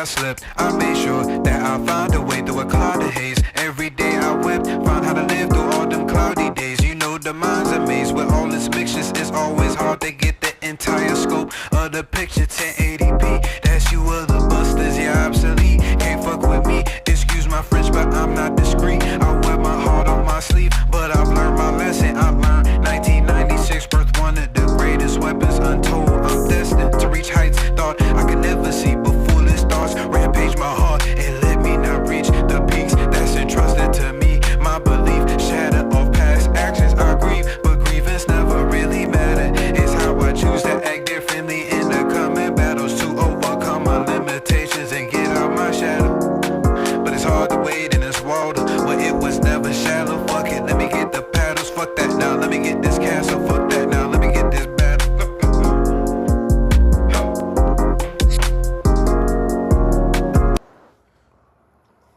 I slept. I made sure that I found a way through a cloud of haze. Every day I wept, found how to live through all them cloudy days. You know the mind's a maze with all its mixtures. It's always hard to get the entire scope of the picture. 1080p, that's you other busters, yeah, obsolete. Can't fuck with me, excuse my French, but I'm not discreet. I wear my heart on my sleeve, but I've learned my lesson. I learned 1996 birth, one of the greatest weapons untold. I'm destined to reach heights thought I could never see, but foolish thoughts rampage my heart and let me not reach the peaks that's entrusted to me. My belief shatter off past actions. I grieve, but grievance never really matter. It's how I choose to act differently in the coming battles to overcome my limitations and get out my shadow. But it's hard to wade in this water, but it was never shallow. Fuck it, let me get the paddles. Fuck that now, let me get this castle. Fuck that now, let me get this battle.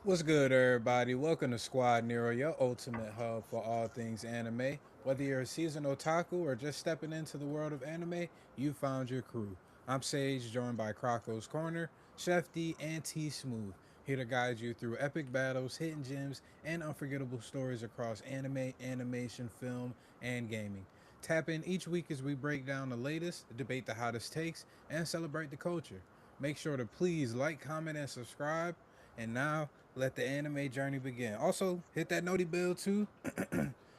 What's good, everybody? Welcome to Squad Nero, your ultimate hub for all things anime. Whether you're a seasoned otaku or just stepping into the world of anime, you found your crew. I'm Sage, joined by Crocco's Corner, Chef D, and T Smooth, here to guide you through epic battles, hidden gems, and unforgettable stories across anime, animation, film, and gaming. Tap in each week as we break down the latest, debate the hottest takes, and celebrate the culture. Make sure to please like, comment, and subscribe. And now, let the anime journey begin. Also, hit that noti bell too,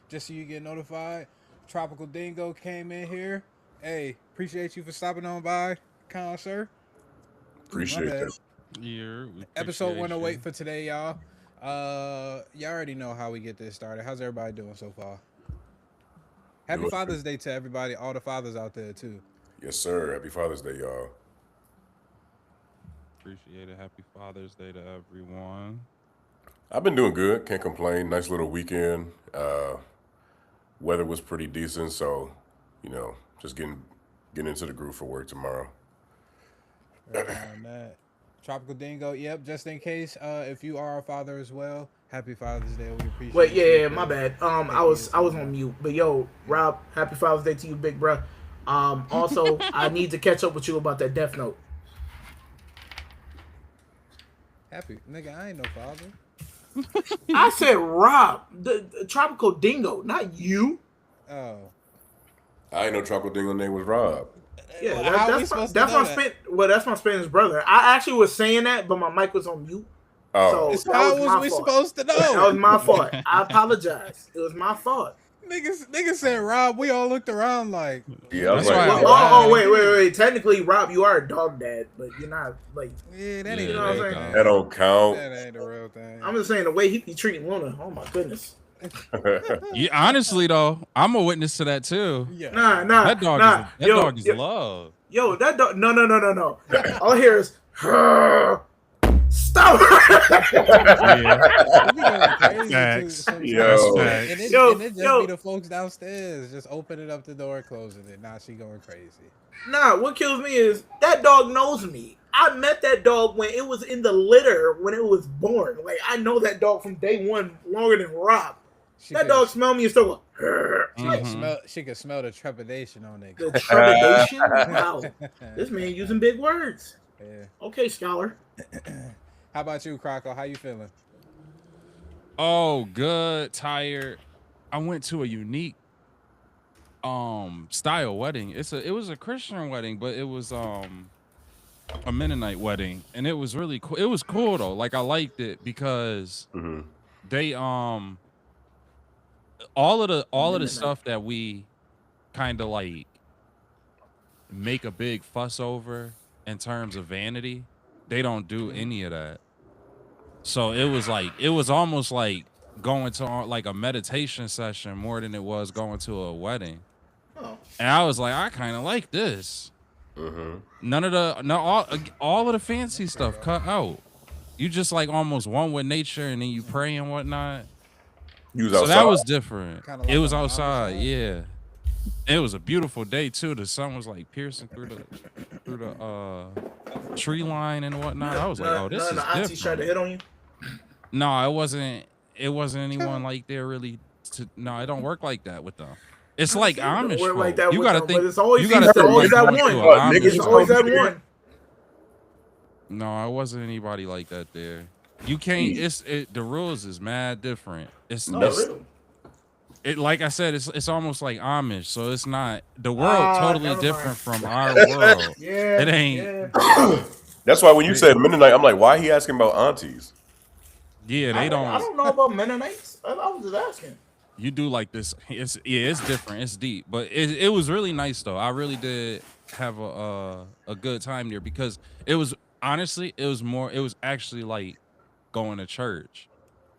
just so you get notified. Tropical Dingo came in here. Hey, appreciate you for stopping on by, kind sir. Appreciate that. Yeah, Episode 108 for today, y'all. Y'all already know how we get this started. How's everybody doing so far? Happy Father's Day to everybody, all the fathers out there too. Yes, sir. Happy Father's Day, y'all. Appreciate it. Happy Father's Day to everyone. I've been doing good. Can't complain. Nice little weekend. Weather was pretty decent, so just getting into the groove for work tomorrow. Right on that. Tropical Dingo, yep. Just in case, if you are a father as well, happy Father's Day. We appreciate. Wait, yeah, my bad. I was on mute, but yo, Rob, happy Father's Day to you, big bruh. Also, I need to catch up with you about that Death Note. Happy nigga, I ain't no father. I said Rob, the Tropical Dingo, not you. Oh, I ain't know Tropical Dingo name was Rob. Yeah, well, that's my Spanish brother. I actually was saying that, but my mic was on mute. Oh, So how that was was my we fault. supposed to know? That was my fault. I apologize. It was my fault. Niggas said Rob. We all looked around like. yeah. I was That's like, why Wait. Technically, Rob, you are a dog dad, but you're not like. Yeah, that ain't You the know what I'm real saying? thing. that don't count. That ain't the real thing. I'm just saying the way he be treating Luna. Oh my goodness. Yeah, honestly though, I'm a witness to that too. Yeah. Nah. That dog is love. Yo, that dog. No. All I hear is. Stop! Yeah. We going crazy Facts. too, Yo. sometimes. And it just Yo. be the folks downstairs just opening up the door and closing it. Now she going crazy. Nah, what kills me is that dog knows me. I met that dog when it was in the litter when it was born. Like I know that dog from day one longer than Rob. That dog smell me and still go. She could smell the trepidation on it. The trepidation. Wow, this man using big words. Yeah. Okay, scholar. How about you, Crocco? How you feeling? Oh, good. Tired. I went to a unique style wedding. It was a Christian wedding, but it was a Mennonite wedding, and it was really cool. It was cool though. Like I liked it because they all of the stuff that we kind of like make a big fuss over in terms of vanity, they don't do any of that. So it was almost like going to like a meditation session more than it was going to a wedding. Oh. And I was like, I kind of like this. All of the fancy stuff cut out. You just like almost one with nature, and then you pray and whatnot. You was so outside? that was different. Kinda like it was on the outside, outside? yeah. It was a beautiful day too. The sun was like piercing through the tree line and whatnot. I was like, oh, this is the aunties tried to different. hit on you. No, it wasn't anyone like there really. No, it don't work like that with them. It's like Amish Work folk. like that You with gotta them, think. but it's always You gotta think always like that going one. to a Amish Niggas It's folk. always that one. No, it wasn't anybody like that there. You can't. The rules is mad different. Oh, No. really? It like I said, it's almost like Amish, so it's not the world totally Never mind. different from our world. It Yeah, ain't. yeah. That's why when you It, said Mennonite, I'm like, why he asking about aunties? yeah, I they don't, I don't. don't know about Mennonites. I was just asking. You do like this. It's different. It's deep, but it was really nice though. I really did have a good time there because it was honestly it was actually like going to church.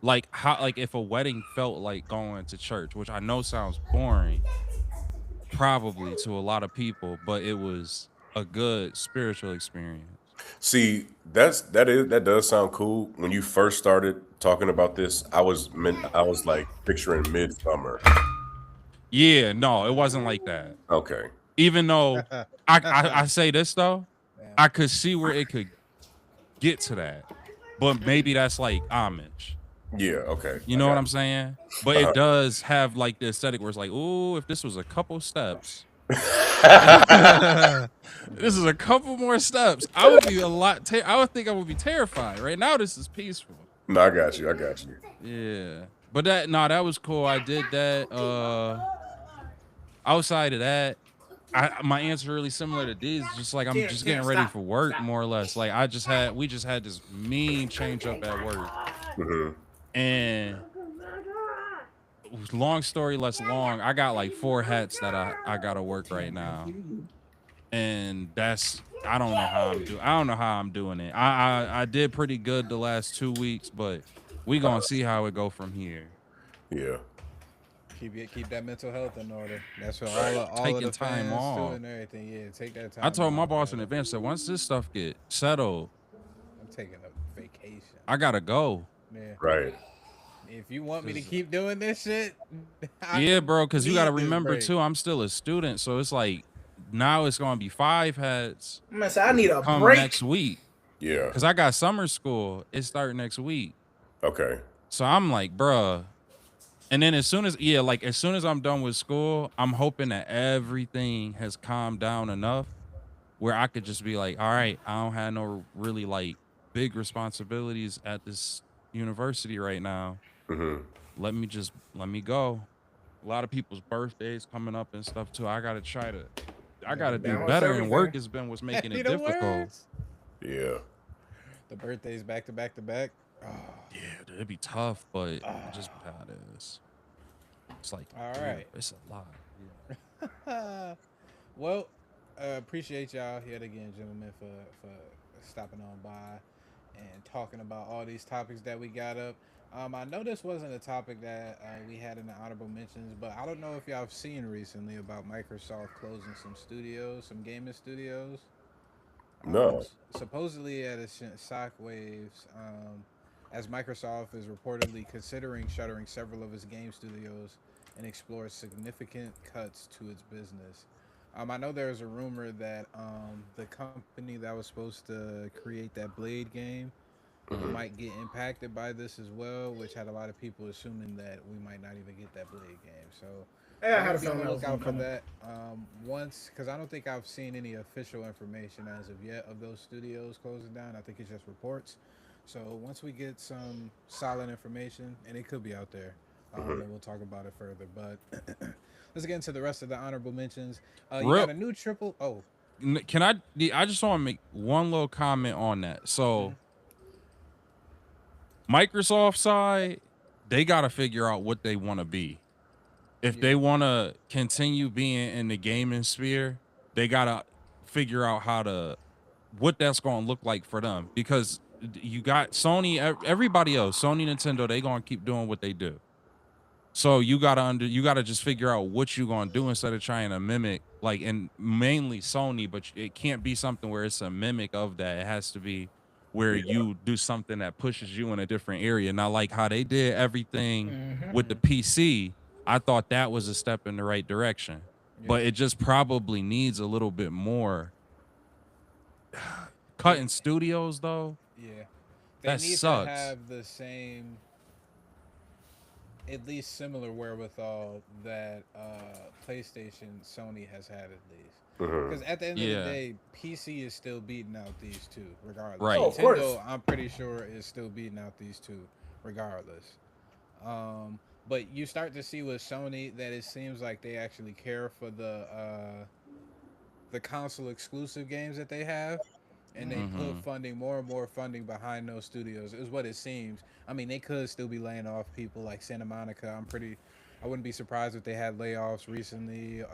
Like if a wedding felt like going to church, which I know sounds boring probably to a lot of people, but it was a good spiritual experience. See, that does sound cool. When you first started talking about this, I was like picturing midsummer. Yeah, no, it wasn't like that. Okay. Even though I say this though, Yeah. I could see where it could get to that, but maybe that's like Amish. Yeah, okay. You I know what got I'm saying? But it Uh-huh. does have like the aesthetic where it's like, ooh, if this was a couple steps, this is a couple more steps, I would be a lot. I would think I would be terrified. Right now, this is peaceful. No, I got you. I got you. Yeah, but that was cool. I did that. Outside of that, my answer really similar to D's. Just like I'm just getting ready Stop. for work, Stop. more or less. Like we just had this mean change up at work, Hmm. and long story less long, I got like 4 hats that I gotta work right now, and that's I don't know how I'm doing it. I did pretty good the last 2 weeks, but we gonna see how it go from here. Yeah. Keep that mental health in order. That's for Right. all of Taking the time fans too off. and everything. Yeah, take that I time told my off, boss in brother. advance that once this stuff get settled, I'm taking a vacation. I gotta go. Yeah. Right. If you want me to keep doing this shit, I Yeah, bro, because you gotta need this remember break. too, I'm still a student, so it's like now it's gonna be 5 hats Man, I need a come break. next week. Yeah. Cause I got summer school. It start next week. Okay. So I'm like, bruh. And then as soon as I'm done with school, I'm hoping that everything has calmed down enough where I could just be like, all right, I don't have no really like big responsibilities at this university right now. Hmm. Let me go. A lot of people's birthdays coming up and stuff too. I gotta do Balance better, and work everything. has been what's making You it the difficult. words. Yeah. The birthdays back to back to back. Oh, Yeah, dude, it'd be tough, but it just be how it is. It's like, all dude, right. it's a lot. Yeah. Well, appreciate y'all yet again, gentlemen, for stopping on by and talking about all these topics that we got up. I know this wasn't a topic that we had in the honorable mentions, but I don't know if y'all have seen recently about Microsoft closing some studios, some gaming studios. No. Supposedly at a shockwaves, as Microsoft is reportedly considering shuttering several of its game studios and explores significant cuts to its business. I know there's a rumor that the company that was supposed to create that Blade game might get impacted by this as well, which had a lot of people assuming that we might not even get that Blade game. So Yeah, I we're had gonna a be on feeling the that was lookout for coming. that. Once, because I don't think I've seen any official information as of yet of those studios closing down. I think it's just reports. So once we get some solid information, and it could be out there, then we'll talk about it further. But let's get into the rest of the honorable mentions. You Real got a new triple. Oh, can I just want to make one little comment on that. So Microsoft side, they gotta figure out what they want to be. If they yeah, want to continue being in the gaming sphere, they gotta figure out what that's gonna look like for them. Because you got Sony, everybody else, Sony, Nintendo, they gonna keep doing what they do. So you gotta just figure out what you're gonna do instead of trying to mimic, like, and mainly Sony, but it can't be something where it's a mimic of that. It has to be where Yeah. you do something that pushes you in a different area. Not like how they did everything Mm-hmm. with the PC. I thought that was a step in the right direction, yeah, but it just probably needs a little bit more. they, Cutting studios though, yeah. They that need to sucks. have the same at least similar wherewithal that PlayStation, Sony has had at least. Because at the end of the Yeah. day, PC is still beating out these two, regardless. Oh, Right. of course. Nintendo, I'm pretty sure, is still beating out these two, regardless. Um, but you start to see with Sony that it seems like they actually care for the console exclusive games that they have, and they put Mm-hmm. funding, more and more funding behind those studios is what it seems. I mean, they could still be laying off people like Santa Monica. I wouldn't be surprised if they had layoffs recently.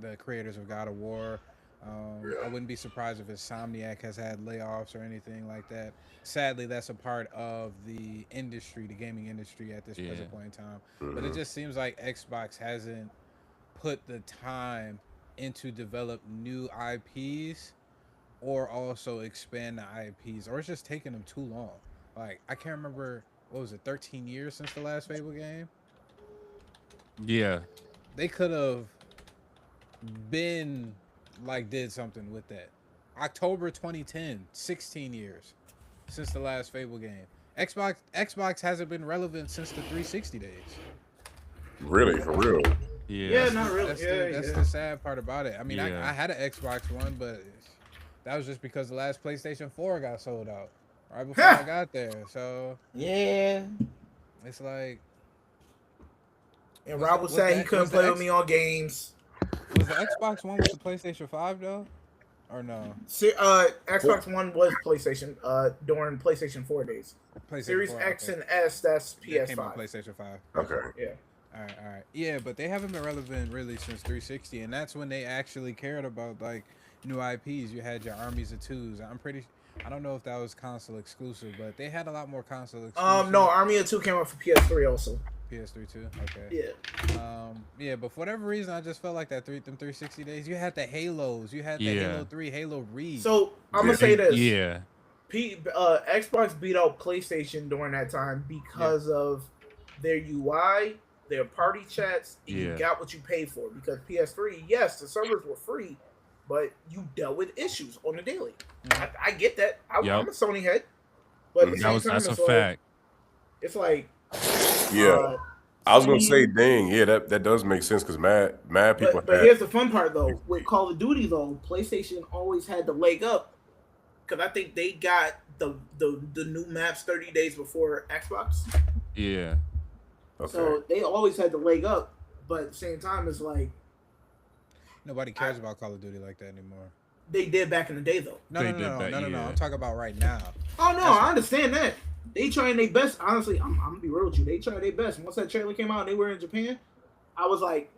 The creators of God of War. I wouldn't be surprised if Insomniac has had layoffs or anything like that. Sadly, that's a part of the industry, the gaming industry at this Yeah. present point in time. But it just seems like Xbox hasn't put the time into develop new IPs or also expand the IPs, or it's just taking them too long. Like I can't remember, what was it, 13 years since the last Fable game. Yeah. They could have been like did something with that. October 2010, 16 years since the last Fable game. Xbox hasn't been relevant since the 360 days. Really, for real. Yeah, Yeah. not really. That's the sad part about it. I mean, Yeah. I had an Xbox One, but that was just because the last PlayStation 4 got sold out right before I got there. So Yeah. it's like, And Was Rob the- was was saying the- he couldn't was the play X- with me on games. was the Xbox One with the PlayStation 5 though, or no? Xbox One was PlayStation during PlayStation 4 days. PlayStation Series 4, X okay. and S, that's That came on PS5. PlayStation 5. Okay. Yeah. All right. Yeah, but they haven't been relevant really since 360, and that's when they actually cared about like new IPs. You had your armies of twos. I don't know if that was console exclusive, but they had a lot more console exclusive. No, Army of Two came out for PS3 also. PS3 too. Okay. Yeah. Yeah, but for whatever reason, I just felt like them 360 days. You had the Halos. You had the Yeah. Halo 3, Halo Reach. So I'm Yeah. gonna say this. Yeah. Xbox beat out PlayStation during that time because of their UI, their party chats, and Yeah. you got what you paid for. Because PS3, yes, the servers were free, but you dealt with issues on the daily. I get that. I'm a Sony head, but at the same time, That's a it's like, fact. It's like, Yeah. I was gonna say, dang, yeah, that does make sense because mad people. but here's the fun part though. With Call of Duty though, PlayStation always had the leg up because I think they got the new maps 30 days before Xbox. Yeah. Okay. So they always had the leg up, but at the same time, it's like Nobody cares about Call of Duty like that anymore. they did back in the day though. No. They did that, No. yeah. I'm talking about right now. Oh no, I understand that. They trying their best. Honestly, I'm gonna be real with you. They tried their best. Once that trailer came out and they were in Japan, I was like,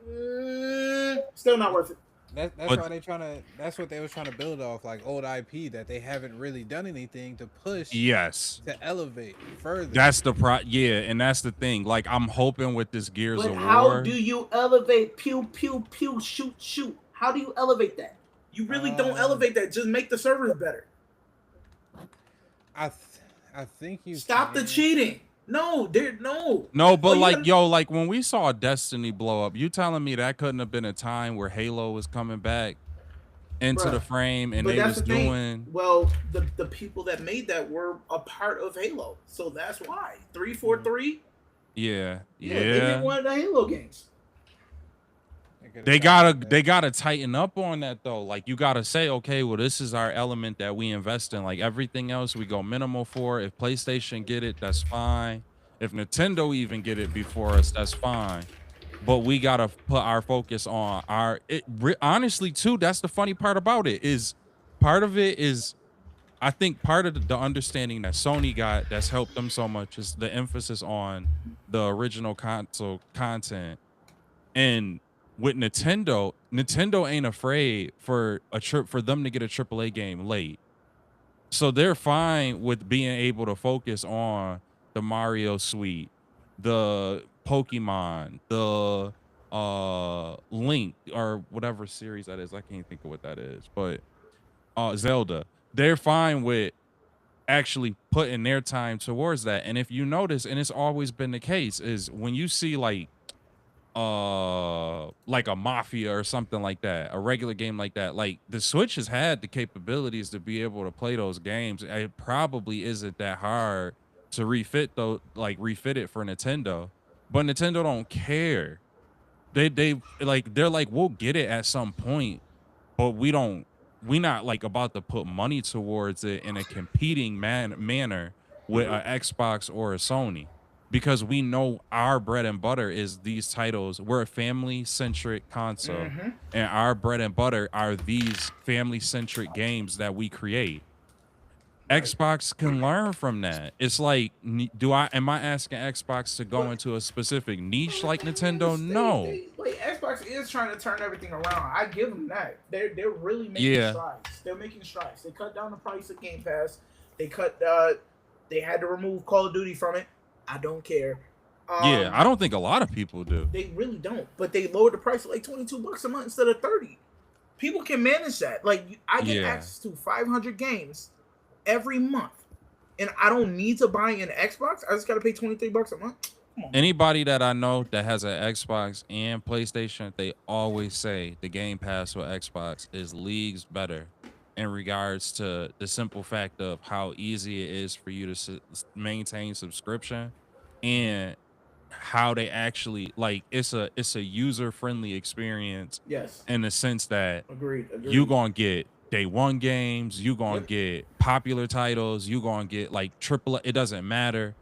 still not worth it. That's But- why that's what they was trying to build off, like old IP that they haven't really done anything to push Yes. to elevate further. That's the yeah, and that's the thing. Like I'm hoping with this Gears But of how War. do you elevate pew pew pew shoot shoot? How do you elevate that? You really don't elevate that. Just make the servers better. I think you Stop the can. cheating. No, no. No, but Well, you like, gotta- yo, like when we saw Destiny blow up, you telling me that couldn't have been a time where Halo was coming back into Bruh, the frame and But they that's was the thing. doing. Well, the people that made that were a part of Halo, so that's why 343. Yeah, Yeah, they did yeah. one of the Halo games. They gotta tighten up on that though. Like you gotta say, okay, well, this is our element that we invest in. Like everything else, we go minimal for. If PlayStation get it, that's fine. If Nintendo even get it before us, that's fine. But we gotta put our focus on our. Honestly, too, that's the funny part about it. Is part of it is, I think part of the understanding that Sony got that's helped them so much is the emphasis on the original console content. And with Nintendo ain't afraid for them to get a AAA game late. So they're fine with being able to focus on the Mario suite, the Pokemon, the Link or whatever series that is. I can't think of what that is, but Zelda. They're fine with actually putting their time towards that. And if you notice, and it's always been the case, is when you see like a Mafia or something like that, a regular game like that, like the Switch has had the capabilities to be able to play those games. It probably isn't that hard to refit it for Nintendo. but Nintendo don't care. They're like, we'll get it at some point, but we not like about to put money towards it in a competing manner with an Xbox or a Sony, because we know our bread and butter is these titles. We're a family centric console, and our bread and butter are these family centric games that we create. Xbox can learn from that. It's like, am I asking Xbox to go into a specific niche like Nintendo? No. Like Xbox is trying to turn everything around. I give them that. They're really making Yeah. strides. They're making strides. They cut down the price of Game Pass. They cut. They had to remove Call of Duty from it. I don't care. Yeah, I don't think a lot of people do. They really don't. But they lowered the price to like $22 a month instead of 30. People can manage that. Like I get access to 500 games every month, and I don't need to buy an Xbox. I just got to pay $23 a month. Come on. Anybody that I know that has an Xbox and PlayStation, they always say the Game Pass with Xbox is leagues better in regards to the simple fact of how easy it is for you to maintain subscription, and how they actually, like, it's a user friendly experience. Yes. In the sense that Agreed. you gonna get day one games, you gonna get popular titles, you gonna get like triple. It doesn't matter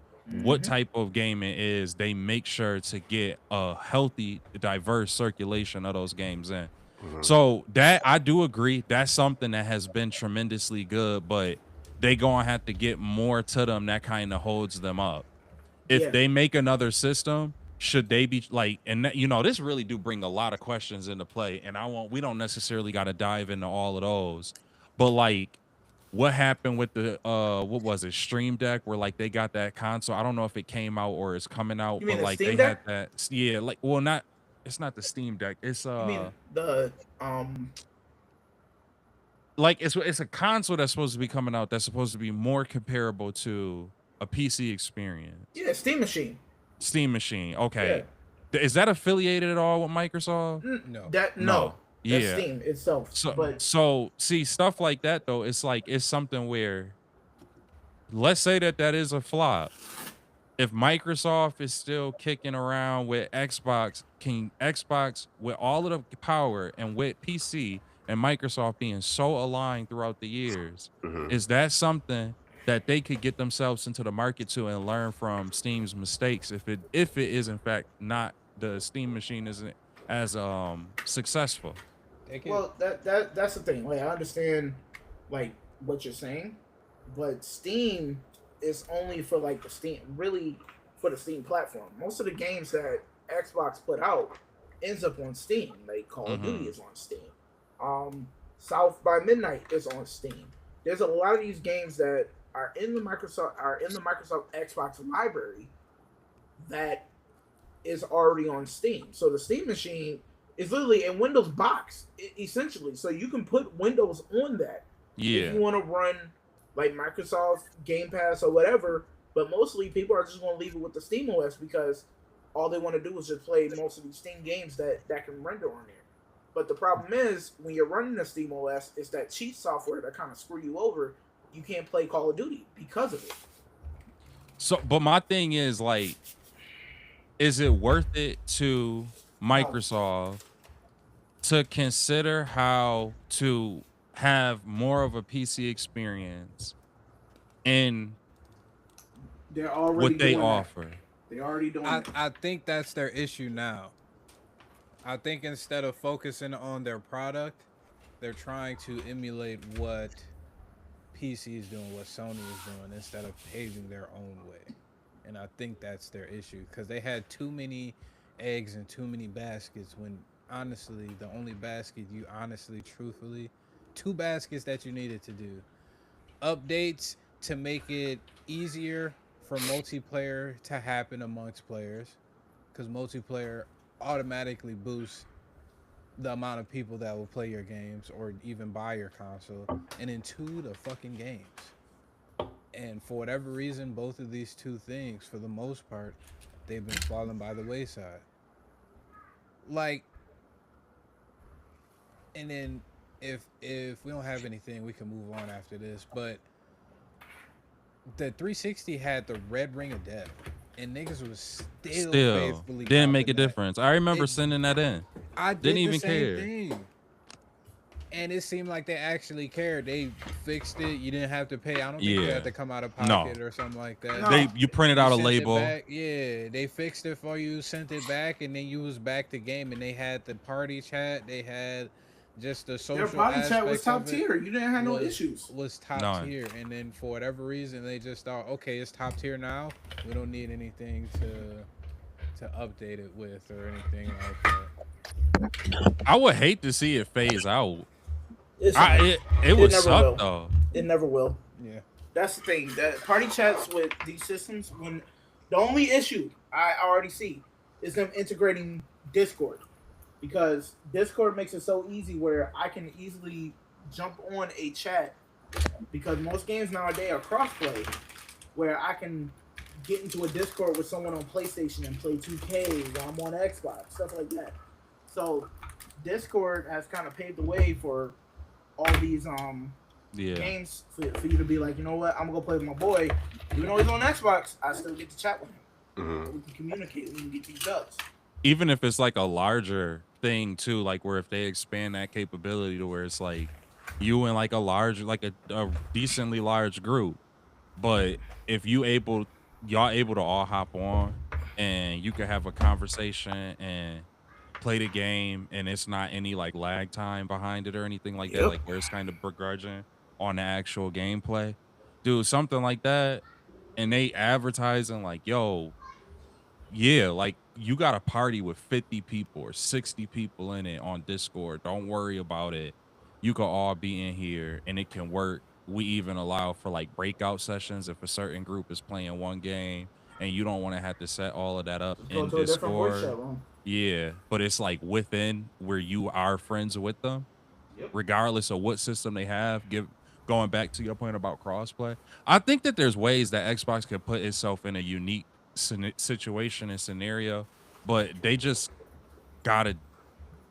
what type of game it is. They make sure to get a healthy, diverse circulation of those games in. So that, I do agree, that's something that has been tremendously good, but they gonna have to get more to them that kind of holds them up. If they make another system, should they be like, and you know, this really do bring a lot of questions into play, and we don't necessarily got to dive into all of those, but like, what happened with the what was it, Stream Deck, where like they got that console? I don't know if it came out or it's coming out, You mean but the like Steam they Deck? had that, yeah, like, well, not, it's not the Steam Deck, it's You mean the like it's a console that's supposed to be coming out that's supposed to be more comparable to a PC experience. Yeah, Steam Machine. Steam Machine. Okay. Is that affiliated at all with Microsoft? No. No. That's Yeah. Steam itself. So see, stuff like that though, it's like, it's something where, let's say that is a flop. If Microsoft is still kicking around with Xbox, can Xbox, with all of the power and with PC and Microsoft being so aligned throughout the years, is that something that they could get themselves into the market to and learn from Steam's mistakes if it is in fact not, the Steam Machine isn't as successful? Well, that's the thing. Like I understand like what you're saying, but Steam is only for like the Steam, really for the Steam platform. Most of the games that Xbox put out ends up on Steam. Like Call of Duty is on Steam. South by Midnight is on Steam. There's a lot of these games that are in the Microsoft Xbox library that is already on Steam. So the Steam Machine is literally a Windows box, essentially. So you can put Windows on that. Yeah. If you want to run like Microsoft Game Pass or whatever, but mostly people are just going to leave it with the Steam OS because all they want to do is just play most of these Steam games that can render on there. But the problem is, when you're running the Steam OS, it's that cheat software that kind of screw you over. You can't play Call of Duty because of it. So, but my thing is, like, is it worth it to Microsoft to consider how to have more of a PC experience in They're already what they doing offer? That. They're already doing that. I think that's their issue now. I think instead of focusing on their product, they're trying to emulate what PC is doing, what Sony is doing, instead of paving their own way. And I think that's their issue, because they had too many eggs in too many baskets, when honestly the only basket you truthfully, two baskets that you needed to do: updates to make it easier for multiplayer to happen amongst players, because multiplayer automatically boosts the amount of people that will play your games or even buy your console, and then two, the fucking games. And for whatever reason, both of these two things, for the most part, they've been falling by the wayside. Like, and then if we don't have anything, we can move on after this. But the 360 had the red ring of death. and niggas was still Still faithfully didn't make a copping that. difference. I remember It, sending that in. I Didn't did the even same care. thing. And it seemed like they actually cared. They fixed it. You didn't have to pay. I don't think you Yeah. had to come out of No. pocket or something like that. No. You printed You out a sent it label. back. Yeah, they fixed it for you, sent it back, and then you was back to game. And they had the party chat. They had just the Their social body chat was aspects top of it tier. You didn't have no was issues. was top None. tier. And then for whatever reason, they just thought, okay, it's top tier now. We don't need anything to update it with or anything like that. I would hate to see it phase out. It's fine. It would never suck will. though. It never will. Yeah. That's the thing. That party chats with these systems, when the only issue I already see is them integrating Discord, because Discord makes it so easy where I can easily jump on a chat, because most games nowadays are crossplay, where I can get into a Discord with someone on PlayStation and play 2K while I'm on Xbox, stuff like that. So Discord has kind of paved the way for all these Yeah. games for you to be like, you know what, I'm gonna go play with my boy. Even though he's on Xbox, I still get to chat with him. We can communicate. We can get these dubs. Even if it's like a larger thing too, like where if they expand that capability to where it's like you and like a large, like a decently large group, but if y'all able to all hop on and you can have a conversation and play the game and it's not any like lag time behind it or anything like that, Yep. like where it's kind of begrudging on the actual gameplay, dude, something like that. And they advertising like, yo, yeah, like you got a party with 50 people or 60 people in it on Discord. Don't worry about it. You can all be in here and it can work. We even allow for like breakout sessions if a certain group is playing one game and you don't want to have to set all of that up Go in to a different voice chat Discord. room. Yeah, but it's like within where you are friends with them, Yep. regardless of what system they have. Going back to your point about crossplay, I think that there's ways that Xbox can put itself in a unique situation and scenario, but they just gotta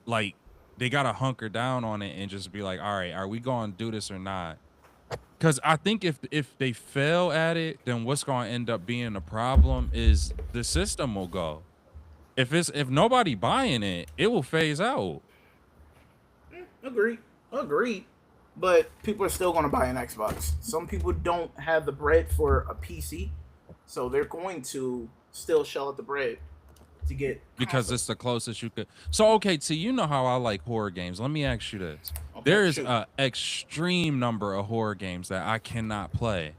like they gotta hunker down on it and just be like, all right, are we gonna do this or not? Because I think if they fail at it, then what's gonna end up being a problem is the system will go. If nobody buying it, it will phase out. Agreed. But people are still going to buy an Xbox. Some people don't have the bread for a PC, so they're going to still shell out the bread to get Because it's the closest you could. So okay, T, you know how I like horror games. Let me ask you this: Okay, there is shoot. an extreme number of horror games that I cannot play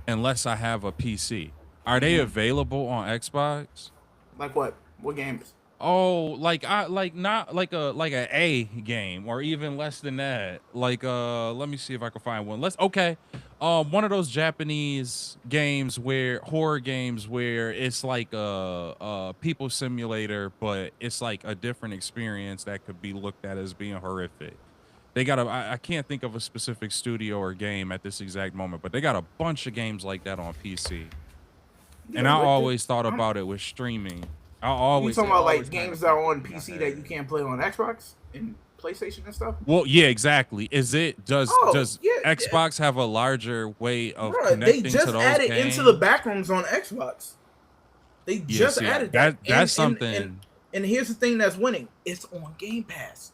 unless I have a PC. Are they available on Xbox? Like what? What games? Oh, like not like a A game or even less than that. Like let me see if I can find one. One of those Japanese games where horror games where it's like a people simulator, but it's like a different experience that could be looked at as being horrific. They got I can't think of a specific studio or game at this exact moment, but they got a bunch of games like that on PC. And I always thought about it with streaming. You talking about like games that are on PC that you can't play on Xbox and PlayStation and stuff? Well, yeah, exactly. Does yeah. Xbox have a larger way of Bruh, connecting they to just those added games? into the backrooms on Xbox. They just see, added that. that. That's something. And here's the thing that's winning: it's on Game Pass.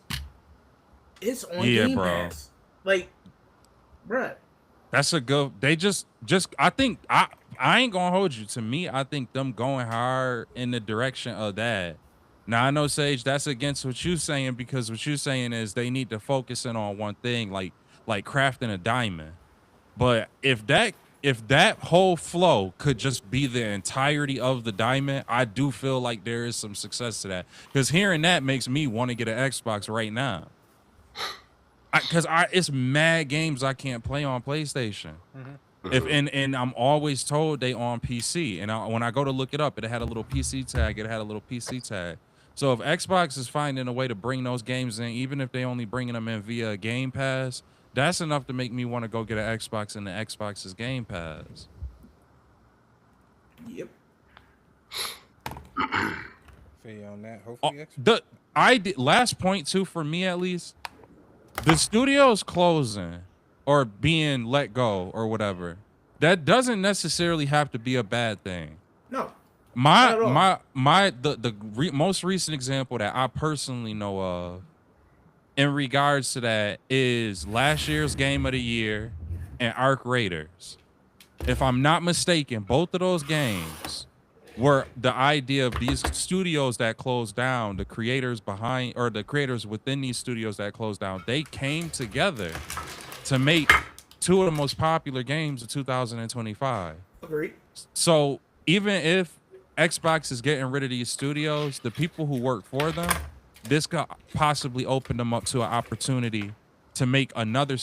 It's on Game Pass. Like, bruh. That's a good. They just. I think I ain't gonna hold you. To me, I think them going hard in the direction of that. Now I know Sage, that's against what you're saying because what you're saying is they need to focus in on one thing, like crafting a diamond. But if that whole flow could just be the entirety of the diamond, I do feel like there is some success to that. Because hearing that makes me want to get an Xbox right now. Because it's mad games I can't play on PlayStation. And I'm always told they on PC. And when I go to look it up, it had a little PC tag. So if Xbox is finding a way to bring those games in, even if they only bringing them in via Game Pass, that's enough to make me want to go get an Xbox and the Xbox's Game Pass. Yep. Feel you on that. Hopefully, Last point too for me at least. The studio's closing or being let go or whatever, that doesn't necessarily have to be a bad thing. No. Not at all. Most recent example that I personally know of in regards to that is last year's Game of the Year and Arc Raiders. If I'm not mistaken, both of those games were the idea of these studios that closed down, the creators behind or the creators within these studios that closed down, they came together to make two of the most popular games of 2025. Agreed. So even if Xbox is getting rid of these studios, the people who work for them, this could possibly open them up to an opportunity to make another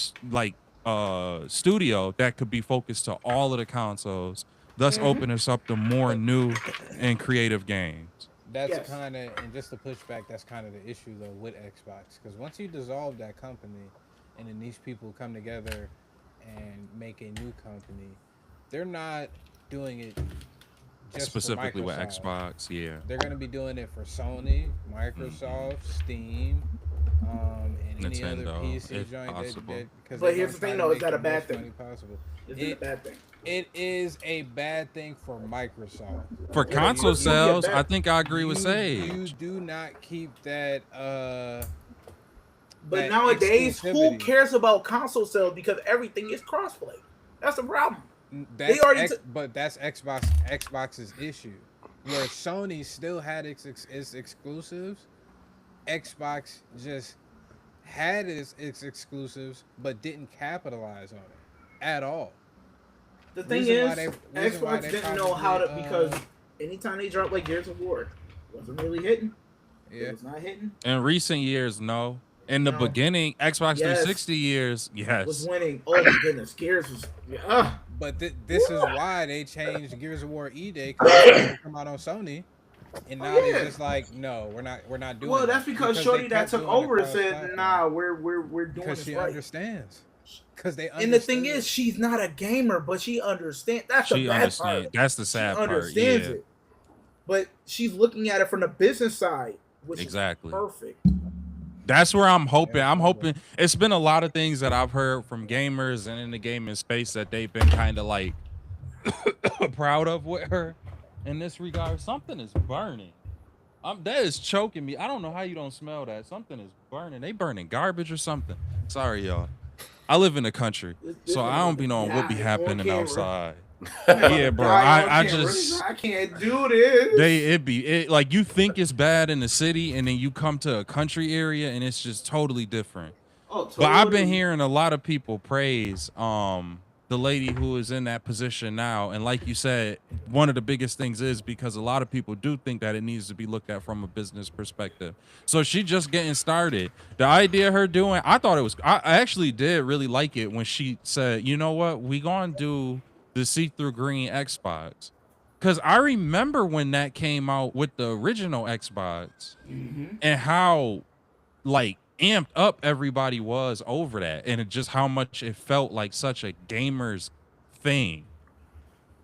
studio that could be focused to all of the consoles, thus open us up to more new and creative games. That's Yes. kind of, and just to push back, that's kind of the issue though with Xbox, because once you dissolve that company, and then these people come together and make a new company, they're not doing it just Specifically for with Microsoft. Xbox, yeah. They're gonna be doing it for Sony, Microsoft, Steam, and any other Nintendo, PC if joint. possible. But here's the thing, though, is that a bad thing? Possible. Is it a bad thing? It is a bad thing for Microsoft. For Yeah, console you- you sales, get back- I think I agree with You Sage. do not keep that. But that nowadays, who exclusivity. cares about console sales because everything is crossplay? That's the problem. That's already but that's Xbox's issue. Where Sony still had its exclusives, Xbox just had its exclusives, but didn't capitalize on it at all. The thing Reason is, why Xbox they didn't know how to probably, because anytime they dropped like Gears of War, wasn't really hitting. Yeah. It was not hitting. In recent years, no. In the No. beginning, Xbox Yes. 360 years, Was yes. winning. Oh my goodness, Gears was. But this is why they changed Gears of War E-Day, because it come out on Sony, and now yeah. they're just like, no, we're not doing. Well, that. that's because they Shorty that kept took doing over the and said, cross-platform. "Nah, we're doing Because this she right." understands. Because they And the thing understand. is, she's not a gamer, but she understands. That's the She bad understands. part. That's the sad She part. understands Yeah, it, but she's looking at it from the business side, which exactly. is perfect. That's where I'm hoping. Yeah, I'm probably. hoping. It's been a lot of things that I've heard from gamers and in the gaming space that they've been kind of like proud of with her in this regard. Something is burning. That is choking me. I don't know how you don't smell that. Something is burning. They burning garbage or something. Sorry, y'all. I live in the country, so I don't be knowing what be happening outside. Yeah, bro. I can't do this. Like you think it's bad in the city, and then you come to a country area, and it's just totally different. Oh, But I've been totally. hearing a lot of people praise the lady who is in that position now, and like you said, one of the biggest things is because a lot of people do think that it needs to be looked at from a business perspective. So she just getting started. The idea of her doing, I thought it was. I actually did really like it when she said, "You know what? We gonna do the see-through green Xbox." Because I remember when that came out with the original Xbox and how like amped up everybody was over that, and just how much it felt like such a gamer's thing.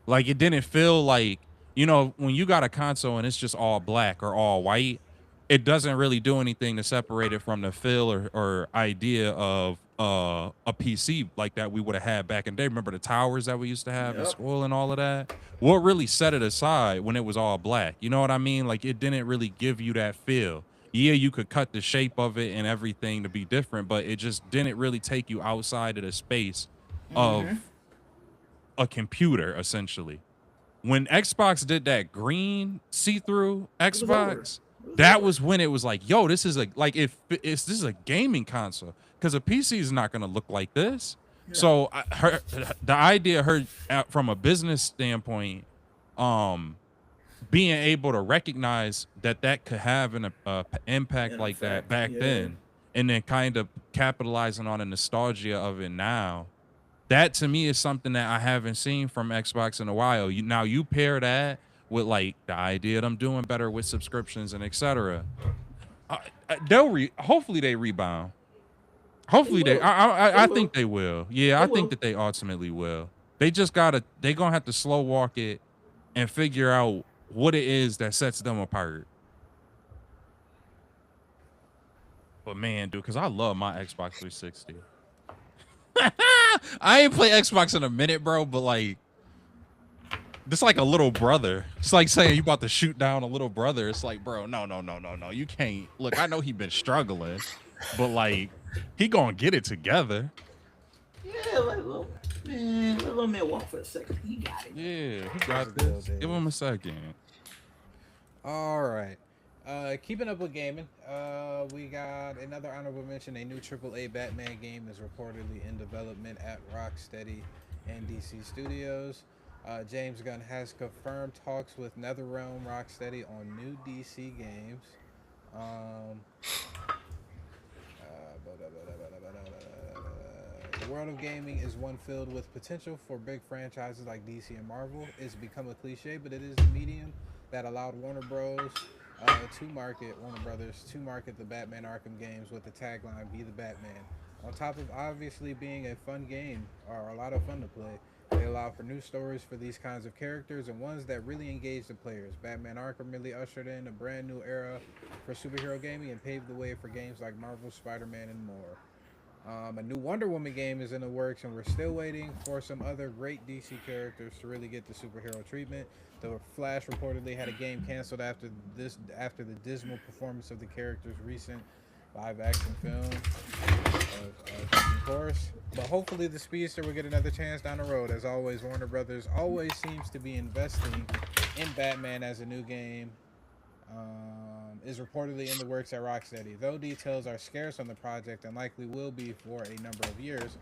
Like it didn't feel like, when you got a console and it's just all black or all white, it doesn't really do anything to separate it from the feel or idea of a PC like that we would have had back in the day. Remember the towers that we used to have in Yep. school and all of that? What really set it aside when it was all black? You know what I mean? Like it didn't really give you that feel. Yeah, you could cut the shape of it and everything to be different, but it just didn't really take you outside of the space of a computer, essentially. When Xbox did that green see-through Xbox, that was when it was like, yo, this is this is a gaming console, because a PC is not going to look like this. Yeah. So the idea of her from a business standpoint, being able to recognize that could have an impact like that back then, and then kind of capitalizing on the nostalgia of it now, that to me is something that I haven't seen from Xbox in a while. You pair that with like the idea of them doing better with subscriptions and etc. Hopefully they rebound. Hopefully I think they will. Yeah, I think that they ultimately will. They're gonna have to slow walk it and figure out what it is that sets them apart. But man, dude, because I love my Xbox 360. I ain't play Xbox in a minute, bro, but like It's like a little brother. It's like saying you about to shoot down a little brother. It's like, bro, no. You can't. Look, I know he been struggling, but like, he gonna get it together. Yeah, like let little man walk for a second. He got it. Yeah, he Just got a little this. bit. Give him a second. All right. Keeping up with gaming, we got another honorable mention. A new AAA Batman game is reportedly in development at Rocksteady and DC Studios. James Gunn has confirmed talks with NetherRealm Rocksteady on new DC games. The world of gaming is one filled with potential for big franchises like DC and Marvel. It's become a cliche, but it is the medium that allowed Warner Brothers to market the Batman Arkham games with the tagline "Be the Batman." On top of obviously being a fun game or a lot of fun to play, they allow for new stories for these kinds of characters and ones that really engage the players. Batman Arkham really ushered in a brand new era for superhero gaming and paved the way for games like Marvel, Spider-Man, and more. A new Wonder Woman game is in the works, and we're still waiting for some other great DC characters to really get the superhero treatment. The Flash reportedly had a game canceled after the dismal performance of the character's recent live-action film, of course. But hopefully, the Speedster will get another chance down the road. As always, Warner Brothers always seems to be investing in Batman as a new game is reportedly in the works at Rocksteady, though details are scarce on the project and likely will be for a number of years.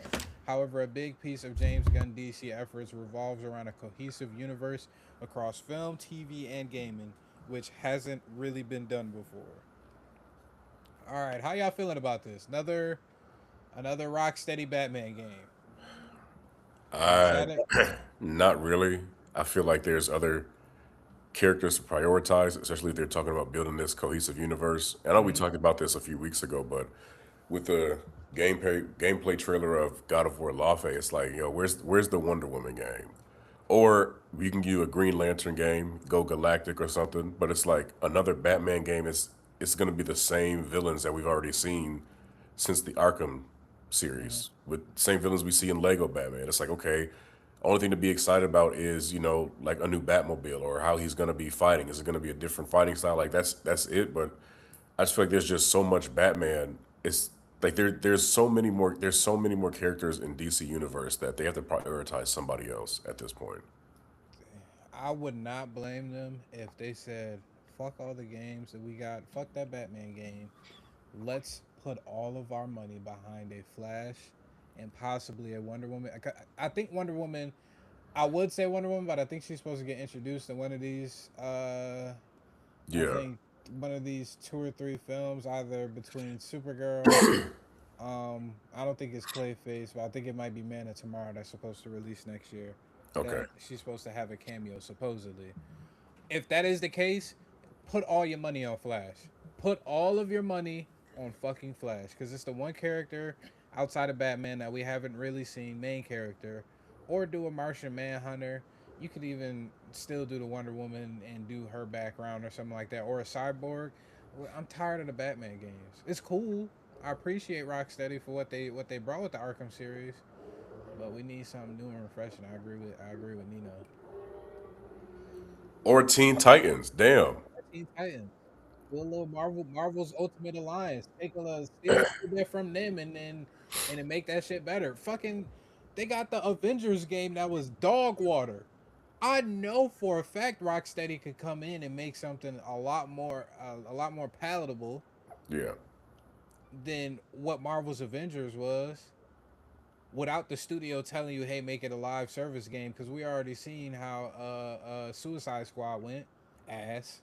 However, a big piece of James Gunn DC efforts revolves around a cohesive universe across film, TV, and gaming, which hasn't really been done before. All right, how y'all feeling about this? Another Rocksteady Batman game. I not really. I feel like there's other characters to prioritize, especially if they're talking about building this cohesive universe. I know we talked about this a few weeks ago, but with the gameplay trailer of God of War Lafe, it's like, yo, where's the Wonder Woman game? Or you can do a Green Lantern game, go Galactic or something, but it's like another Batman game is it's gonna be the same villains that we've already seen since the Arkham series, with same villains we see in Lego Batman. It's like, okay, only thing to be excited about is, like a new Batmobile or how he's gonna be fighting. Is it gonna be a different fighting style? Like that's it. But I just feel like there's just so much Batman. It's like there's so many more characters in DC universe that they have to prioritize somebody else at this point. I would not blame them if they said, "Fuck all the games that we got. Fuck that Batman game. Let's put all of our money behind a Flash and possibly a Wonder Woman." I think Wonder Woman. I would say Wonder Woman, but I think she's supposed to get introduced in one of these. I Yeah. think one of these two or three films, either between Supergirl. I don't think it's Clayface, but I think it might be Man of Tomorrow that's supposed to release next year. Okay. That she's supposed to have a cameo supposedly. If that is the case, put all your money on Flash. Put all of your money on fucking Flash, because it's the one character outside of Batman that we haven't really seen main character, or do a Martian Manhunter. You could even still do the Wonder Woman and do her background or something like that, or a Cyborg. I'm tired of the Batman games. It's cool. I appreciate Rocksteady for what they brought with the Arkham series, but we need something new and refreshing. I agree with Nino. Or Teen Titans. Damn. Teen Titans. Do a little Marvel's Ultimate Alliance. Steal a bit from them and then make that shit better. Fucking, they got the Avengers game that was dog water. I know for a fact Rocksteady could come in and make something a lot more palatable Yeah. than what Marvel's Avengers was, without the studio telling you, "Hey, make it a live service game," because we already seen how Suicide Squad went ass.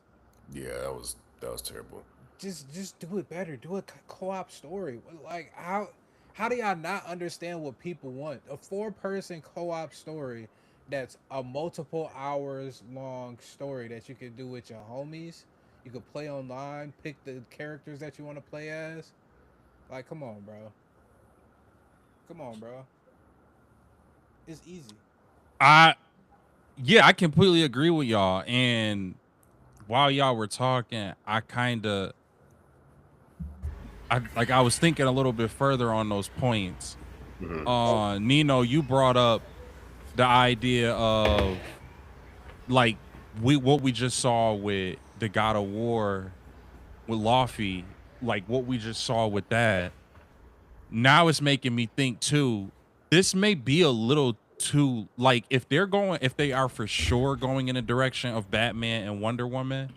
Yeah, that was terrible. Just do it better. Do a co-op story. Like, how do y'all not understand what people want? A 4-person co-op story that's a multiple hours long story that you could do with your homies. You could play online, pick the characters that you want to play as. Like, come on, bro. Come on, bro. It's easy. Yeah, I completely agree with y'all. And while y'all were talking, I was thinking a little bit further on those points. Nino, you brought up the idea of like what we just saw with the God of War with Luffy, like what we just saw with that, now it's making me think too, this may be a little too, like if they are for sure going in a direction of Batman and Wonder Woman,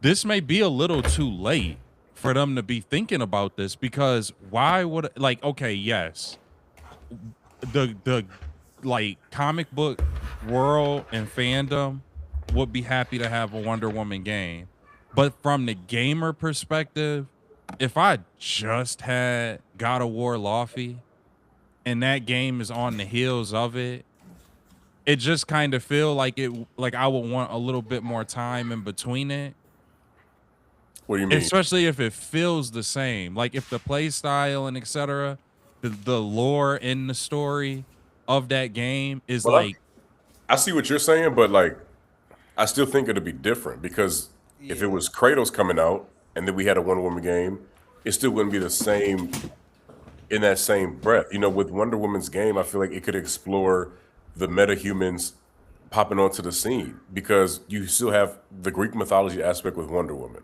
this may be a little too late for them to be thinking about this, because why would, like, okay, yes, the like comic book world and fandom would be happy to have a Wonder Woman game. But from the gamer perspective, if I just had God of War Luffy and that game is on the heels of it, it just kind of feel like I would want a little bit more time in between it. What do you mean? Especially if it feels the same. Like if the play style and etc., the lore in the story of that game is Well, like, I see what you're saying, but like, I still think it'd be different because if it Yeah. was Kratos coming out and then we had a Wonder Woman game, it still wouldn't be the same in that same breath. You know, with Wonder Woman's game, I feel like it could explore the metahumans popping onto the scene because you still have the Greek mythology aspect with Wonder Woman.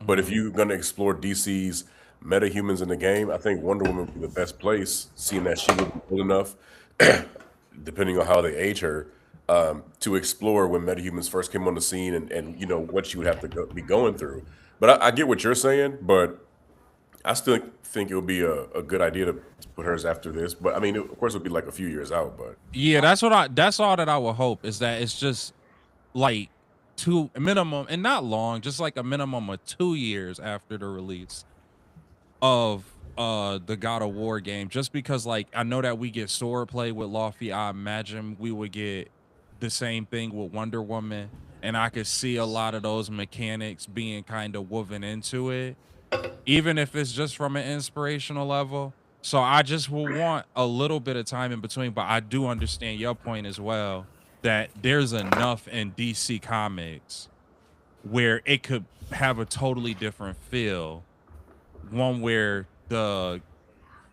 But if mhm. you're going to explore DC's metahumans in the game, I think Wonder Woman would be the best place, seeing that she would be old enough, depending on how they age her, to explore when metahumans first came on the scene and you know what she would have to be going through. But I get what you're saying, but I still think it would be a good idea to put hers after this. But I mean, of course, it would be like a few years out. But Yeah, that's all that I would hope, is that it's just like two minimum, and not long, just like a minimum of 2 years after the release of the God of War game, just because like I know that we get sword play with Luffy. I imagine we would get the same thing with Wonder Woman, and I could see a lot of those mechanics being kind of woven into it, even if it's just from an inspirational level. So I just will want a little bit of time in between, but I do understand your point as well, that there's enough in DC Comics where it could have a totally different feel, one where the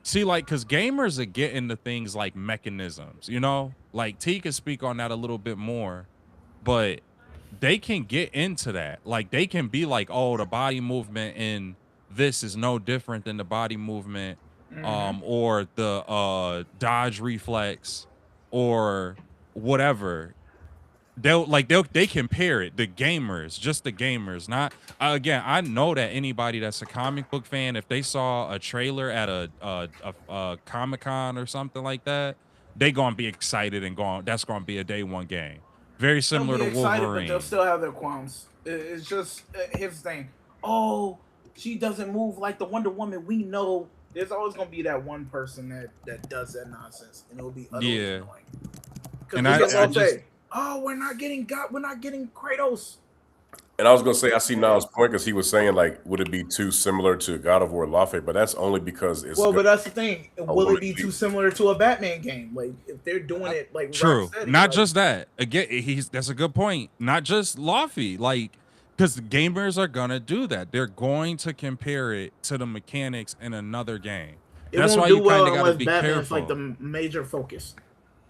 see, like, because gamers are getting to things like mechanisms, you know, like T can speak on that a little bit more, but they can get into that. Like they can be like, oh, the body movement in this is no different than the body movement, or the dodge reflex or whatever. They compare it, the gamers, just the gamers, not again, I know that anybody that's a comic book fan, if they saw a trailer at a Comic-Con or something like that, they gonna be excited and going, that's gonna be a day one game, very They'll similar be to excited, but they'll Wolverine. still have their qualms. It's just here's the thing. Oh, she doesn't move like the Wonder Woman we know. There's always gonna be that one person that does that nonsense, and it'll be utterly Yeah, annoying. Because and we can I all just say, "Oh, we're not getting Kratos." and I was gonna say I see Niles' point because he was saying like, would it be too similar to God of War Lafe? But that's only because it's Well, but that's the thing. a Will woman it be lead. too similar to a Batman game? Like if they're doing it like true. Rocksteady, Not like just that. Again, that's a good point. Not just Luffy, like, because gamers are gonna do that. They're going to compare it to the mechanics in another game. it That's won't why do you kind well of got to unless be Batman's like careful. the major focus.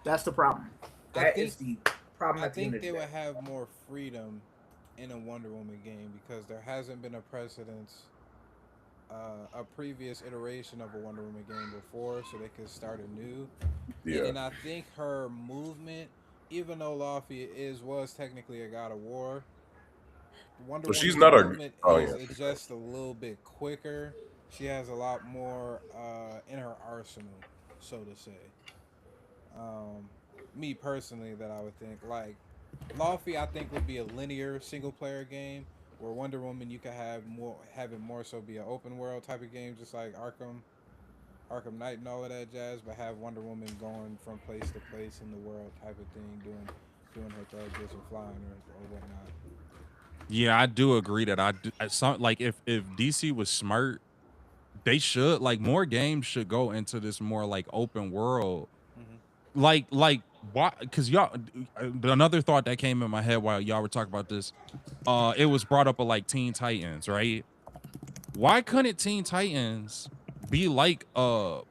That's the problem. I That think is the problem I at the end think of the they day. would have more freedom in a Wonder Woman game because there hasn't been a precedence, a previous iteration of a Wonder Woman game before, so they could start anew. And Yeah. then I think her movement, even though Luffy was technically a god of war, Wonder So she's Woman's not a. movement Oh is yeah. just a little bit quicker. She has a lot more in her arsenal, so to say. Um, Me personally, that I would think like Luffy, I think would be a linear single player game where Wonder Woman you could have it more so be an open world type of game, just like Arkham Knight and all of that jazz, but have Wonder Woman going from place to place in the world type of thing, doing her thuggish and flying or whatnot. Yeah, I do agree that I do. Some, like if DC was smart, they should, like, more games should go into this more like open world. Mm-hmm. Like why? Because y'all, another thought that came in my head while y'all were talking about this, it was brought up of like Teen Titans, right? Why couldn't Teen Titans be like a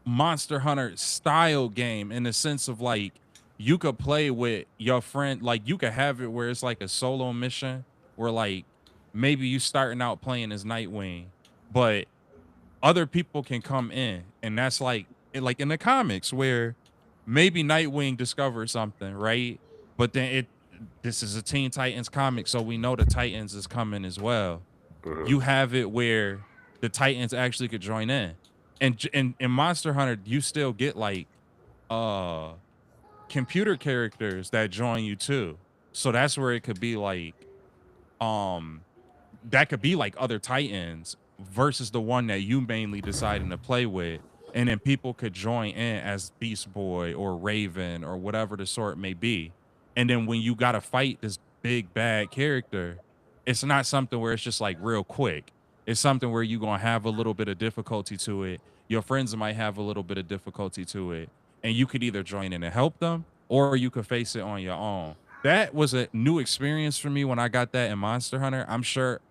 Monster Hunter style game in the sense of like you could play with your friend. Like you could have it where it's like a solo mission where like maybe you starting out playing as Nightwing, but other people can come in, and that's like in the comics where maybe Nightwing discovers something, right? But then this is a Teen Titans comic, so we know the Titans is coming as well. You have it where the Titans actually could join in, and in Monster Hunter, you still get like uh computer characters that join you too. So that's where it could be like um that could be like other Titans versus the one that you mainly deciding to play with. And then people could join in as Beast Boy or Raven or whatever the sort may be. And then when you got to fight this big bad character, it's not something where it's just like real quick. It's something where you're going to have a little bit of difficulty to it. Your friends might have a little bit of difficulty to it. And you could either join in and help them or you could face it on your own. That was a new experience for me when I got that in Monster Hunter. I'm sure,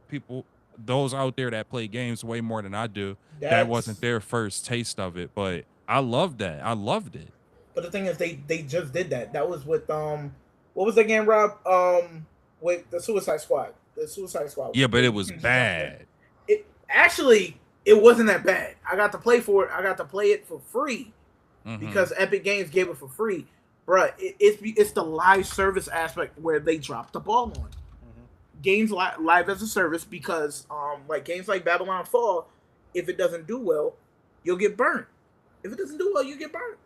people, those out there that play games way more than I do, that wasn't That's their first taste of it. But I loved that. I loved it. but the thing is, they just did that. That was with what was the game, Rob? With the Suicide Squad. The Suicide Squad. Yeah, but Where it you was can just jump in. bad. It actually it wasn't that bad. I got to play for it. I got to play it for free Hmm. because Epic Games gave it for free. Bruh, it's the live service aspect where they dropped the ball on games live as a service because like games like Babylon Fall, if it doesn't do well, you'll get burnt. If it doesn't do well, you get burnt.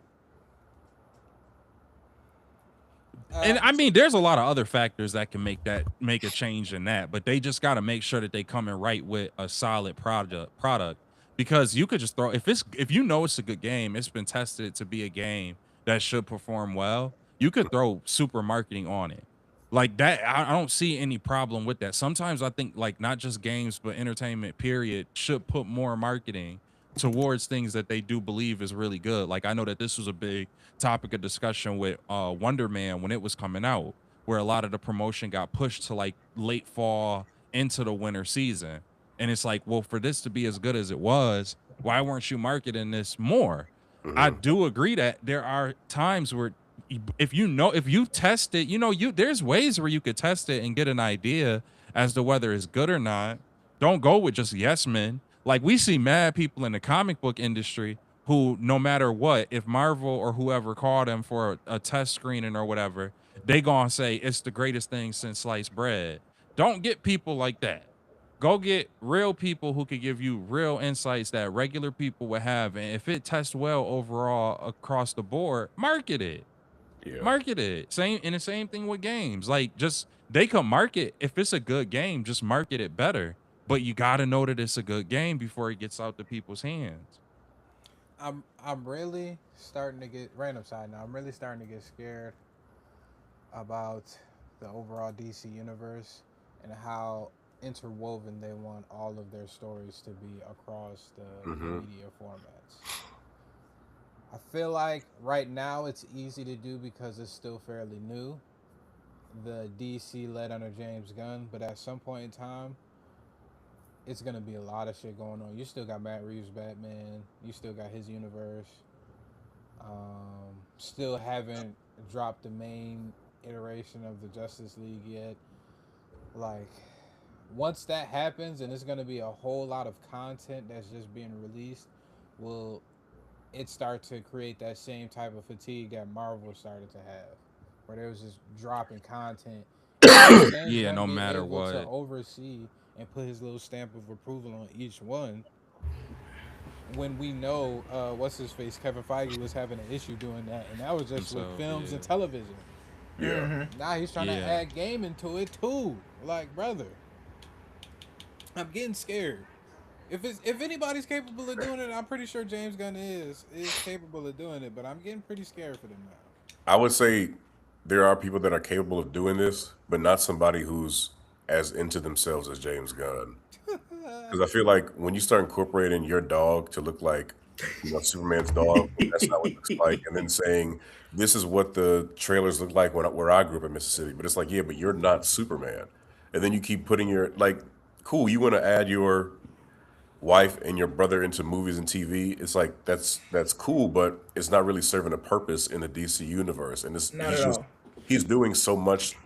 And Uh, I mean, there's a lot of other factors that can make a change in that, but they just got to make sure that they come in right with a solid product because you could just throw if you know it's a good game, it's been tested to be a game that should perform well. You could throw super marketing on it like that. I don't see any problem with that. Sometimes I think like not just games but entertainment period should put more marketing towards things that they do believe is really good. Like I know that this was a big topic of discussion with Wonder Man when it was coming out, where a lot of the promotion got pushed to like late fall into the winter season. And it's like, well, for this to be as good as it was, why weren't you marketing this more? I do agree that there are times where if you test it, there's ways where you could test it and get an idea as to whether it's good or not. Don't go with just yes men. Like we see mad people in the comic book industry who, no matter what, if Marvel or whoever called them for a test screening or whatever, they gonna say it's the greatest thing since sliced bread. Don't get people like that. Go get real people who could give you real insights that regular people would have. And if it tests well overall across the board, market it. Yeah. Market it. The same thing with games. Like just they can market if it's a good game, just market it better. But you gotta know that it's a good game before it gets out to people's hands. I'm really starting to get random side now. I'm really starting to get scared about the overall DC universe and how interwoven they want all of their stories to be across the media formats. I feel like right now it's easy to do because it's still fairly new. The DC led under James Gunn, but at some point in time, it's gonna be a lot of shit going on. You still got Matt Reeves Batman. You still got his universe. Still haven't dropped the main iteration of the Justice League yet. Like, once that happens, and it's gonna be a whole lot of content that's just being released, will it start to create that same type of fatigue that Marvel started to have, where they was just dropping content, and with James Yeah, Gunn no being matter able to what. oversee and put his little stamp of approval on each one, when we know what's his face Kevin Feige was having an issue doing that, and that was just with Himself, films yeah. and television. Yeah. Now he's trying to Yeah. add game into it too. Like, brother, I'm getting scared. If anybody's capable of doing it, I'm pretty sure James Gunn is capable of doing it. But I'm getting pretty scared for them I would say there are people that are capable of doing this, but not somebody who's as into themselves as James Gunn. now. Because I feel like when you start incorporating your dog to look like, Superman's dog, that's not what it looks like, and then saying this is what the trailers look like where I grew up in Mississippi, but it's like, yeah, but you're not Superman, and then you keep putting your like, cool, you want to add your wife and your brother into movies and TV, it's like that's cool, but it's not really serving a purpose in the DC universe. And it's Not at all. he's doing so much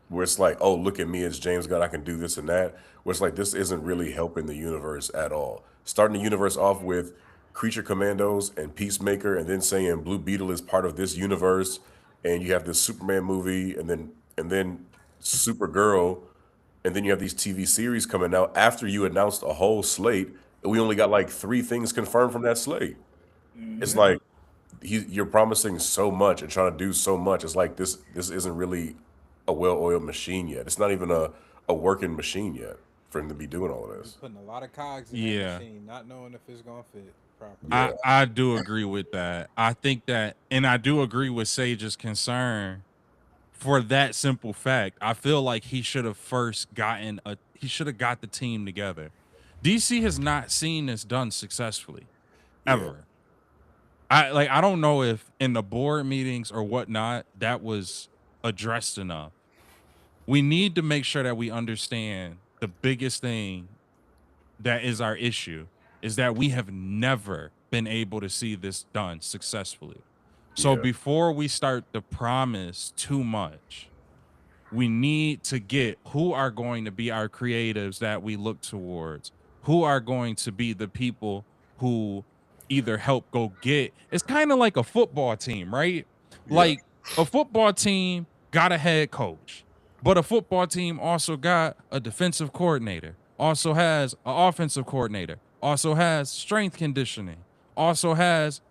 where it's like, oh, look at me as James Gunn, I can do this and that. Where it's like this isn't really helping the universe at all. Starting the universe off with Creature Commandos and Peacemaker, and then saying Blue Beetle is part of this universe, and you have this Superman movie, and then Supergirl, and then you have these TV series coming out after you announced a whole slate, and we only got like three things confirmed from that slate. It's Hmm. like you're promising so much and trying to do so much. It's like this isn't really a well-oiled machine yet. It's not even a working machine yet for him to be doing all of He's this. putting a lot of cogs in that Yeah. machine, not knowing if it's gonna fit properly. Yeah, I do agree with that. I think that, and I do agree with Sage's concern for that simple fact. I feel like he should have first he should have got the team together. DC has not seen this done successfully yeah, ever. I don't know if in the board meetings or whatnot that was addressed enough. We need to make sure that we understand the biggest thing that is our issue is that we have never been able to see this done successfully. So yeah, before we start to promise too much, we need to get who are going to be our creatives that we look towards, who are going to be the people who either help go get. It's kind of like a football team, right? yeah, Like a football team got a head coach, but a football team also got a defensive coordinator, also has an offensive coordinator, also has strength conditioning, also has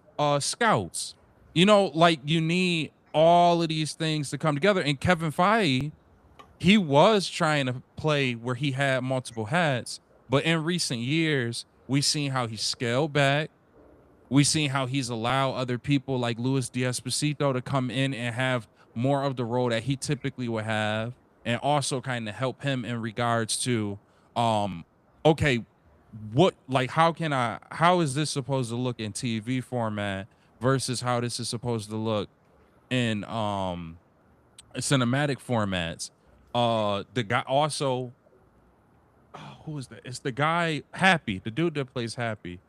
scouts. Like you need all of these things to come together. And Kevin Feige, he was trying to play where he had multiple hats, but in recent years, we've seen how he scaled back. We've seen how he's allowed other people like Luis D'Esposito to come in and have more of the role that he typically would have, and also kind of help him in regards to, um, okay, how is this supposed to look in TV format versus how this is supposed to look in cinematic formats. The guy also, who is that? It's the guy Happy, the dude that plays Happy.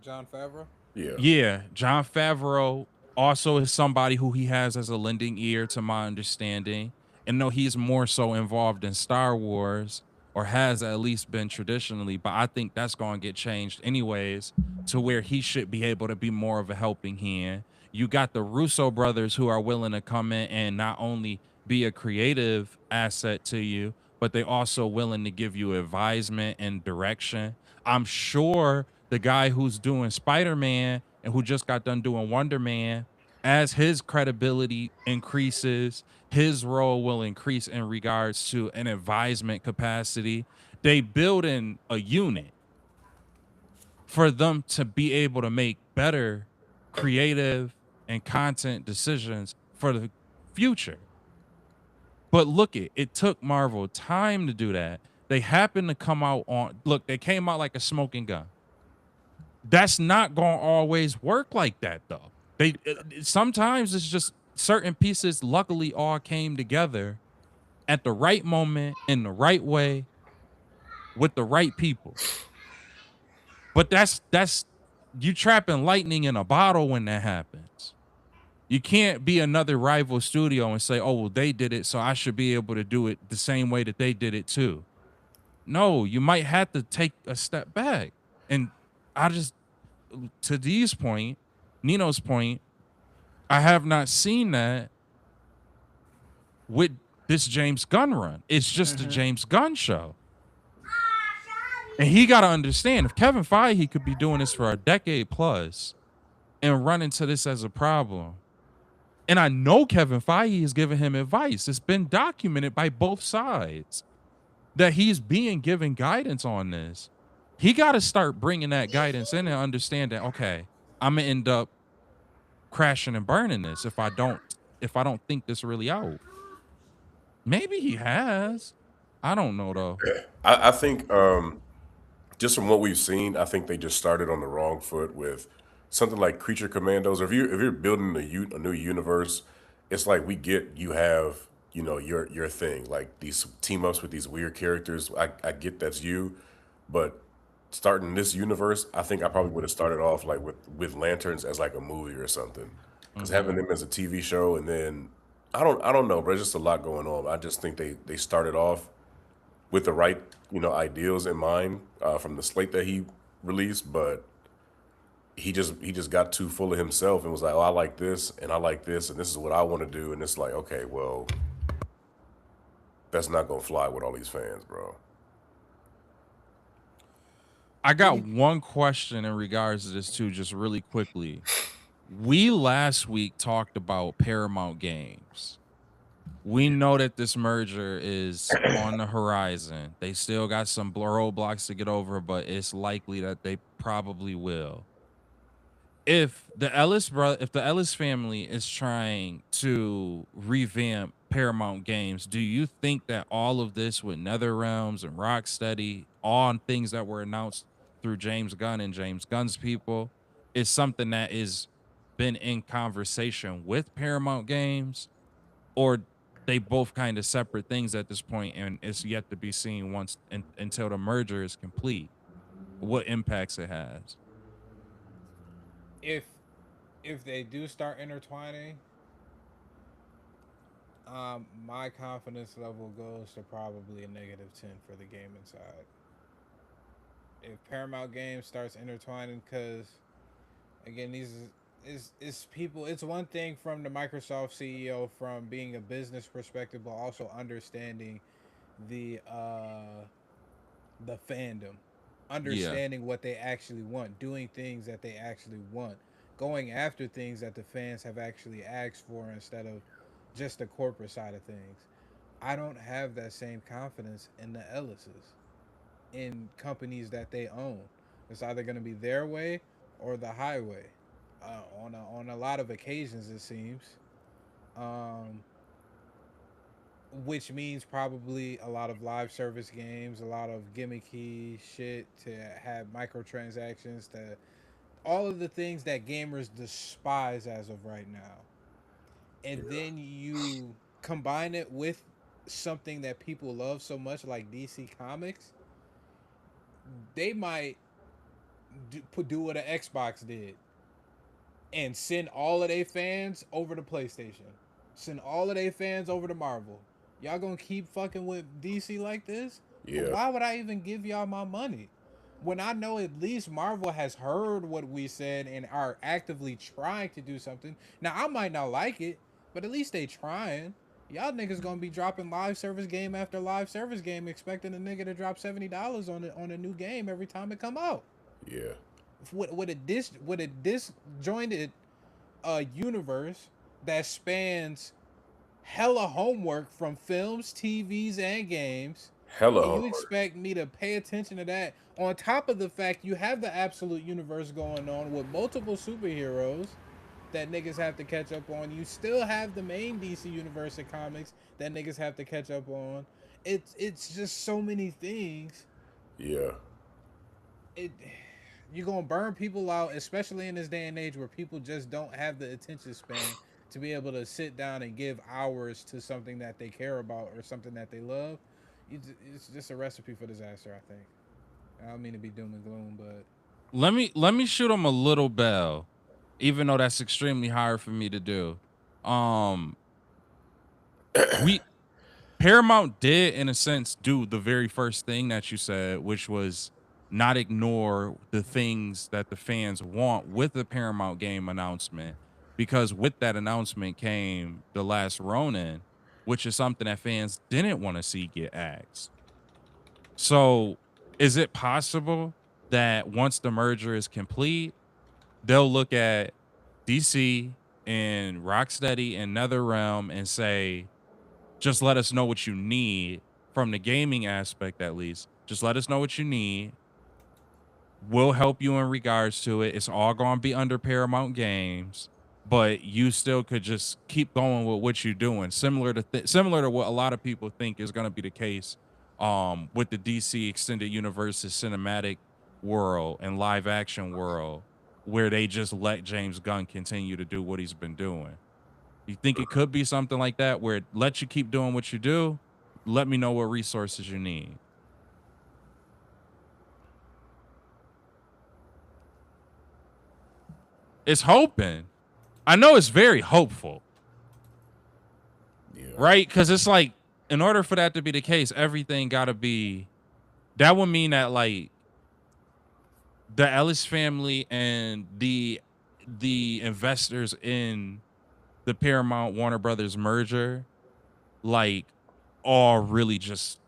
John Favreau. yeah, Yeah, John Favreau also is somebody who he has as a lending ear, to my understanding. And no, he's more so involved in Star Wars, or has at least been traditionally, but I think that's going to get changed anyways, to where he should be able to be more of a helping hand. You got the Russo brothers who are willing to come in and not only be a creative asset to you, but they also willing to give you advisement and direction. I'm sure the guy who's doing Spider-Man and who just got done doing Wonder Man, as his credibility increases, his role will increase in regards to an advisement capacity. They build in a unit for them to be able to make better creative and content decisions for the future. But it took Marvel time to do that. They happened to come out they came out like a smoking gun. That's not going to always work like that though. Sometimes it's just certain pieces luckily all came together at the right moment in the right way with the right people. But that's you trapping lightning in a bottle when that happens. You can't be another rival studio and say, "Oh, well, they did it, so I should be able to do it the same way that they did it too." No, you might have to take a step back. And I just, to D's point, Nino's point, I have not seen that with this James Gunn run. It's just a Hmm. James Gunn show. And he got to understand, if Kevin Feige could be doing this for a decade plus and run into this as a problem, and I know Kevin Feige is giving him advice. It's been documented by both sides that he's being given guidance on this. He got to start bringing that guidance in and understand that, okay, I'm going to end up crashing and burning this if I don't think this really out. Maybe he has. I don't know though. I think just from what we've seen, I think they just started on the wrong foot with something like Creature Commandos. Or if you're building a new universe, it's like we get you have your thing like these team ups with these weird characters. I get that's you, but starting this universe, I think I probably would have started off like with Lanterns as like a movie or something. Because having them as a TV show and then I don't know, but there's just a lot going on. I just think they started off with the right ideals in mind from the slate that he released, but he just got too full of himself and was like, oh, I like this and I like this and this is what I want to do, and it's like, okay, well, that's not gonna fly with all these fans, bro. I got one question in regards to this too, just really quickly. We last week talked about Paramount Games. We know that this merger is on the horizon. They still got some roadblocks to get over, but it's likely that they probably will. If the Ellis family is trying to revamp Paramount Games, do you think that all of this with NetherRealms and Rocksteady, all things that were announced through James Gunn and James Gunn's people, is something that is been in conversation with Paramount Games, or they both kind of separate things at this point, and it's yet to be seen until the merger is complete, what impacts it has? If they do start intertwining, my confidence level goes to probably a -10 for the gaming side. If Paramount Games starts intertwining, because again, these is people. It's one thing from the Microsoft CEO from being a business perspective, but also understanding the uh the fandom, Yeah. understanding what they actually want, doing things that they actually want, going after things that the fans have actually asked for instead of just the corporate side of things. I don't have that same confidence in the Ellises, in companies that they own. It's either going to be their way or the highway. On a lot of occasions, it seems. Um, which means probably a lot of live service games, a lot of gimmicky shit to have microtransactions, to all of the things that gamers despise as of right now. And then you combine it with something that people love so much, like DC Comics, they might do what an Xbox did and send all of their fans over to PlayStation. Send all of their fans over to Marvel. Y'all gonna keep fucking with DC like this? Yeah, Why would I even give y'all my money? When I know at least Marvel has heard what we said and are actively trying to do something. Now I might not like it, but at least they trying. Y'all niggas gonna be dropping live service game after live service game, expecting a nigga to drop $70 on it on a new game every time it come out. yeah, With a disjointed universe that spans hella homework from films, TVs, and games, hella and you homework. expect me to pay attention to that on top of the fact you have the absolute universe going on with multiple superheroes that niggas have to catch up on. You still have the main DC universe of comics that niggas have to catch up on. It's just so many things. Yeah, It You're gonna burn people out, especially in this day and age where people just don't have the attention span to be able to sit down and give hours to something that they care about or something that they love. It's just a recipe for disaster, I think. I don't mean to be doom and gloom, but Let me shoot him a little bell, even though that's extremely hard for me to do. Um, we Paramount did, in a sense, do the very first thing that you said, which was not ignore the things that the fans want with the Paramount game announcement. Because with that announcement came The Last Ronin, which is something that fans didn't want to see get axed. So, is it possible that once the merger is complete, they'll look at DC and Rocksteady and NetherRealm and say, just let us know what you need from the gaming aspect, at least. Just let us know what you need. We'll help you in regards to it. It's all going to be under Paramount Games, but you still could just keep going with what you're doing. Similar to what a lot of people think is going to be the case with the DC extended universe's cinematic world and live action world, where they just let James Gunn continue to do what he's been doing. You think it could be something like that where it lets you keep doing what you do? Let me know what resources you need. It's hoping. I know it's very hopeful. Yeah. Right? Because it's like, in order for that to be the case, everything got to be. That would mean that like the Ellis family and the investors in the Paramount Warner Brothers merger, like, are really just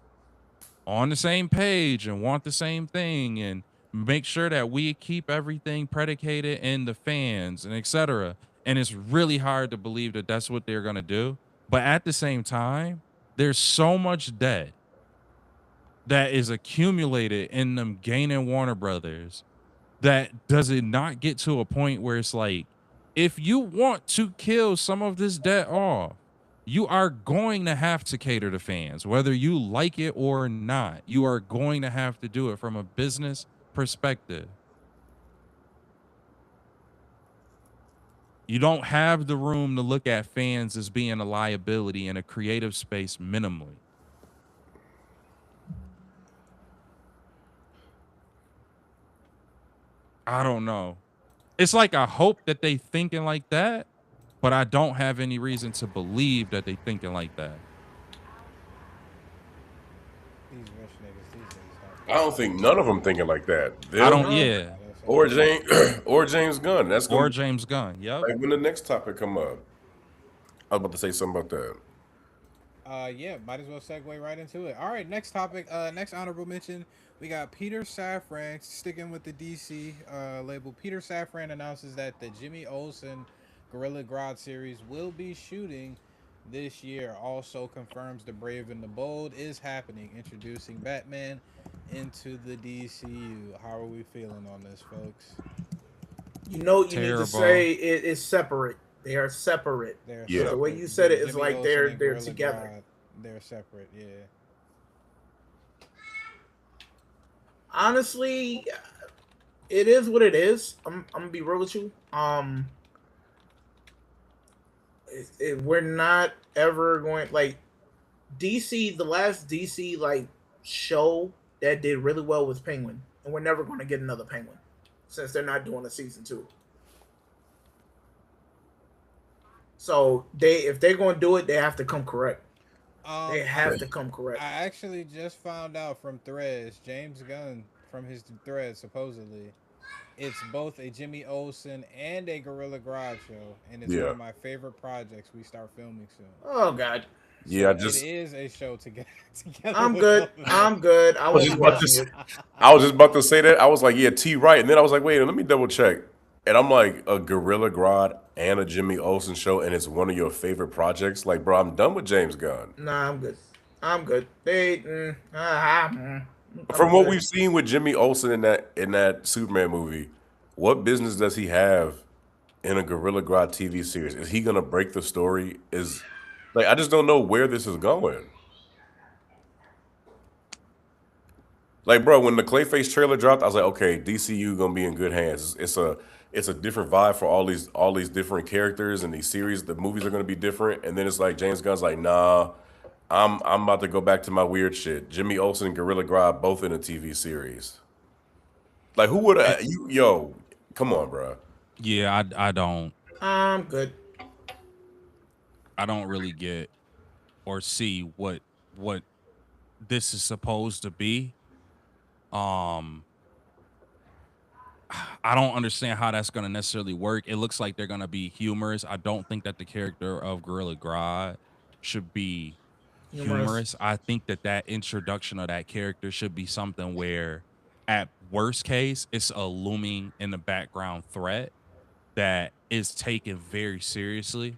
on the same page and want the same thing and make sure that we keep everything predicated in the fans and etc. And it's really hard to believe that that's what they're going to do. But at the same time, there's so much debt that is accumulated in them gaining Warner Brothers that does it not get to a point where it's like, if you want to kill some of this debt off, you are going to have to cater to fans, whether you like it or not. You are going to have to do it from a business perspective. You don't have the room to look at fans as being a liability in a creative space minimally. I don't know. It's like I hope that they thinking like that, but I don't have any reason to believe that they thinking like that. These rich niggas these days I don't think none of them thinking like that. I Them don't, No. yeah. or James or James Gunn. That's Or gonna James Gunn. Yep. like when the next topic come up. I was about to say something about that. Yeah, might as well segue right into it. All right, next topic. Next honorable mention. We got Peter Safran sticking with the DC label. Peter Safran announces that the Jimmy Olsen Gorilla Grodd series will be shooting this year. Also confirms the Brave and the Bold is happening, introducing Batman into the DCU. How are we feeling on this, folks? You know, you need to Terrible. say it is separate. They are separate. They're Yeah. The way separate. you said it is Jimmy like Olsen they're and they're Gorilla together. Grodd, they're separate. Yeah. Honestly, it is what it is. I'm gonna be real with you. We're not ever going like DC. The last DC like show that did really well was Penguin, and we're never going to get another Penguin since they're not doing a season 2. So if they're going to do it, they have to come correct. They have to come correct. I actually just found out from Threads, James Gunn from his Threads supposedly, it's both a Jimmy Olsen and a Gorilla Grodd show, and it's one Yeah. of my favorite projects we start filming soon. Oh God, Yeah, I So just it is a show together. I'm with good. both of them. I'm good. I was won't just be about to watching say, it. I was just about to say that. I was like, yeah, T right. And then I was like, wait, let me double check. And I'm like, a Gorilla Grodd and a Jimmy Olsen show, and it's one of your favorite projects. Like, bro, I'm done with James Gunn. Nah, I'm good. I'm good. I'm From what good. we've seen with Jimmy Olsen in that Superman movie, what business does he have in a Gorilla Grodd TV series? Is he gonna break the story? Is like I just don't know where this is going. Like, bro, when the Clayface trailer dropped, I was like, okay, DCU gonna be in good hands. It's a different vibe for all these different characters and these series. The movies are gonna be different, and then it's like James Gunn's like, nah, I'm about to go back to my weird shit. Jimmy Olsen and Gorilla Grodd both in a TV series. Like, who would you? Yo, come on, bro. Yeah, I don't I'm good. really get or see what this is supposed to be. Um I don't understand how that's going to necessarily work. It looks like they're going to be humorous. I don't think that the character of Gorilla Grodd should be humorous. I think that introduction of that character should be something where, at worst case, it's a looming in the background threat that is taken very seriously.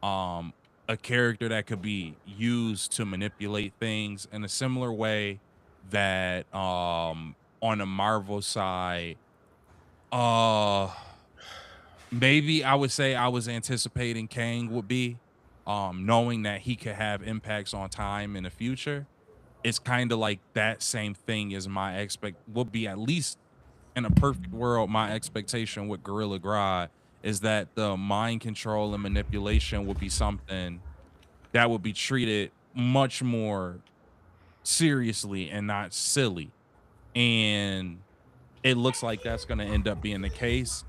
A character that could be used to manipulate things in a similar way that on the Marvel side, uh maybe I would say I was anticipating Kang would be, knowing that he could have impacts on time in the future. It's kind of like that same thing as would be, at least in a perfect world, my expectation with Gorilla Grodd is that the mind control and manipulation would be something that would be treated much more seriously and not silly. And it looks like that's going to end up being the case.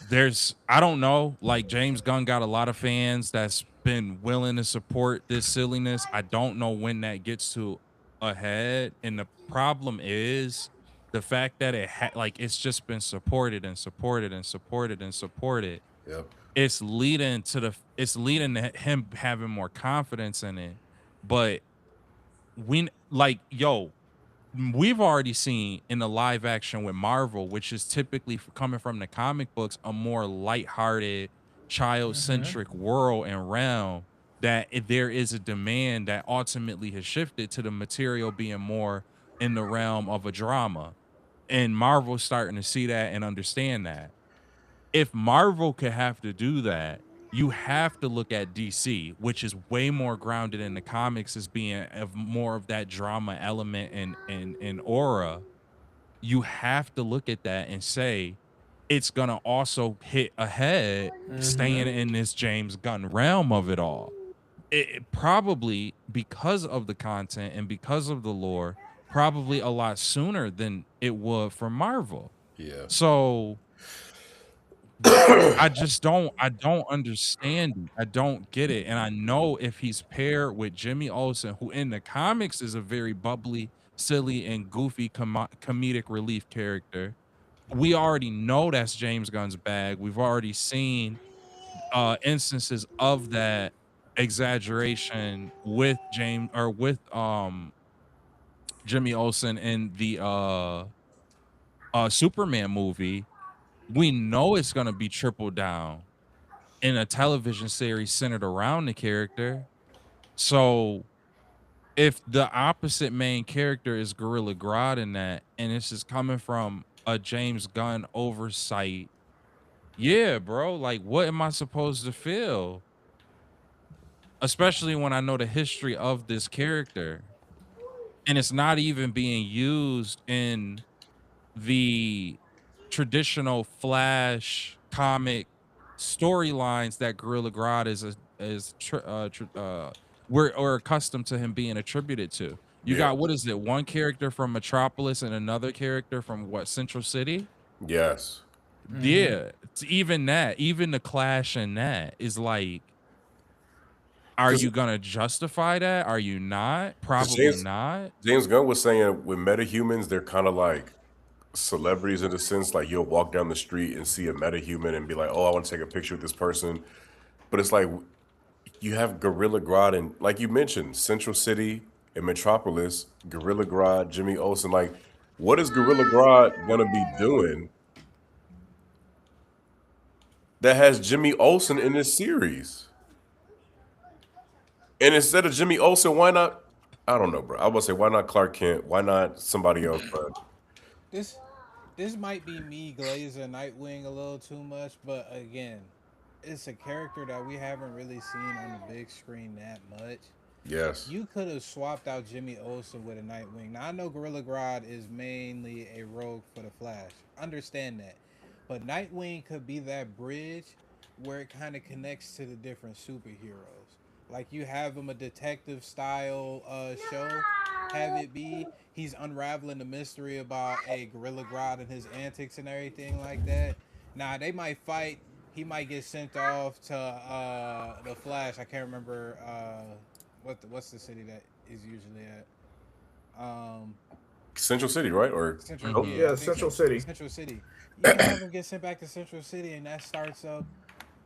there's I don't know, like James Gunn got a lot of fans that's been willing to support this silliness. I don't know when that gets to a head, and the problem is the fact that like it's just been supported and supported and supported and supported. Yep. It's leading to him having more confidence in it. But we like yo, we've already seen in the live action with Marvel, which is typically coming from the comic books, a more lighthearted, child-centric world and realm, that there is a demand that ultimately has shifted to the material being more in the realm of a drama. And Marvel's starting to see that and understand that. If Marvel could have to do that, you have to look at DC, which is way more grounded in the comics as being of more of that drama element and aura. You have to look at that and say it's gonna also hit ahead, staying in this James Gunn realm of it all. It probably because of the content and because of the lore, probably a lot sooner than it would for Marvel. Yeah. So I don't understand it. I don't get it. And I know if he's paired with Jimmy Olsen, who in the comics is a very bubbly, silly, and goofy comedic relief character, we already know that's James Gunn's bag. We've already seen instances of that exaggeration with James or with Jimmy Olsen in the Superman movie. We know it's gonna be tripled down in a television series centered around the character. So if the opposite main character is Gorilla Grodd in that, and this is coming from a James Gunn oversight, yeah, bro, like what am I supposed to feel? Especially when I know the history of this character. And it's not even being used in the traditional Flash comic storylines that Gorilla Grodd we're accustomed to him being attributed to. You Yeah. got what is it? One character from Metropolis and another character from what Central City? Yes. Yeah, it's even that, even the clash in that is like, are Because you gonna justify that? Are you not? Probably James not. James Gunn was saying with metahumans, they're kind of like celebrities in a sense. Like you'll walk down the street and see a metahuman and be like, "Oh, I want to take a picture with this person." But it's like you have Gorilla Grodd and, like you mentioned, Central City and Metropolis, Gorilla Grodd, Jimmy Olsen. Like, what is Gorilla Grodd gonna be doing that has Jimmy Olsen in this series? And instead of Jimmy Olsen, why not? I don't know, bro. I would say why not Clark Kent? Why not somebody else? But This this might be me glazing Nightwing a little too much, but again, it's a character that we haven't really seen on the big screen that much. yes, You could have swapped out Jimmy Olsen with a Nightwing. Now I know Gorilla Grodd is mainly a rogue for the Flash. Understand that. But Nightwing could be that bridge where it kind of connects to the different superheroes. Like you have him a detective style show. Have it be he's unraveling the mystery about a Gorilla Grodd and his antics and everything like that. Now they might fight. He might get sent off to the Flash. I can't remember what's the city that is usually at. Central City, right? Or Central, oh, yeah, I Yeah, think Central so. City. Central City. You can have him get sent back to Central City, and that starts up,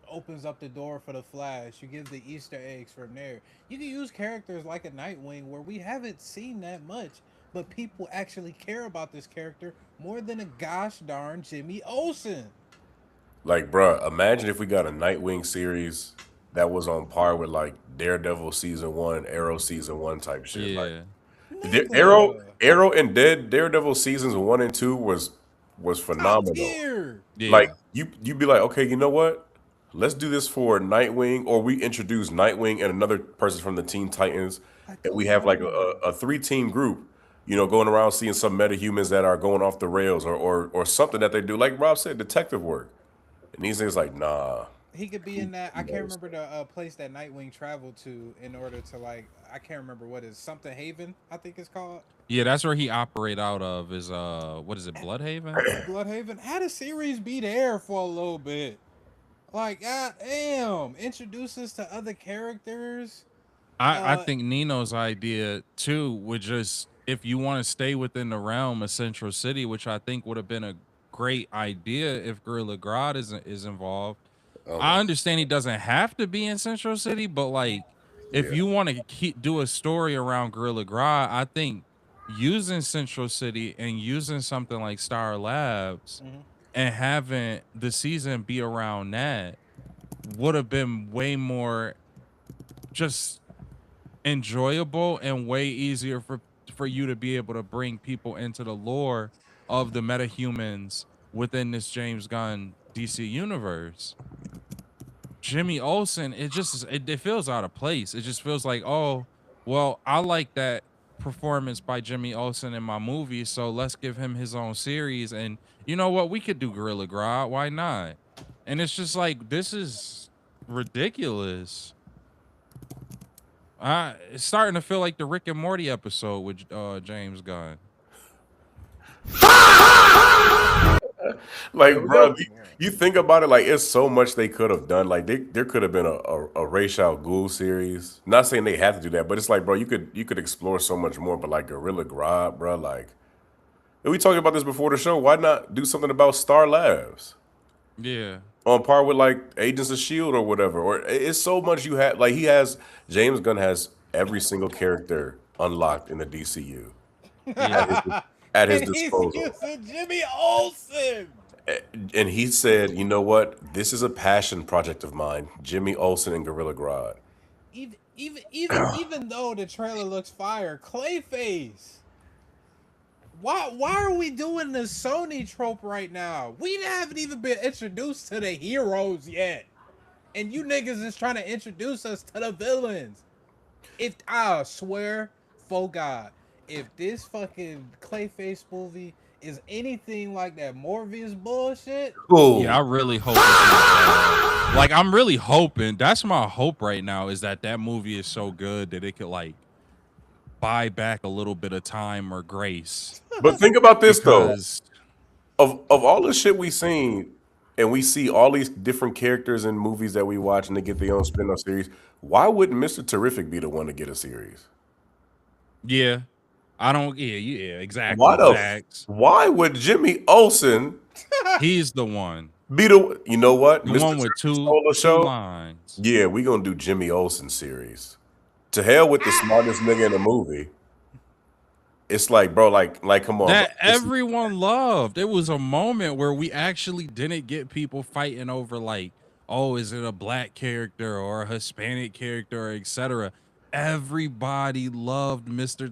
opens up the door for the Flash. You give the Easter eggs from there. You can use characters like a Nightwing, where we haven't seen that much, but people actually care about this character more than a gosh darn Jimmy Olsen. like, bruh, imagine if we got a Nightwing series that was on par with like Daredevil season one, Arrow season one type shit. Like Yeah. Nigga, Arrow and Daredevil seasons one and two was top phenomenal. tier. Like Yeah. you'd be like, okay, you know what? Let's do this for Nightwing, or we introduce Nightwing and another person from the Teen Titans, I and don't we have like know. a three-team group, going around seeing some metahumans that are going off the rails, or something that they do. Like Rob said, detective work. And these things like, nah. He could be Who in that. I can't knows? remember the place that Nightwing traveled to in order to like. I can't remember what is something Haven. I think it's called Yeah, that's where he operate out of. Is what is it, Bloodhaven? Bloodhaven. Had a series be there for a little bit. Like, god damn, introduce us to other characters. I Uh, think Nino's idea too would just, if you want to stay within the realm of Central City, which I think would have been a great idea if Gorilla Grodd is involved. Oh my, I understand he doesn't have to be in Central City, but like if yeah. you want to do a story around Gorilla Grodd, I think using Central City and using something like Star Labs mhm. and having the season be around that would have been way more just enjoyable and way easier for you to be able to bring people into the lore of the metahumans within this James Gunn DC universe. Jimmy Olsen, it feels out of place. It just feels like, oh, well, I like that performance by Jimmy Olsen in my movie, so let's give him his own series. And you know what? We could do Gorilla Grodd. Why not? And it's just like, this is ridiculous. It's starting to feel like the Rick and Morty episode with James Gunn. There Like, we bro, go. you think about it, like it's so much they could have done. Like, there could have been a Ra's al Ghul series. Not saying they had to do that, but it's like, bro, you could explore so much more. But like Gorilla Grodd, bro, like, and we talked about this before the show. Why not do something about Star Labs Yeah. on par with like Agents of Shield or whatever? Or it's so much you have. Like, he has James Gunn has every single character unlocked in the DCU at Yeah. at his And he's disposal. using Jimmy Olsen. And he said, "You know what? This is a passion project of mine, Jimmy Olsen and Gorilla Grodd." Even though the trailer looks fire, Clayface. Why are we doing the Sony trope right now? We haven't even been introduced to the heroes yet. And you niggas is trying to introduce us to the villains. If I swear, for God, if this fucking Clayface movie is anything like that Morbius bullshit, Yeah, I Cool. really hope it's not bad. Like, I'm really hoping, that's my hope right now, is that that movie is so good that it could like buy back a little bit of time or grace. But think about this though: Because of all the shit we seen, and we see all these different characters in movies that we watch, and they get their own spin-off series. Why wouldn't Mister Terrific be the one to get a series? yeah, I don't yeah, Why exactly. the? Facts. Why would Jimmy Olsen He's the one. be the? You know what? The Mister one with Terrific two stole the two show. lines. Yeah, we gonna do Jimmy Olsen series. To hell with the smartest nigga in the movie. It's like, bro, like, come on, bro. That everyone loved. It was a moment where we actually didn't get people fighting over like, oh, is it a black character or a Hispanic character, or etc. Everybody loved Mr.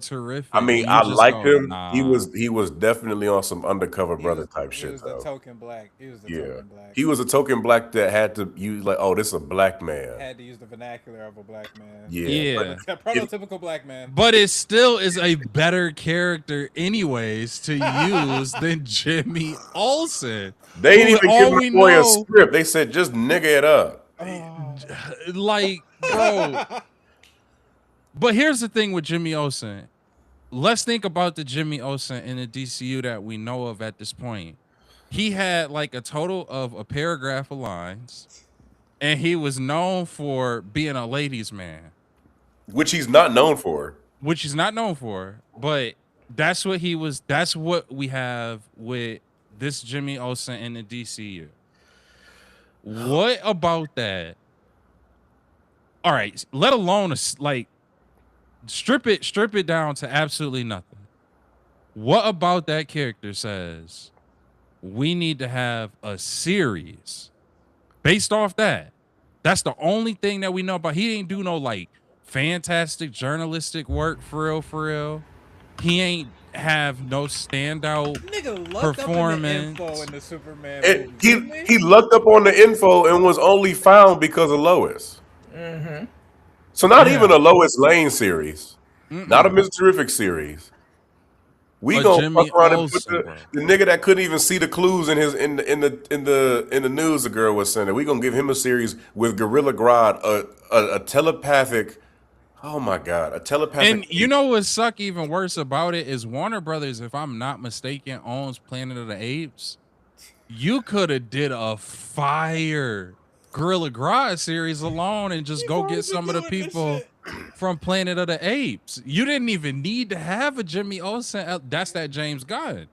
I Terrific, mean, and you I just liked go, him. He nah. was he was definitely on some undercover he brother was type he shit was the though. token black. He was the Yeah, token black. he was a token black that had to use like, oh, this is a black man. Had to use the vernacular of a black man. Yeah, but Yeah. A if, prototypical black man. But it still is a better character, anyways, to use than Jimmy Olsen. they ain't Who even give all my we boy a know, script. They said just nigga it up. Oh. like, bro. But here's the thing with Jimmy Olsen. Let's think about the Jimmy Olsen in the DCU that we know of at this point. He had like a total of a paragraph of lines, and he was known for being a ladies' man, Which he's not known for. which he's not known for. But that's what he was. That's what we have with this Jimmy Olsen in the DCU. What about that? All right, let alone like strip it down to absolutely nothing. What about that character says we need to have a series based off that? That's the only thing that we know about. He ain't do no like fantastic journalistic work for real, for real. He ain't have no standout Nigga looked up in the info performance. in the Superman And movies, he didn't he looked up on the info and was only found because of Lois. So not even Yeah. a Lois Lane series, not a Mm-mm. Mr. Terrific series. We A gonna fuck Jimmy around and put Olsen, bro. the nigga that couldn't even see the clues in his in the news. The girl was sending. We gonna give him a series with Gorilla Grodd, a telepathic. Oh my god, a telepathic. And you know what suck even worse about it is Warner Brothers, if I'm not mistaken, owns Planet of the Apes. You could have did a fire Gorilla Grodd series alone and just go get some of the people from Planet of the Apes. You didn't even need to have a Jimmy Olsen. That's that James Gunn.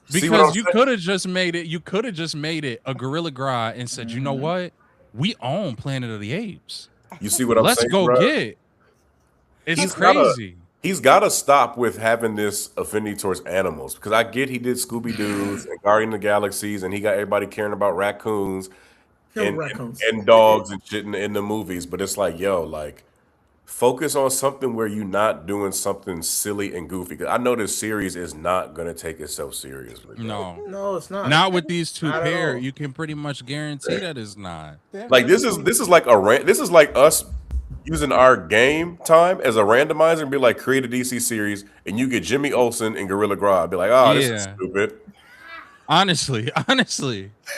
See what I'm Because you saying? could have just made it. You could have just made it a Gorilla Grodd and said, you know what? We own Planet of the Apes. You see what I'm Let's saying, go bro? get. It's He's crazy. He's gotta stop with having this affinity towards animals because I get he did Scooby Doo's and Guardian of the Galaxies and he got everybody caring about raccoons Kill and raccoons. and dogs and shit in the movies, but it's like, yo, like focus on something where you're not doing something silly and goofy. 'Cause I know this series is not gonna take itself seriously. Bro. No. No, it's not. Not with these two Not at pairs. all. You can pretty much guarantee that it's not. Like this is like this is like us using our game time as a randomizer and be like create a DC series and you get Jimmy Olsen and Gorilla Grodd. Be like, oh, this is Yeah. stupid. Honestly,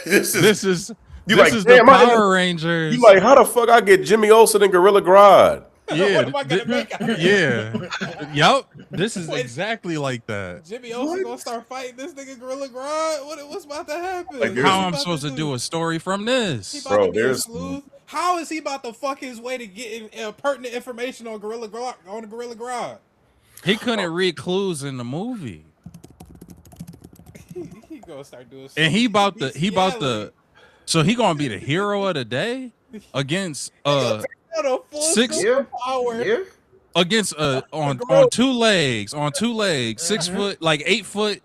This is you this like is damn, the Power Rangers. you like how the fuck I get Jimmy Olsen and Gorilla Grodd? Yeah, What am I gonna make out of it? yeah, yep. This is exactly like that. Jimmy Olsen gonna start fighting this nigga Gorilla Grodd? What's about to happen? Like, there's- How I'm supposed to do a story from He this? about Bro, to be a there's- sleuth? How is he about to fuck his way to get pertinent information on Gorilla Grodd? He couldn't read clues in the movie, He gonna start doing. and he about bestiality. the. So he gonna be the hero of the day against On a full six- superpower. Yeah. against on two legs, 6 foot, like 8 foot,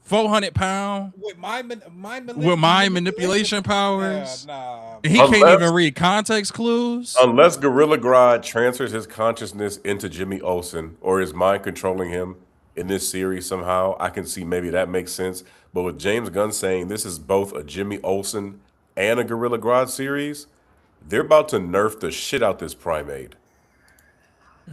400 pound With mind manipulation powers. Nah. And he can't Unless- even read context clues. Unless Gorilla Grodd transfers his consciousness into Jimmy Olsen or is mind controlling him in this series somehow, I can see maybe that makes sense. But with James Gunn saying this is both a Jimmy Olsen and a Gorilla Grodd series, they're about to nerf the shit out this primate.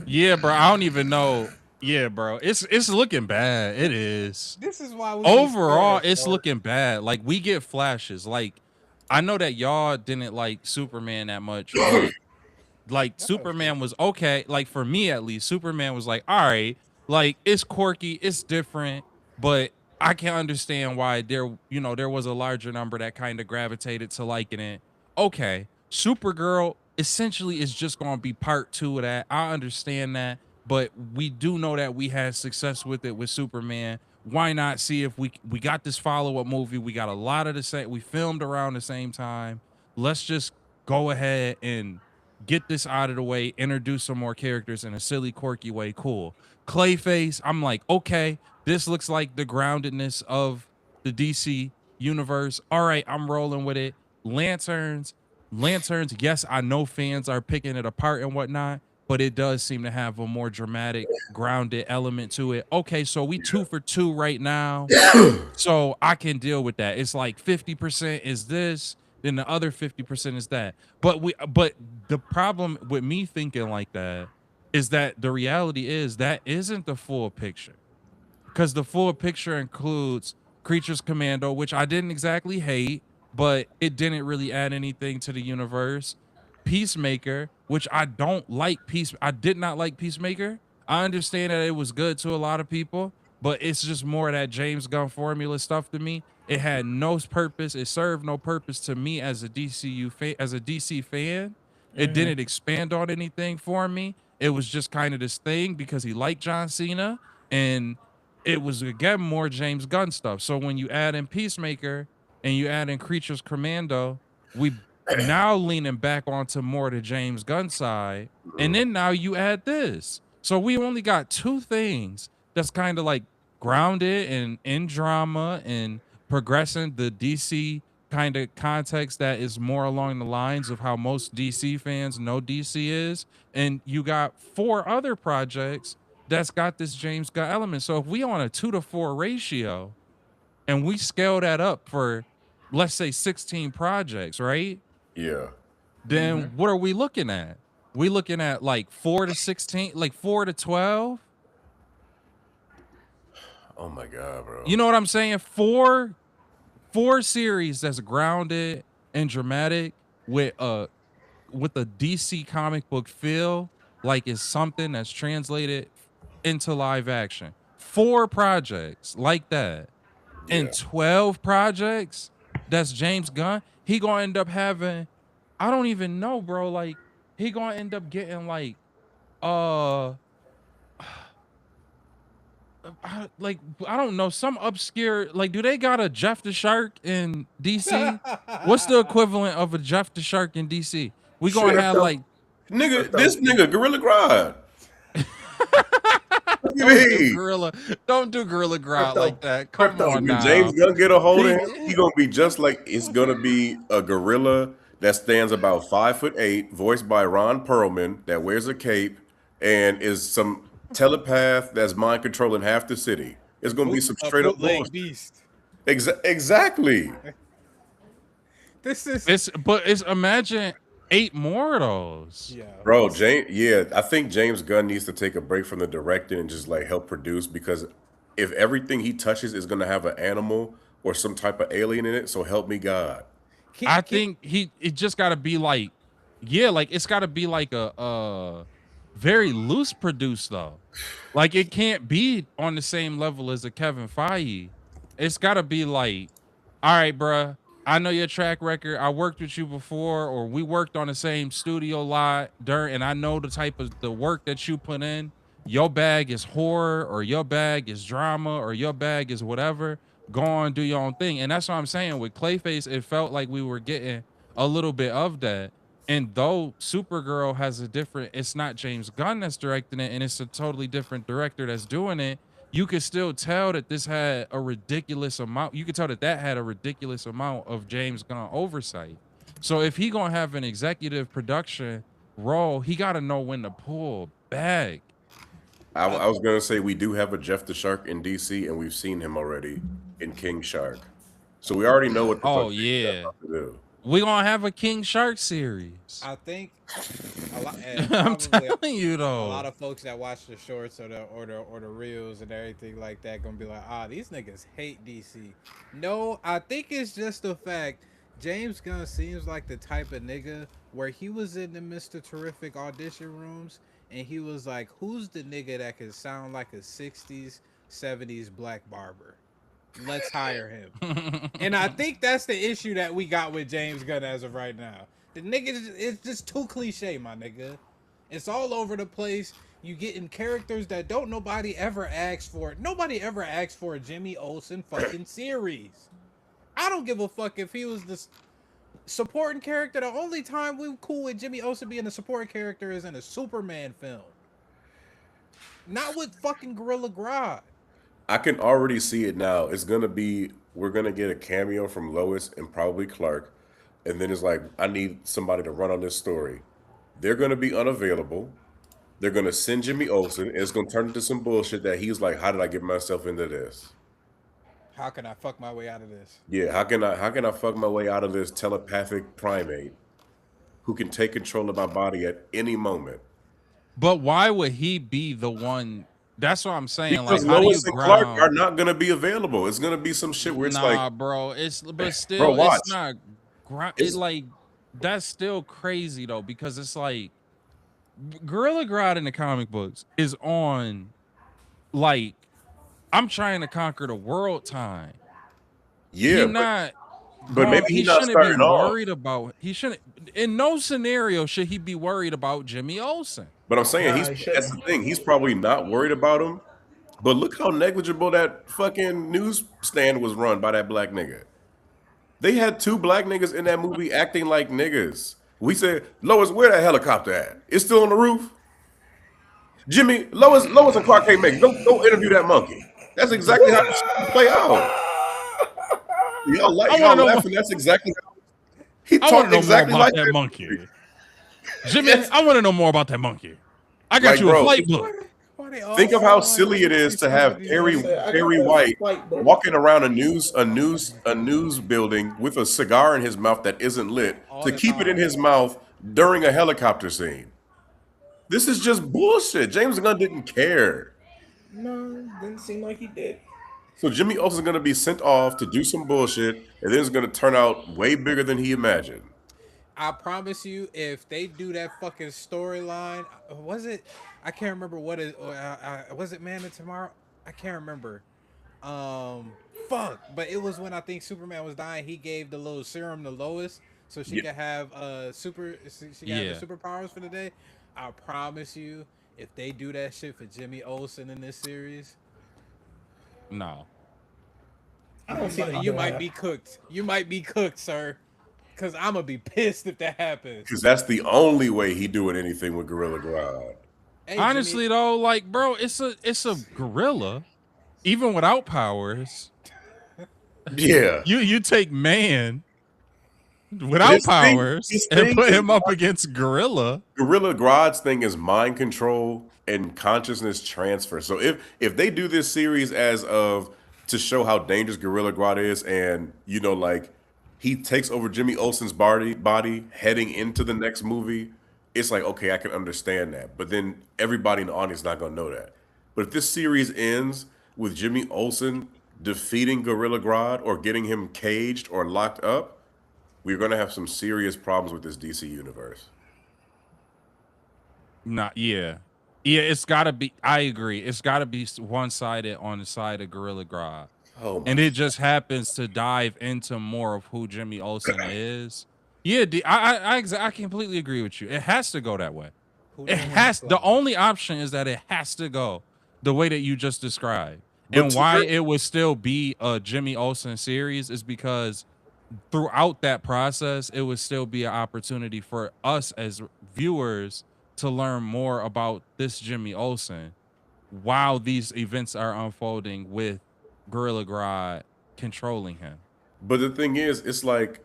Yeah, bro. I don't even know. Yeah, bro. It's looking bad. It is. This is why we Overall, be scared, it's bro. looking bad. Like we get flashes. Like I know that y'all didn't like Superman that much, but like Superman was okay. Like for me at least, Superman was like, all right, like it's quirky, it's different, but I can understand why there was a larger number that kind of gravitated to liking it. Okay, Supergirl essentially is just gonna be part 2 of that. I understand that, but we do know that we had success with it with Superman. Why not see if we got this follow-up movie? We got a lot of the same. We filmed around the same time. Let's just go ahead and get this out of the way, introduce some more characters in a silly, quirky way. Cool. Clayface, I'm like, okay, this looks like the groundedness of the DC universe. All right, I'm rolling with it. Lanterns, yes, I know fans are picking it apart and whatnot, but it does seem to have a more dramatic, grounded element to it. Okay, so we 2 for 2 right now. So I can deal with that. It's like 50% is this, then the other 50% is that. But the problem with me thinking like that is that the reality is that isn't the full picture. Because the full picture includes Creatures Commando, which I didn't exactly hate, but it didn't really add anything to the universe. Peacemaker, which I don't like. I did not like Peacemaker. I understand that it was good to a lot of people, but it's just more of that James Gunn formula stuff to me. It had no purpose. It served no purpose to me as a DC fan. It didn't expand on anything for me. It was just kind of this thing because he liked John Cena, and it was again more James Gunn stuff. So when you add in Peacemaker and you add in Creatures Commando, we now leaning back onto more the James Gunn side, and then now you add this. So we only got 2 things that's kind of like grounded and in drama and progressing the DC kind of context that is more along the lines of how most DC fans know DC is. And you got 4 other projects that's got this James Gunn element. So if we on a 2-to-4 ratio and we scale that up for, let's say 16 projects, right? Yeah. Then what are we looking at? We looking at like 4 to 16, like 4 to 12. Oh my god, bro. You know what I'm saying? Four series that's grounded and dramatic with a DC comic book feel, like it's something that's translated into live action. Four projects like that and Yeah. 12 projects that's James Gunn. He gonna end up having, I don't even know, bro. Like he gonna end up getting like uh like I don't know, some obscure, like, do they got a Jeff the Shark in DC? What's the equivalent of a Jeff the Shark in DC? We gonna Shit, have Crypto. like nigga, Crypto. this nigga Gorilla Grodd. What do you don't do mean? gorilla, don't do gorilla grout Crypto. like that. Come Crypto. on When James now. Gunn get a hold of him, he He, gonna be just like it's gonna be a gorilla that stands about 5'8", voiced by Ron Perlman, that wears a cape and is some telepath that's mind controlling half the city. It's gonna be some A straight up bootleg bullshit. beast. Exactly. This is it's imagine 8 more of those. yeah. Bro, James, yeah, I think James Gunn needs to take a break from the directing and just like help produce because if everything he touches is gonna have an animal or some type of alien in it, so help me God. Keep, I keep, think it just got to be like, yeah, like it's got to be like a very loose produced though. Like it can't be on the same level as a Kevin Feige. It's got to be like, all right, bruh, I know your track record. I worked with you before, or we worked on the same studio lot during, and I know the type of the work that you put in. Your bag is horror, or your bag is drama, or your bag is whatever. Go on, do your own thing. And that's what I'm saying. With Clayface, it felt like we were getting a little bit of that. And though Supergirl has a different, it's not James Gunn that's directing it, and it's a totally different director that's doing it. You could still tell that this had a ridiculous amount. You could tell that that had a ridiculous amount of James Gunn oversight. So if he gonna have an executive production role, he got to know when to pull back. I was gonna say we do have a Jeff the Shark in DC, and we've seen him already in King Shark, so we already know what the fuck Oh James Gunn yeah, about to do. we gonna have a King Shark series. I think a lot, and I'm probably telling you a lot though. of folks that watch the shorts or the reels and everything like that gonna be like, these niggas hate DC. No, I think it's just the fact James Gunn seems like the type of nigga where he was in the Mr. Terrific audition rooms and he was like, who's the nigga that can sound like a 60s, 70s black barber? Let's hire him. And I think that's the issue that we got with James Gunn as of right now. The nigga is just too cliche, my nigga. It's all over the place. You getting characters that don't nobody ever asked for. Nobody ever asked for a Jimmy Olsen fucking series. I don't give a fuck if he was the supporting character. The only time we cool with Jimmy Olsen being a supporting character is in a Superman film. Not with fucking Gorilla Grodd. I can already see it now. It's gonna be we're gonna get a cameo from Lois and probably Clark, and then it's like I need somebody to run on this story. They're gonna be unavailable. They're gonna send Jimmy Olsen, and it's gonna turn into some bullshit that he's like, "How did I get myself into this?" How can I fuck my way out of this? Yeah, how can I fuck my way out of this telepathic primate who can take control of my body at any moment? But why would he be the one? That's what I'm saying. Like, Because how do you Lois and Clark are ground? not gonna be available. It's gonna be some shit where it's like, Nah, bro. It's but bro, still, it's watch. not ground. It It's like that's still crazy though because it's like Gorilla Grodd in the comic books is on like I'm trying to conquer the world time. He yeah, not, but bro. maybe He he's not shouldn't be starting off. worried about. He shouldn't. In no scenario should he be worried about Jimmy Olsen. But I'm saying Nah, he's he that's shouldn't. the thing. He's probably not worried about him. But look how negligible that fucking newsstand was run by that black nigga. They had two black niggas in that movie acting like niggas. We said, Lois, where that helicopter at? It's still on the roof. Jimmy, Lois and Clark can't make it. Go interview that monkey. That's exactly how this shit play out. I want to Y'all know. laughing. That's exactly how he I want to talked know more exactly about like that that monkey. movie. Jimmy, Yes. I want to know more about that monkey. I got Like, you a bro, flight book. Why they all think of how sound like silly it is 60s, to have 70s I Perry said, I got Perry that White flight book. walking around a news building with a cigar in his mouth that isn't lit all to the keep it in time. his mouth during a helicopter scene. This is just bullshit. James Gunn didn't care. No, didn't seem like he did. So Jimmy Olsen's gonna be sent off to do some bullshit, and then it's gonna turn out way bigger than he imagined. I promise you, if they do that fucking storyline, was it? I can't remember what it was. It Man of Tomorrow. I can't remember. Fuck. But it was when I think Superman was dying. He gave the little serum to Lois so she Yeah. could have she could have the Yeah. superpowers for the day. I promise you, if they do that shit for Jimmy Olsen in this series, No. I don't see them you doing might that. be cooked. You might be cooked, sir. Cause I'm gonna be pissed if that happens. Because that's the only way he doing anything with Gorilla Grodd. Hey, Honestly Jimmy, though, like, bro, it's a gorilla, even without powers. Yeah. You take man But without powers his and thing put is him up against gorilla. Gorilla Grodd's thing is mind control and consciousness transfer. So if they do this series as of to show how dangerous Gorilla Grodd is, and like he takes over Jimmy Olsen's body heading into the next movie, it's like okay, I can understand that. But then everybody in the audience is not gonna know that. But if this series ends with Jimmy Olsen defeating Gorilla Grodd or getting him caged or locked up, we're gonna have some serious problems with this DC universe. Not yeah. Yeah, it's gotta be. I agree. It's gotta be one sided on the side of Gorilla Grodd. Oh my! And it just happens to dive into more of who Jimmy Olsen is. Yeah, I completely agree with you. It has to go that way. who It didn't win has. the The Oscar? only option is that it has to go the way that you just described. But And to why your it would still be a Jimmy Olsen series is because throughout that process, it would still be an opportunity for us as viewers to learn more about this Jimmy Olsen while these events are unfolding with Gorilla Grodd controlling him. But the thing is like,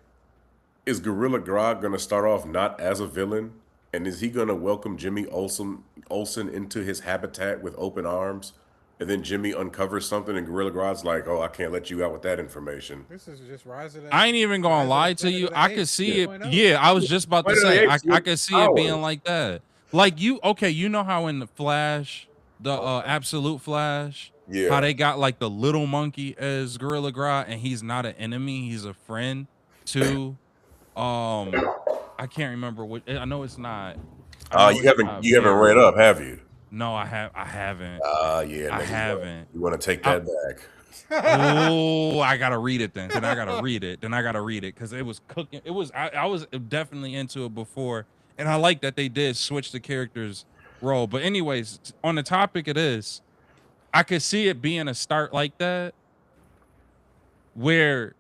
is Gorilla Grodd gonna start off not as a villain, and is he gonna welcome Jimmy Olsen into his habitat with open arms, and then Jimmy uncovers something, and Gorilla Grodd's like, "Oh, I can't let you out with that information." This is just Rise of the. I ain't even Rise gonna of lie the to Planet you. of the I could Apes see it. 2.0. Yeah, I was just about to Planet of the say Apes I with could see it being powers. like that. Like okay, you know how in the Flash, the Absolute Flash, Yeah. how they got like the little monkey as Gorilla Grodd, and he's not an enemy, he's a friend to I can't remember what. I know it's not. I know You it's haven't not you haven't read Barry. up, have you? No, I haven't. Yeah, I nigga, haven't. you wanna take I- that back. Oh, I gotta read it then. Then I gotta read it. Then I gotta read it because it was cooking. It was I was definitely into it before, and I like that they did switch the characters' role. But anyways, on the topic it is, I could see it being a start like that, where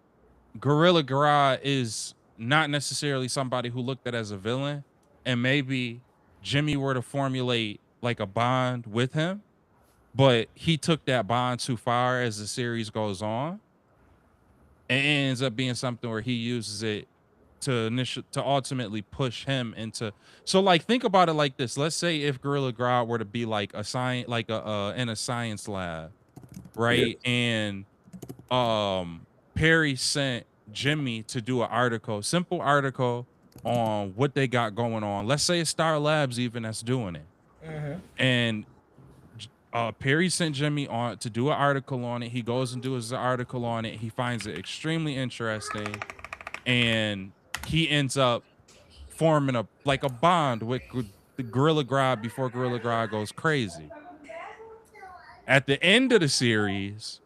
Gorilla Grodd is not necessarily somebody who looked at as a villain, and maybe Jimmy were to formulate like a bond with him, but he took that bond too far as the series goes on, and it ends up being something where he uses it to ultimately push him into. So like think about it like this. Let's say if Gorilla Grodd were to be like a science, like a in a science lab, Yeah. right? And Perry sent Jimmy to do an article, simple article on what they got going on. Let's say it's Star Labs even that's doing it. And Perry sent Jimmy on to do an article on it. He goes and does an article on it. He finds it extremely interesting, and he ends up forming a bond with the Gorilla Grodd before Gorilla Grodd goes crazy. At the end of the series,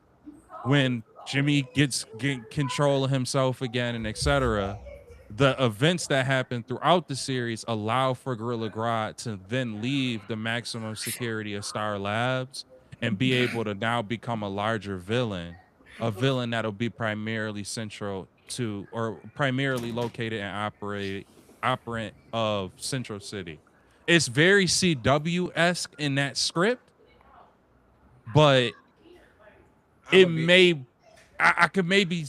when Jimmy get control of himself again and etc., the events that happen throughout the series allow for Gorilla Grodd to then leave the maximum security of Star Labs and be able to now become a larger villain, a villain that'll be primarily central to or primarily located and operant of Central City. It's very CW-esque in that script, but it I'ma be- may I could maybe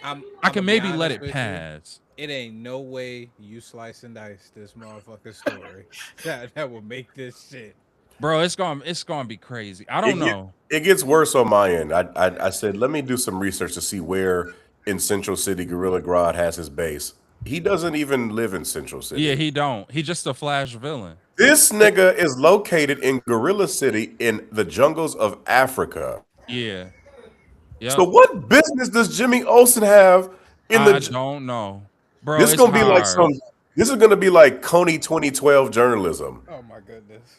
I I'ma can be maybe let honest it with you. pass. It ain't no way you slice and dice this motherfucking story that will make this shit. Bro, it's gonna be crazy. I don't know. It gets worse on my end. I said, let me do some research to see where in Central City Gorilla Grodd has his base. He doesn't even live in Central City. Yeah, he don't. He just a Flash villain. This nigga is located in Gorilla City in the jungles of Africa. Yeah. So Yep. what business does Jimmy Olsen have in I the? don't know, bro. This is It's gonna be like hard. some. This is gonna be like Coney 2012 journalism. Oh my goodness.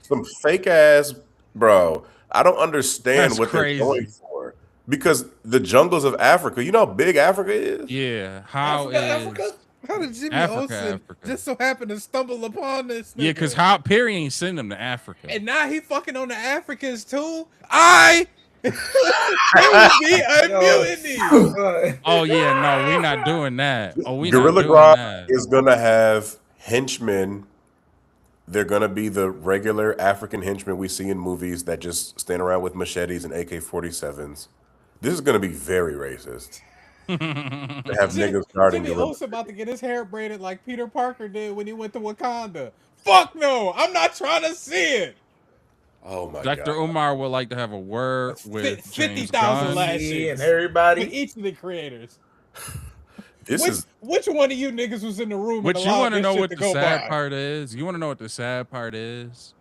Some fake ass, bro. I don't understand That's what they're going crazy. for because the jungles of Africa. You know how big Africa is. Yeah. How Africa. is How did Jimmy Africa? Olsen just so happen to stumble upon this nigga? Yeah, because how Perry ain't sending them to Africa. And now he fucking on the Africans too. There will be a mutiny. Oh yeah, no, we not doing that. Oh, we not Gorilla doing Grodd that. is gonna have henchmen. They're gonna be the regular African henchmen we see in movies that just stand around with machetes and AK-47s. This is gonna be very racist. To have niggas guarding Jimmy gorilla. Olsen about to get his hair braided like Peter Parker did when he went to Wakanda. Fuck no, I'm not trying to see it. Oh my Dr. god! Umar would like to have a word with 50,000 James Gunn. lashes. And everybody. With each of the creators. This Which one of you niggas was in the room? But and you allowed want to this know shit what to the go sad by? part is? You want to know what the sad part is?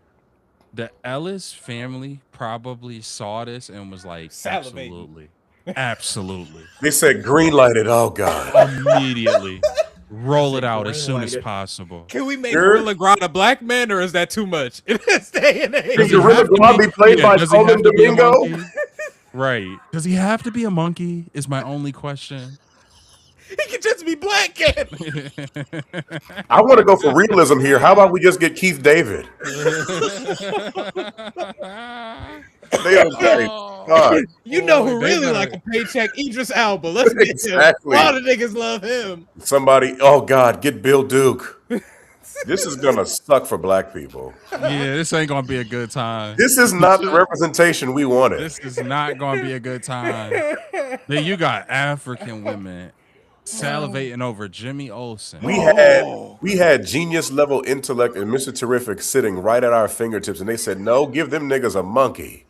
The Ellis family probably saw this and was like, Salivating. absolutely. Absolutely. they said green lighted. Oh god! Immediately. Roll it out as soon as green-lighted. possible. Can we make Sure. Gorilla Grodd a black man, or is that too much in this day and age? Does he Gorilla have to Grodd be- be played yeah, by does he have Coleman to be a Domingo? monkey? Right. Does he have to be a monkey? Is my only question. He could just be black, kid. I want to go for realism here. How about we just get Keith David? They are very God. You know who Boy, they really better- like a paycheck? Idris Elba. Let's get Exactly. him. A lot of niggas love him. Somebody, oh God, get Bill Duke. This is gonna suck for black people. Yeah, this ain't gonna be a good time. This is not the representation we wanted. This is not gonna be a good time. Then you got African women salivating over Jimmy Olsen. We had genius level intellect and Mr. Terrific sitting right at our fingertips, and they said, "No, give them niggas a monkey."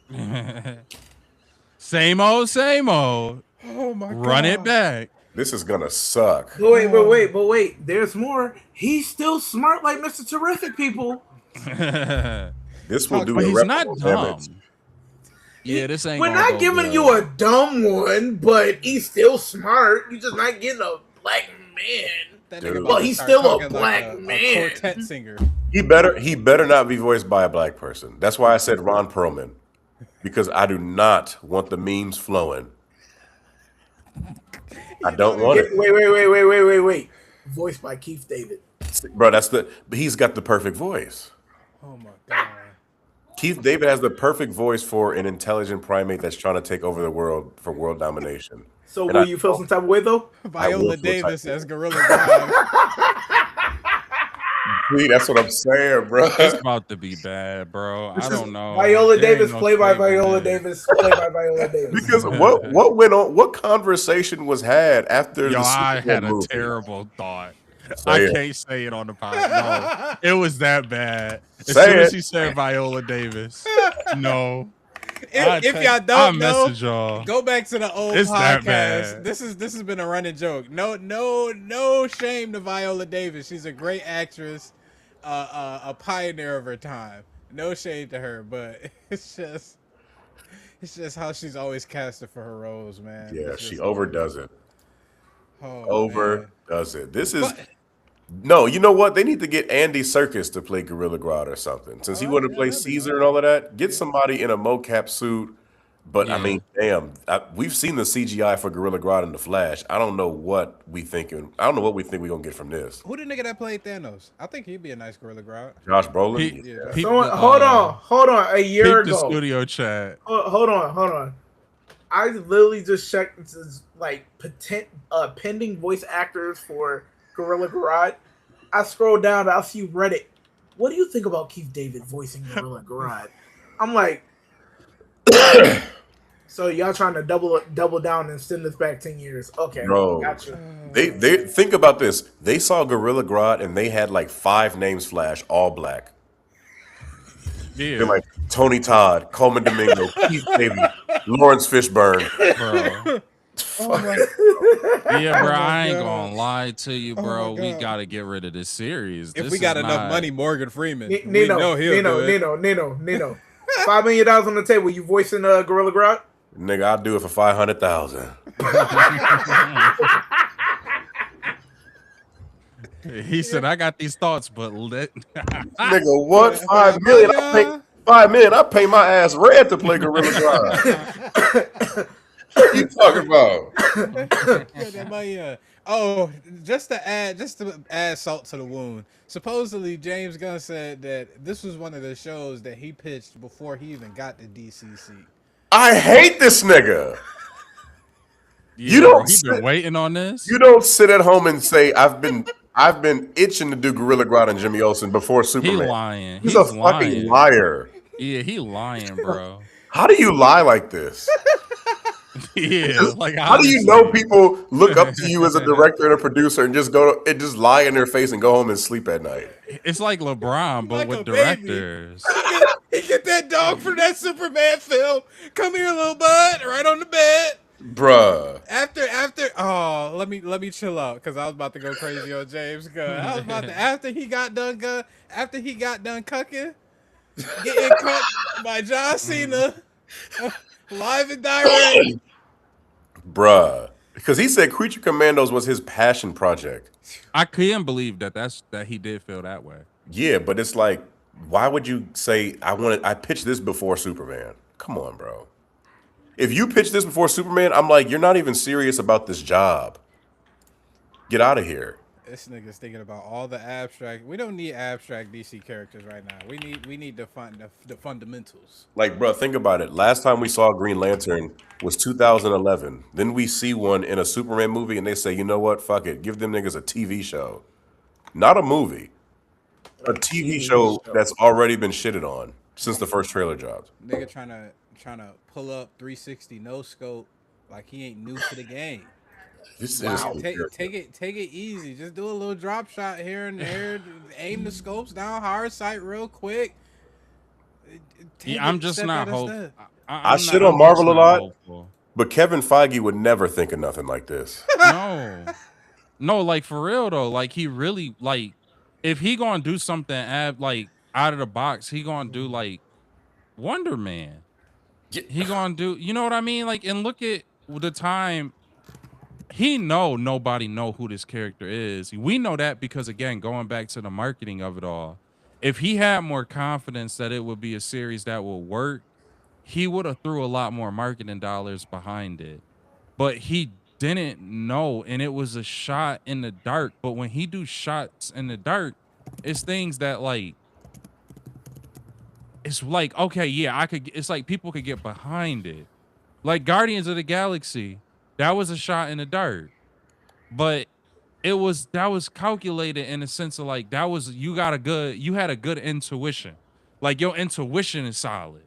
Same old, same old. Oh my god. Run it back. This is gonna suck. But wait. There's more. He's still smart like Mr. Terrific, people. This will do But he's not irreparable dumb. damage. Yeah, this ain't. We're gonna not go giving good. you a dumb one, but he's still smart. You're just not getting a black man. That Dude. nigga about Well, to he's start still a talking black like man. a quartet singer. He better not be voiced by a black person. That's why I said Ron Perlman, because I do not want the memes flowing. I don't want it, Wait. Voiced by Keith David. bro. He's got the perfect voice. Oh my god. Keith David has the perfect voice for an intelligent primate that's trying to take over the world for world domination. So And will I- you feel some type of way though? Viola feel Davis type- as Gorilla Grodd. See, that's what I'm saying, bro. It's about to be bad, bro. I don't know. Viola There ain't Davis, no play by saving Viola it. Davis, play by Viola Davis. Because what went on? What conversation was had after Yo, the I Super Bowl had a movie? terrible thought. Say I it. can't say it on the podcast. No, it was that bad. As Say soon as it. he said Viola Davis, no. If y'all I don't know, message y'all. go back to the old It's that podcast. bad. This has been a running joke. No shame to Viola Davis. She's a great actress, a pioneer of her time. No shade to her, but it's just how she's always casted for her roles, man. Yeah, It's she just- overdoes it. Oh, man. Overdoes it. This is no. You know what? They need to get Andy Serkis to play Gorilla Grodd or something. Since he wouldn't play Caesar and all of that, get somebody in a mocap suit. But I Yeah. mean, damn, we've seen the CGI for Gorilla Grodd in the Flash. I don't know what we thinking. I don't know what we think we're gonna get from this. Who the nigga that played Thanos? I think he'd be a nice Gorilla Grodd. Josh Brolin. Peep Someone, the, hold on. A year Peep the ago, studio chat. hold on. I literally just checked this like pending voice actors for Gorilla Grodd. I scroll down, I see Reddit. What do you think about Keith David voicing Gorilla Grodd? I'm like, so y'all trying to double down and send this back 10 years? Okay, Bro. gotcha. They think about this. They saw Gorilla Grodd and they had like 5 names flash, all black. Yeah, They're like Tony Todd, Coleman Domingo, Keith David, Lawrence Fishburne. bro. Yeah, bro. I ain't gonna lie to you, bro. my We God. gotta get rid of this series. If This we got is enough not- money, Morgan Freeman. We know he'll do it. Nino. $5 million on the table. You voicing Gorilla Grodd? Nigga, I'll do it for 500,000. He said, "I got these thoughts, but let." Nigga, what? For 5 million? I pay Amaya. 5 million. I pay my ass red to play Gorilla Grodd. You talking about? Oh, just to add salt to the wound. Supposedly, James Gunn said that this was one of the shows that he pitched before he even got the DCC. I hate this nigga. You Yeah, bro, don't he been sit, waiting on this. you don't sit at home and say I've been itching to do Gorilla Grodd and Jimmy Olsen before He Superman. lying. He's a He's fucking lying. liar. Yeah, he lying, bro. How do you lie like this? Yeah, like How do you know honestly. people look up to you as a director and a producer and just lie in their face and go home and sleep at night? It's like LeBron, but Like a with baby. directors. He get that dog from that Superman film. Come here, little bud, right on the bed. Bruh. Oh, let me chill out because I was about to go crazy on James Gunn. I was about to after he got done cucking, getting cucked by John Cena, live and direct. Bruh. Because he said Creature Commandos was his passion project. I couldn't believe that he did feel that way. Yeah, but it's like, why would you say I pitched this before Superman? Come on, bro. If you pitch this before Superman, I'm like, you're not even serious about this job. Get out of here. This nigga's thinking about all the abstract. We don't need abstract DC characters right now. We need the fundamentals. Like, bro, think about it. Last time we saw Green Lantern was 2011. Then we see one in a Superman movie, and they say, you know what? Fuck it. Give them niggas a TV show. Not a movie. A TV show that's already been shitted on since the first trailer dropped. Nigga trying to pull up 360 no scope like he ain't new to the game. This is Like take it easy. Just do a little drop shot here and there. Aim the scopes down, hard sight real quick. Yeah, I'm just not hopeful. I shit on Marvel a lot, but Kevin Feige would never think of nothing like this. No, no, like for real though. Like he really like if he gonna do something like out of the box, he gonna do like Wonder Man. He gonna do, you know what I mean? Like, and look at the time. He nobody know who this character is. We know that because again, going back to the marketing of it all, if he had more confidence that it would be a series that will work, he would have threw a lot more marketing dollars behind it. But he didn't know, and it was a shot in the dark. But when he do shots in the dark, it's things that like it's like, okay, yeah, it's like people could get behind it. Like Guardians of the Galaxy, that was a shot in the dark. But that was calculated in the sense of like you had a good intuition. Like your intuition is solid.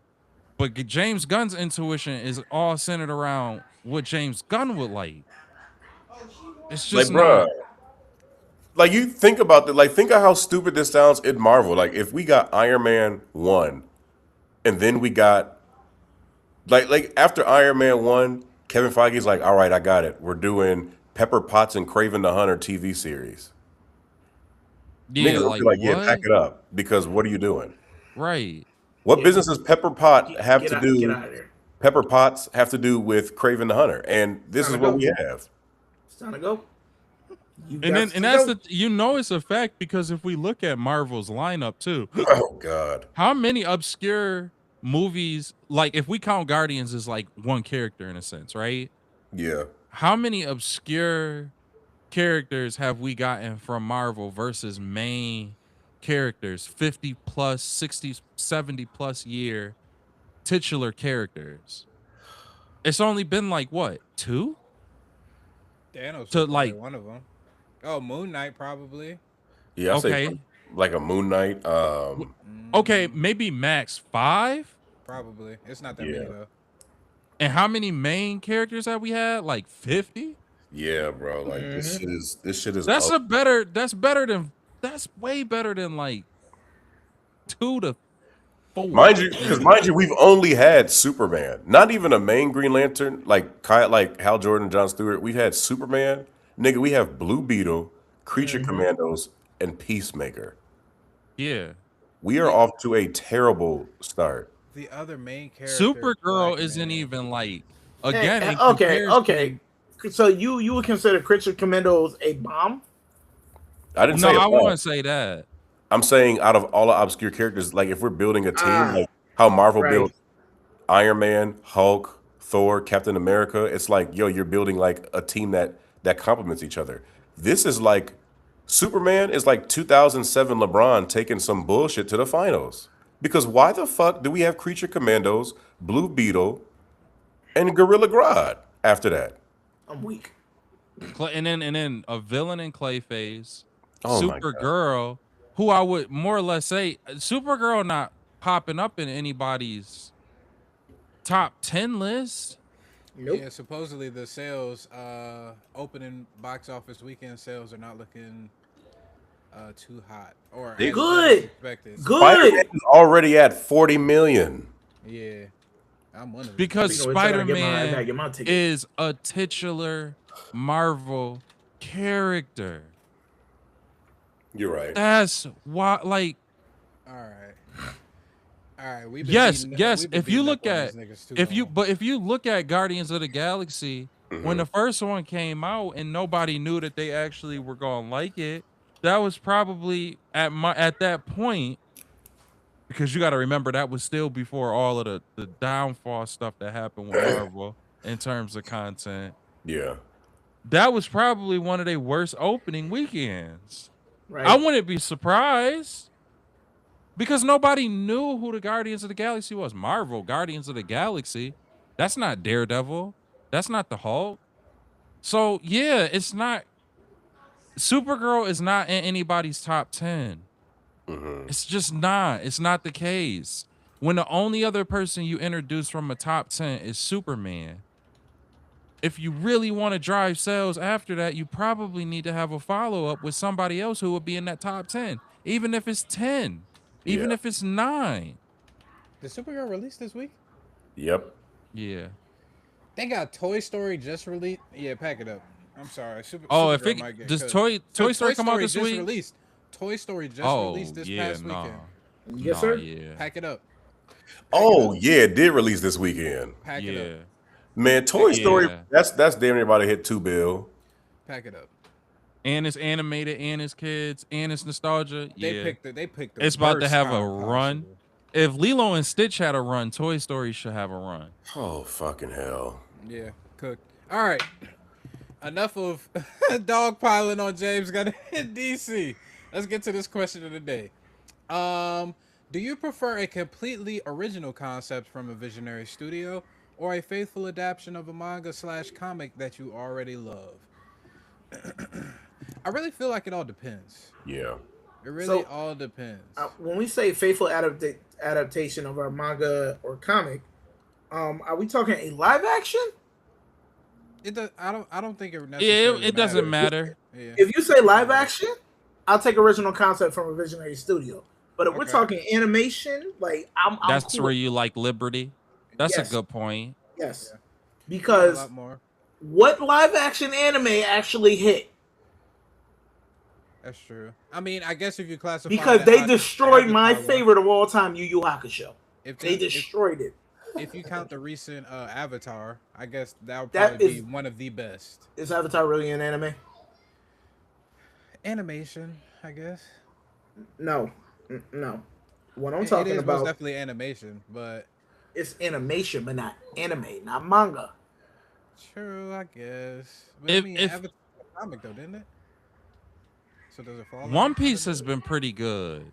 But James Gunn's intuition is all centered around what James Gunn would like. It's Like, just bruh, not. like you think about that. Like, think of how stupid this sounds in Marvel. Like, if we got Iron Man 1, and then we got like after Iron Man 1, Kevin Feige's like, all right, I got it. We're doing Pepper Potts and Craven the Hunter TV series. Yeah, Niggas will like be like, yeah, what? pack it up. Because what are you doing? Right. What business does Pepper Pot have to Get do? out of there. Pepper Potts have to do with Craven the Hunter, and this is what we have. It's time to go. And that's it's a fact because if we look at Marvel's lineup too, Oh God, how many obscure movies, like if we count Guardians as like one character in a sense, right? yeah. How many obscure characters have we gotten from Marvel versus main characters, 50 plus, 60, 70 plus year titular characters? It's only been like what, 2? Thanos To was probably like, one of them. Oh, Moon Knight probably. Yeah, I say okay. like a Moon Knight. Okay, maybe max 5? Probably. It's not that many Yeah. though. And how many main characters have we had? Like 50? Yeah, bro. Like this shit is. That's that's way better than like 2 to 4. Mind you, we've only had Superman. Not even a main Green Lantern like Hal Jordan, John Stewart. We've had Superman, nigga. We have Blue Beetle, Creature Commandos, and Peacemaker. Yeah. We are off to a terrible start. the other main character. Supergirl Black isn't man. even like Hey, again in okay, comparison. okay. So you would consider Christian Commandos a bomb? I didn't No, say I it was. wouldn't say that. I'm saying out of all the obscure characters, like if we're building a team, Ah, like how Marvel right. built Iron Man, Hulk, Thor, Captain America, it's like, yo, you're building like a team that complements each other. This is like Superman is like 2007 LeBron taking some bullshit to the finals. Because why the fuck do we have Creature Commandos, Blue Beetle, and Gorilla Grodd after that? I'm weak. And then a villain in Clayface, Oh my god. Supergirl, who I would more or less say Supergirl not popping up in anybody's top 10 list. Nope. Yeah, supposedly the sales, opening box office weekend sales are not looking too hot or They as good. expected. Spider-Man Good. is already at 40 million. Yeah, I'm one of them. Because Speaking of which, I gotta Spider-Man get my ticket. is a titular Marvel character. You're right. That's why, like, All right. We've been yes, beating- yes. we've been if you beating look up on at, these niggas too if you, long. but if you look at Guardians of the Galaxy, when the first one came out and nobody knew that they actually were gonna like it, that was probably at that point, because you got to remember that was still before all of the downfall stuff that happened with Marvel in terms of content. Yeah. That was probably one of their worst opening weekends. Right. I wouldn't be surprised because nobody knew who the Guardians of the Galaxy was. Marvel, Guardians of the Galaxy. That's not Daredevil. That's not the Hulk. So, yeah, it's not. Supergirl is not in anybody's top 10. It's just not. It's not the case. When the only other person you introduce from a top 10 is Superman, if you really want to drive sales after that, you probably need to have a follow-up with somebody else who would be in that top 10, even if it's 10, even Yeah. if it's 9. Did Supergirl release this week? Yep. Yeah. They got Toy Story just released. Yeah, pack it up. I'm sorry. Oh, if Supergirl might it get does cut. Toy Story come out this just week? Released. Toy Story just Oh, released this yeah, past nah. weekend. Yes, Nah, sir. yeah. Pack it up. Oh, yeah, it did release this weekend. Pack it Yeah. up. Man, Toy Story, Yeah. that's damn near about to hit $2 billion. Pack it up. And it's animated, and it's kids, and it's nostalgia. They Yeah. picked it. They picked the It's about to worst have a time run. possible. If Lilo and Stitch had a run, Toy Story should have a run. Oh, fucking hell. Yeah, cooked. All right. Enough of dogpiling on James Gunn in DC. Let's get to this question of the day. Do you prefer a completely original concept from a visionary studio or a faithful adaptation of a manga/comic that you already love? I really feel like it all depends. Yeah. It really So, all depends. When we say faithful adaptation of our manga or comic, are we talking a live action? It does. I don't think it Yeah, necessarily. it doesn't matter. Yeah. If you say live action, I'll take original concept from a visionary studio. But if we're Okay. talking animation, like I'm That's cool. where you like liberty. That's Yes. a good point. Yes, A because lot more. what live action anime actually hit? That's true. I mean, I guess if you classify Because the they Av- destroyed the my Avatar one- favorite of all time, Yu Yu Hakusho. If They if, destroyed it. if you count the recent Avatar, I guess that would That probably is- be one of the best. Is Avatar really an anime? Animation, I guess. No, no. What I'm It talking is most about definitely animation, but is animation, but not anime, not manga. true, I guess. But If- I mean, if- Avatar was a comic though, didn't it? So does it fall? One Piece has been pretty good.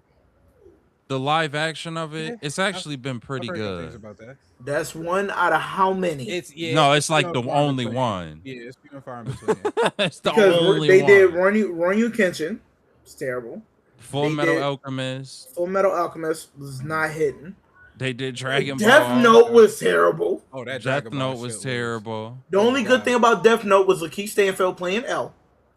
The live action of it, Yeah, it's actually been I've pretty heard good things good. about that. That's one out of how many? No, it's like few the and far in only between. one. Yeah, it's few and far in between. It's the because only they one. did Run Kenshin. It's terrible. Full they Metal did- Alchemist. Full Metal Alchemist was not hitting. They did Dragon Death Ball. Note was terrible. Oh, that Death Dragon Ball Note was shit terrible. The only good God. thing about Death Note was Lakeith Stanfield playing L.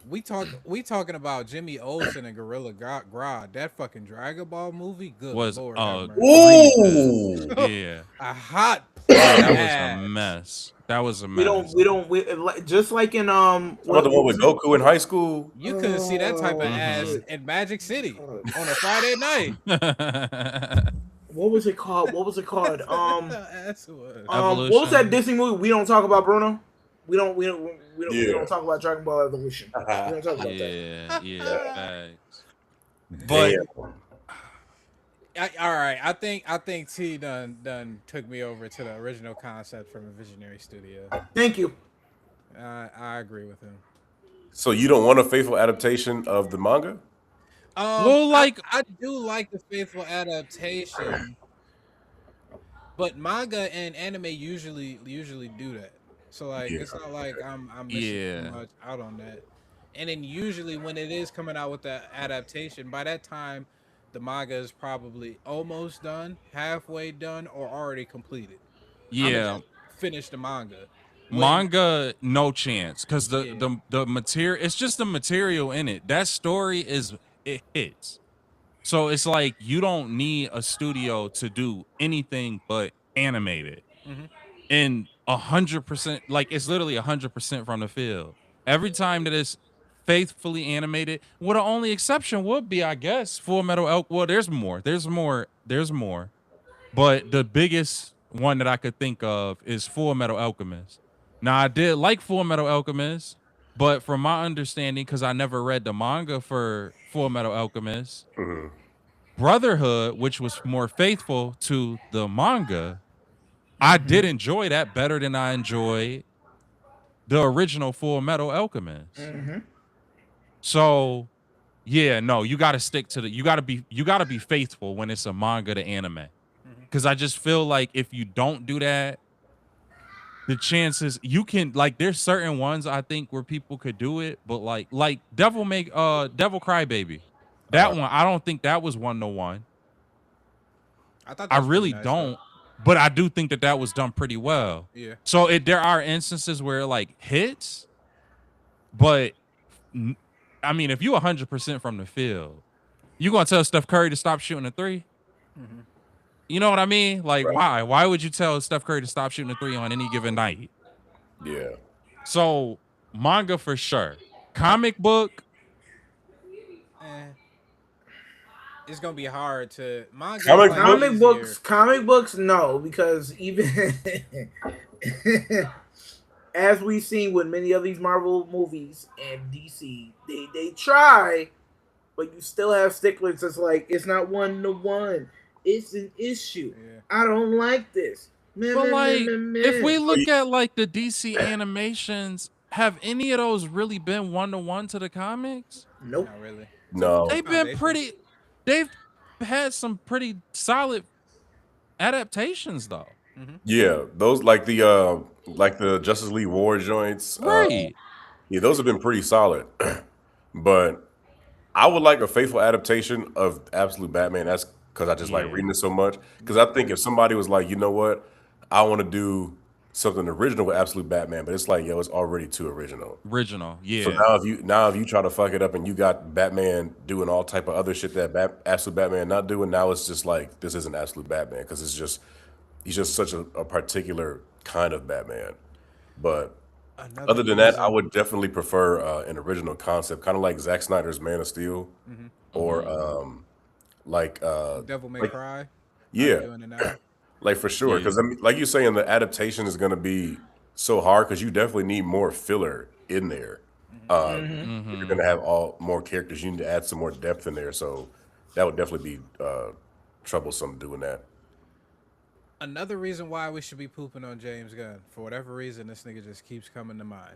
We talking about Jimmy Olsen and Gorilla Grodd. That fucking Dragon Ball movie, good Was lord. uh have mercy. Ooh. yeah. A hot. Yeah, that was ass. a mess. That was a mess. We just like in What the one with Goku in high school? You couldn't see that type of Oh, ass shit. in Magic City on a Friday night. What was it called? What was it called? What was that Evolution. Disney movie? We don't talk about Bruno. We Yeah. don't talk about Dragon Ball Evolution. We don't talk about that. Yeah, facts. But Damn. all right, I think T done took me over to the original concept from a visionary studio. Thank you. I agree with him. So you don't want a faithful adaptation of the manga? Well, like, I do like the faithful adaptation, but manga and anime usually do that. So like, Yeah. it's not like I'm missing too yeah, much out on that. And then usually when it is coming out with the adaptation, by that time, the manga is probably almost done, halfway done, or already completed. I'ma yeah. just finish the manga. When Manga, no chance, because yeah, the material, it's just the material in it. That story it hits. So it's like you don't need a studio to do anything but animate it. hmm And 100%, like it's literally 100% from the field. Every time that it's faithfully animated, well, the only exception would be, I guess, Full Metal Elk. Well, there's more. But the biggest one that I could think of is Full Metal Alchemist. Now, I did like Full Metal Alchemist, but from my understanding, because I never read the manga for Full Metal Alchemist, Mhm. Brotherhood, which was more faithful to the manga, I did enjoy that better than I enjoyed the original Full Metal Alchemist. Mm-hmm. So, yeah, no, you got to stick to you got to be faithful when it's a manga to anime. Cuz I just feel like if you don't do that, the chances you can, like, there's certain ones I think where people could do it, but like Devil Crybaby. That Uh, one, I don't think that was 1-to-1. I thought that I was pretty really nice though. don't, but I do think that that was done pretty well. Yeah. So there are instances where it, like, hits, but n- I mean, if you 100% from the field, you gonna tell Steph Curry to stop shooting a three? hmm You know what I mean? Like, right. why? Why would you tell Steph Curry to stop shooting a three on any given night? Yeah. So manga for sure. Comic book, Eh, it's gonna be hard to manga is Comic like book. easier. Comic books, no, because even as we've seen with many of these Marvel movies and DC, they try, but you still have sticklers that's like it's not 1-to-1. It's an issue. Yeah. I don't like this. Meh, but meh, meh, like meh, if meh. we So look at like the DC animations, have any of those really been 1-to-1 to the comics? Nope. Not really. no. They've been Foundation. pretty. They've had some pretty solid adaptations though. Yeah, those like the Justice League War joints. Right. Yeah, those have been pretty solid. But I would like a faithful adaptation of Absolute Batman. That's because I just like Yeah. reading it so much. Because I think if somebody was like, you know what, I want to do something original with Absolute Batman, but it's like, yo, it's already too original. Original. So Yeah. now if you try to fuck it up and you got Batman doing all type of other shit that Absolute Batman not doing, now it's just like this isn't Absolute Batman because he's just such a particular kind of Batman. But Another other than that, I reason. would definitely prefer an original concept, kind of like Zack Snyder's Man of Steel, or like Devil May like Cry. How they yeah, doing it now? like for sure. Yeah. Because I mean, like you saying, the adaptation is going to be so hard because you definitely need more filler in there. If you're going to have all more characters, you need to add some more depth in there. So that would definitely be troublesome doing that. Another reason why we should be pooping on James Gunn. For whatever reason, this nigga just keeps coming to mind.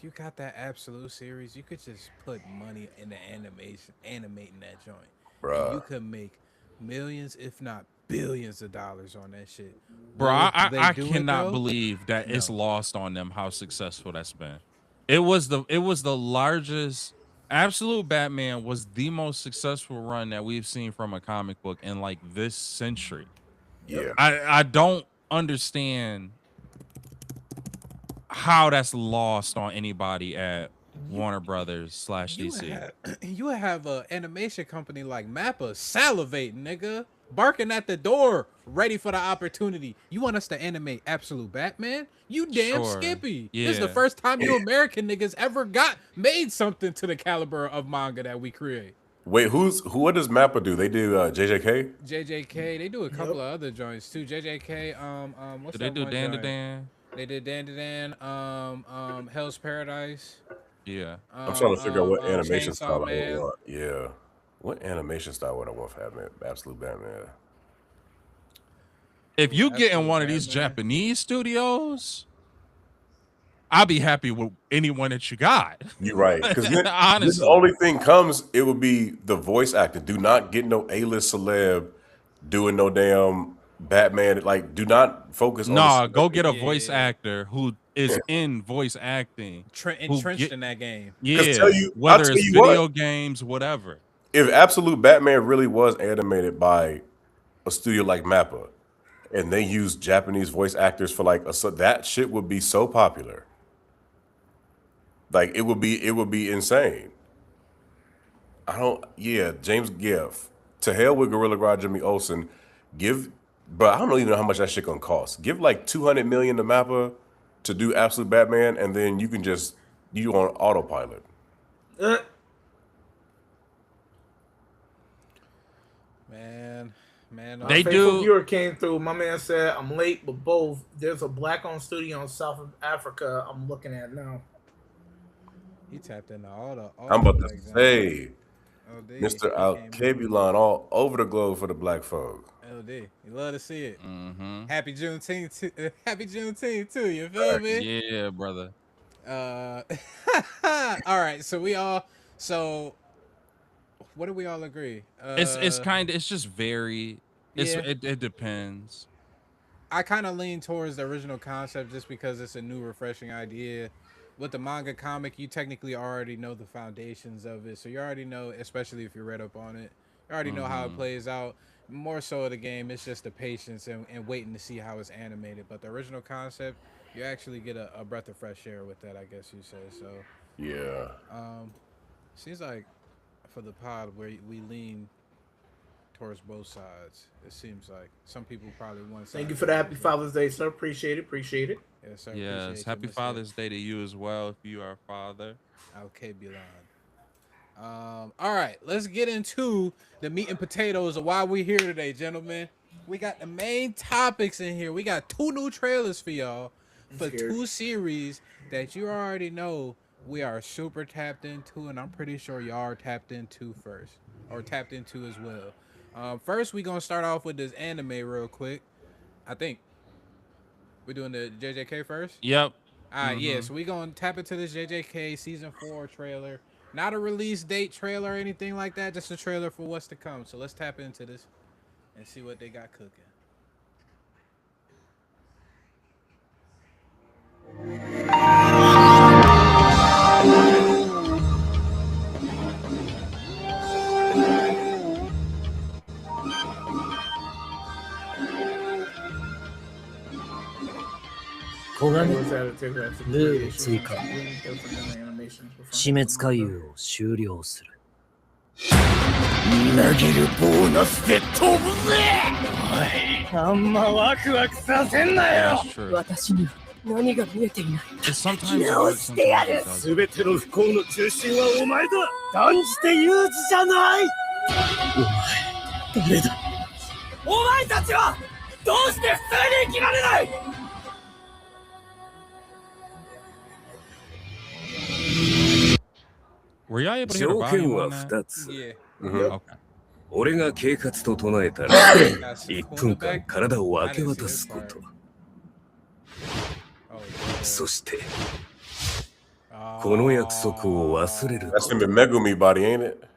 You got that Absolute series. You could just put money in the animating that joint, and you Bruh. could make millions, if not billions, of dollars on that shit. Bro, Will I, they I do it cannot though? believe that it's No. lost on them how successful that's been. It was the largest. Absolute Batman was the most successful run that we've seen from a comic book in like this century. Yeah. I don't understand how that's lost on anybody at Warner Brothers slash You DC. have you have a animation company like Mappa salivating, nigga, barking at the door, ready for the opportunity. You want us to animate Absolute Batman? You damn Sure. skippy. This is the Yeah. first time you American niggas ever made something to the caliber of manga that we create. Wait, what does Mappa do? They do JJK? JJK. They do a couple of other joints too. JJK. What's Did they that do one Dan to joint? Dan? They did Dan to Dan. Hell's Paradise. Yeah. I'm trying to figure out what animation Chainsaw style I would Man. want. Yeah. What animation style would I want for Absolute Batman? If you get in Absolute one of these Batman. Japanese studios, I'll be happy with anyone that you got. You're right. Because then the Honestly. only thing comes, it would be the voice acting. Do not get no A-list celeb doing no damn Batman. Like, do not focus on the Nah, go celebrity. get a voice actor who is in voice acting. Who Entrenched get in that game. Because yeah, I'll whether tell it's you what, video games, whatever. if Absolute Batman really was animated by a studio like Mappa, and they used Japanese voice actors for like that shit would be so popular. Like it would be insane. James Giff. To hell with Gorilla Grodd, Jimmy Olsen. But I don't even know how much that shit gonna cost. Give like 200 million to Mappa to do Absolute Batman, and then you can you on autopilot. Man, They faithful do. viewer came through. My man said, I'm late, but both. There's a black-owned studio in South Africa I'm looking at now. He tapped into all the. I'm about to examples. say, LD, Mr. he came Alkebulon all over the globe for the black folk. LD, you love to see it. Mm-hmm. Happy Juneteenth, happy Juneteenth too. You feel me? Yeah, brother. All right. So what do we all agree? It's just very. Yeah. It depends. I kind of lean towards the original concept just because it's a new, refreshing idea. With the manga comic, you technically already know the foundations of it, so you already know, especially if you read up on it, you already know how it plays out. More so of the game, it's just the patience and waiting to see how it's animated. But the original concept, you actually get a breath of fresh air with that, I guess you say. So Yeah. seems like for the pod where we lean towards both sides. It seems like some people probably want. Thank you for the Happy Father's Day, sir. Appreciate it. Yes, sir. Yes. Happy Father's Day to you as well if you are a father. Okay, Bilal. All right, let's get into the meat and potatoes of why we're here today, gentlemen. We got the main topics in here. We got 2 new trailers for y'all for 2 series that you already know we are super tapped into, and I'm pretty sure y'all are tapped into as well. First, we're gonna start off with this anime real quick. I think we're doing the JJK first. Yep. All right, yeah. So we're gonna tap into this JJK season 4 trailer. Not a release date trailer or anything like that. Just a trailer for what's to come. So let's tap into this and see what they got cooking. 黄金ルール追加死滅回遊を終了するみなぎるボーナスで飛ぶぜおいあんまワクワクさせんなよ That's true. 私には何が見えていない It's sometimes it 直 works, してや sometimes る it doesn't. すべての不幸の中心はお前だ断じて有事じゃないお前誰だお前たちはどうして普通に生きられない Were y'all able to hear the 条 volume 件 on は that? 2つ Yeah. Okay. 俺が警察と唱えたら That's 1分間 cornerback. 体を明け I didn't see 渡 this すこと part. Oh, yeah. そしてあーこの約束を忘れる That's こ him と in Megumi body, ain't it?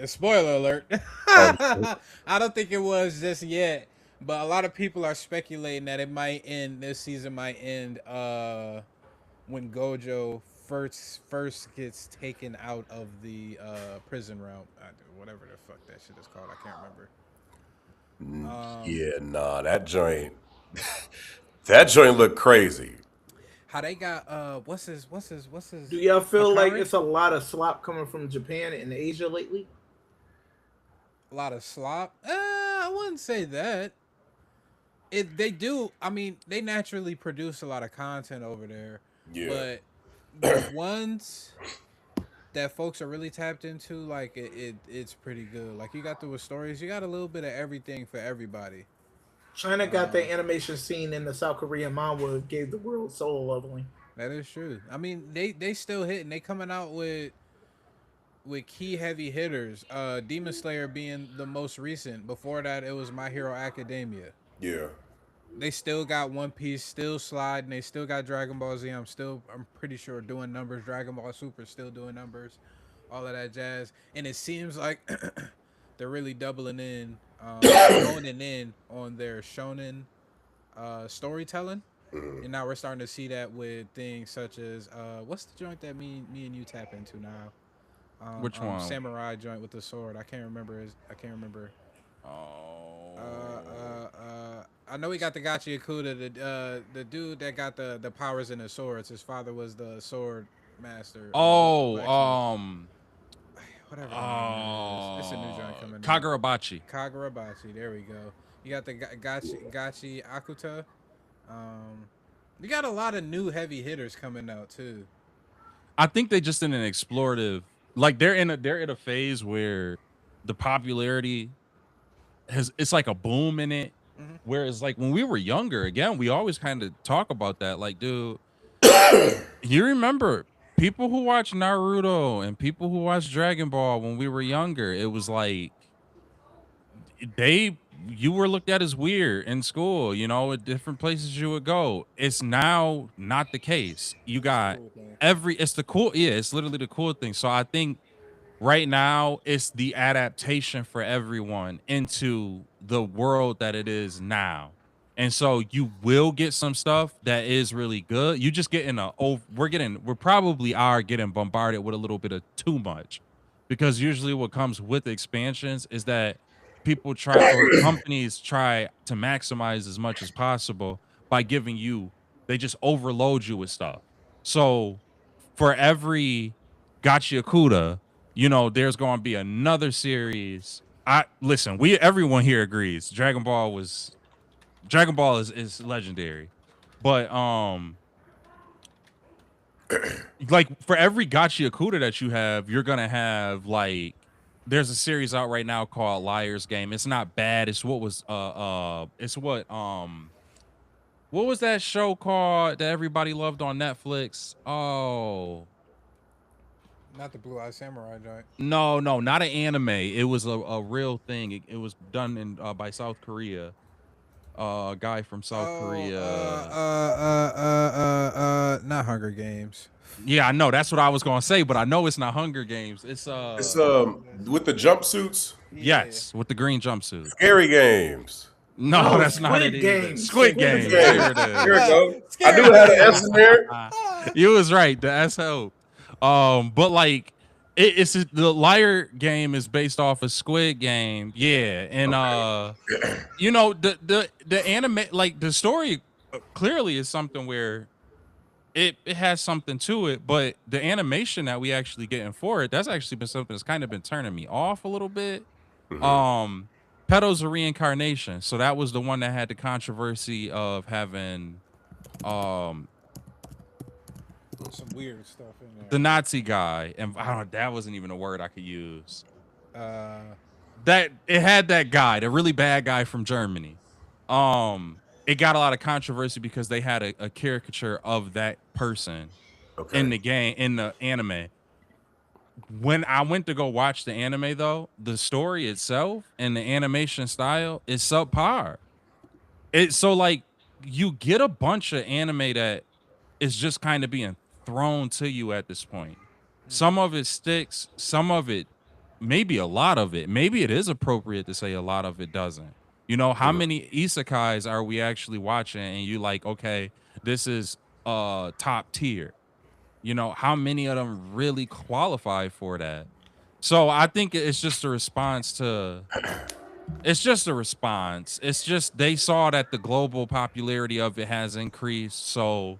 Spoiler alert. I don't think it was just yet, but a lot of people are speculating that it might end. This season might end when Gojo first gets taken out of the prison realm, whatever the fuck that shit is called. I can't remember. Yeah, nah, that joint looked crazy. How they got what's his Do y'all feel like Akari? it's a lot of slop coming from Japan and Asia lately? A lot of slop? I wouldn't say that. They do. I mean, they naturally produce a lot of content over there. Yeah. But the ones that folks are really tapped into, like it's pretty good. Like you got the stories, you got a little bit of everything for everybody. China got the animation scene in the South Korean manga gave the world solo leveling. That is true. I mean, they still hitting. They coming out with key heavy hitters. Demon Slayer being the most recent. Before that, it was My Hero Academia. Yeah. They still got One Piece, still sliding. They still got Dragon Ball Z. I'm pretty sure doing numbers. Dragon Ball Super still doing numbers. All of that jazz. And it seems like they're really doubling in, honing in on their shonen storytelling. And now we're starting to see that with things such as what's the joint that me and you tap into now? Which one? Samurai joint with the sword. I can't remember. Oh. I know he got the Gachi Akuda, the dude that got the powers in the swords. His father was the sword master. Oh, whatever. It's a new joint coming. Kagurabachi. Kagurabachi. There we go. You got the Gachi Akuta. You got a lot of new heavy hitters coming out too. I think they just in an explorative, like they're in a phase where the popularity it's like a boom in it. Mm-hmm. Whereas like when we were younger, again, we always kind of talk about that. Like, dude, you remember people who watch Naruto and people who watch Dragon Ball when we were younger, it was like you were looked at as weird in school, you know, at different places you would go. It's now not the case. You got it's the cool, yeah, it's literally the cool thing. So I think right now it's the adaptation for everyone into the world that it is now. And so you will get some stuff that is really good. You just getting we're probably are getting bombarded with a little bit of too much, because usually what comes with expansions is that people try or companies try to maximize as much as possible by they just overload you with stuff. So for every Gachi Akuda, you know, there's going to be another series. Everyone here agrees Dragon Ball is legendary. But like for every Gachi Akuda that you have, you're going to have like there's a series out right now called Liar's Game. It's not bad. It's what was what was that show called that everybody loved on Netflix? Oh, not the Blue Eye Samurai joint. No, not an anime. It was a real thing. It was done in by South Korea. A guy from South Korea. Not Hunger Games. Yeah, I know. That's what I was gonna say, but I know it's not Hunger Games. It's with the jumpsuits. Yes, with the green jumpsuit. Scary Games. No, that's not it either. Squid Games. There it is. Here we go. I do have an S in there. You was right. The SO. But like it's the Liar Game is based off of Squid Game. Yeah, and you know the anime, like the story clearly is something where it has something to it, but the animation that we actually getting for it, that's actually been something that's kind of been turning me off a little bit. Mm-hmm. Pedo's a reincarnation, so that was the one that had the controversy of having some weird stuff in there. The Nazi guy, and that wasn't even a word I could use. That it had that guy, the really bad guy from Germany. It got a lot of controversy because they had a caricature of that person in the game, in the anime. When I went to go watch the anime, though, the story itself and the animation style is subpar. So like you get a bunch of anime that is just kind of being thrown to you at this point. Some of it sticks, some of it, maybe a lot of it. Maybe it is appropriate to say a lot of it doesn't. You know, how many isekais are we actually watching and you like, okay, this is top tier. You know, how many of them really qualify for that? So I think it's just a response to it's just they saw that the global popularity of it has increased, so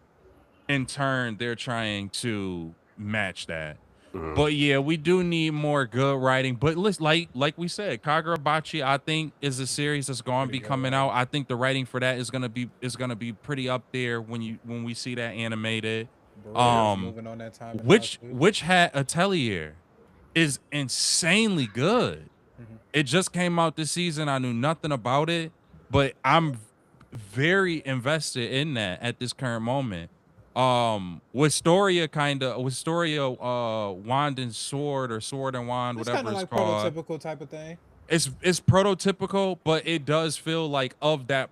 in turn they're trying to match that. But yeah, we do need more good writing. But like we said, Kagurabachi, I think, is a series that's going to be coming out. I think the writing for that is gonna be pretty up there when we see that animated. Boruto's moving on that time. Which hat Atelier is insanely good. It just came out this season. I knew nothing about it, but I'm very invested in that at this current moment. Wisteria Wand and Sword, or Sword and Wand, It's kind whatever of it's like called. prototypical type of thing. It's prototypical, but it does feel like of the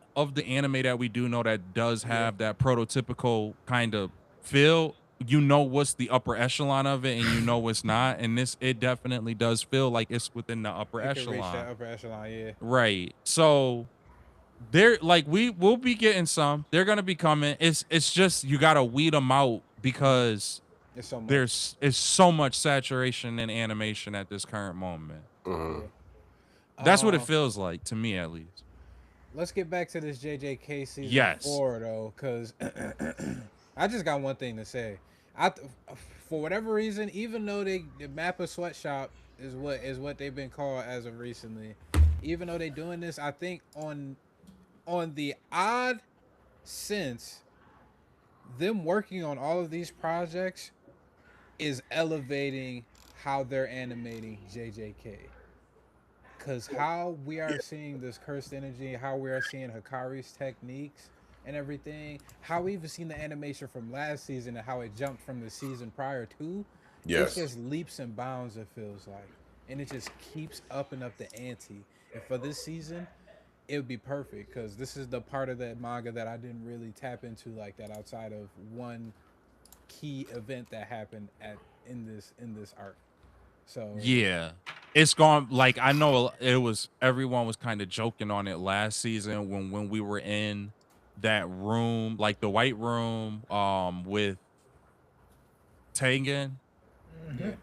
anime that we do know that does have that prototypical kind of feel. You know what's the upper echelon of it, and you know what's not. And it definitely does feel like it's within the upper It can reach echelon. that upper echelon, yeah. Right. So they're like we'll be getting some. They're gonna be coming. It's just you gotta weed them out because There's so much saturation in animation at this current moment. Yeah. That's what it feels like to me, at least. Let's get back to this JJK season Yes. 4 though, because I just got one thing to say. For whatever reason, even though the Mappa Sweatshop is what they've been called as of recently, even though they're doing this, I think on the odd sense, them working on all of these projects is elevating how they're animating JJK. Because how we are seeing this cursed energy, how we are seeing Hikari's techniques and everything, how we even seen the animation from last season and how it jumped from the season prior to, it's just leaps and bounds, it feels like. And it just keeps up and up the ante. And for this season, it would be perfect because this is the part of that manga that I didn't really tap into like that outside of one key event that happened in this arc. So yeah, it's gone. Like I know everyone was kind of joking on it last season when we were in that room, like the white room, with Tengen.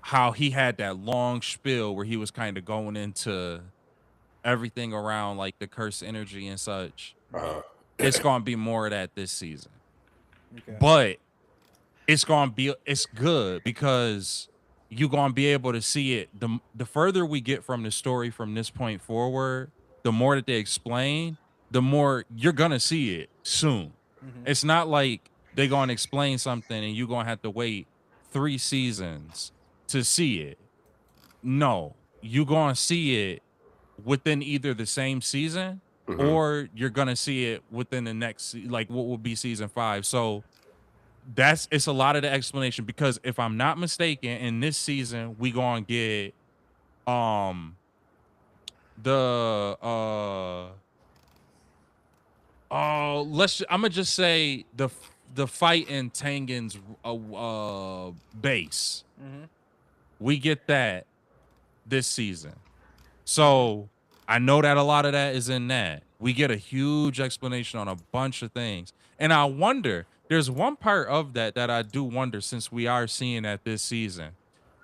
How he had that long spiel where he was kind of going into everything around like the cursed energy and such. It's gonna be more of that this season, but it's good because you're gonna be able to see it. The further we get from the story from this point forward, the more that they explain, the more you're gonna see it soon. It's not like they're gonna explain something and you're gonna have to wait 3 seasons to see it. No, you're gonna see it within either the same season or you're gonna see it within the next, like what will be season 5. So it's a lot of the explanation because if I'm not mistaken, in this season we gonna get the I'm gonna just say the fight in Tengen's base. We get that this season. So I know that a lot of that is in that. We get a huge explanation on a bunch of things. And I wonder, there's one part of that I do wonder, since we are seeing that this season.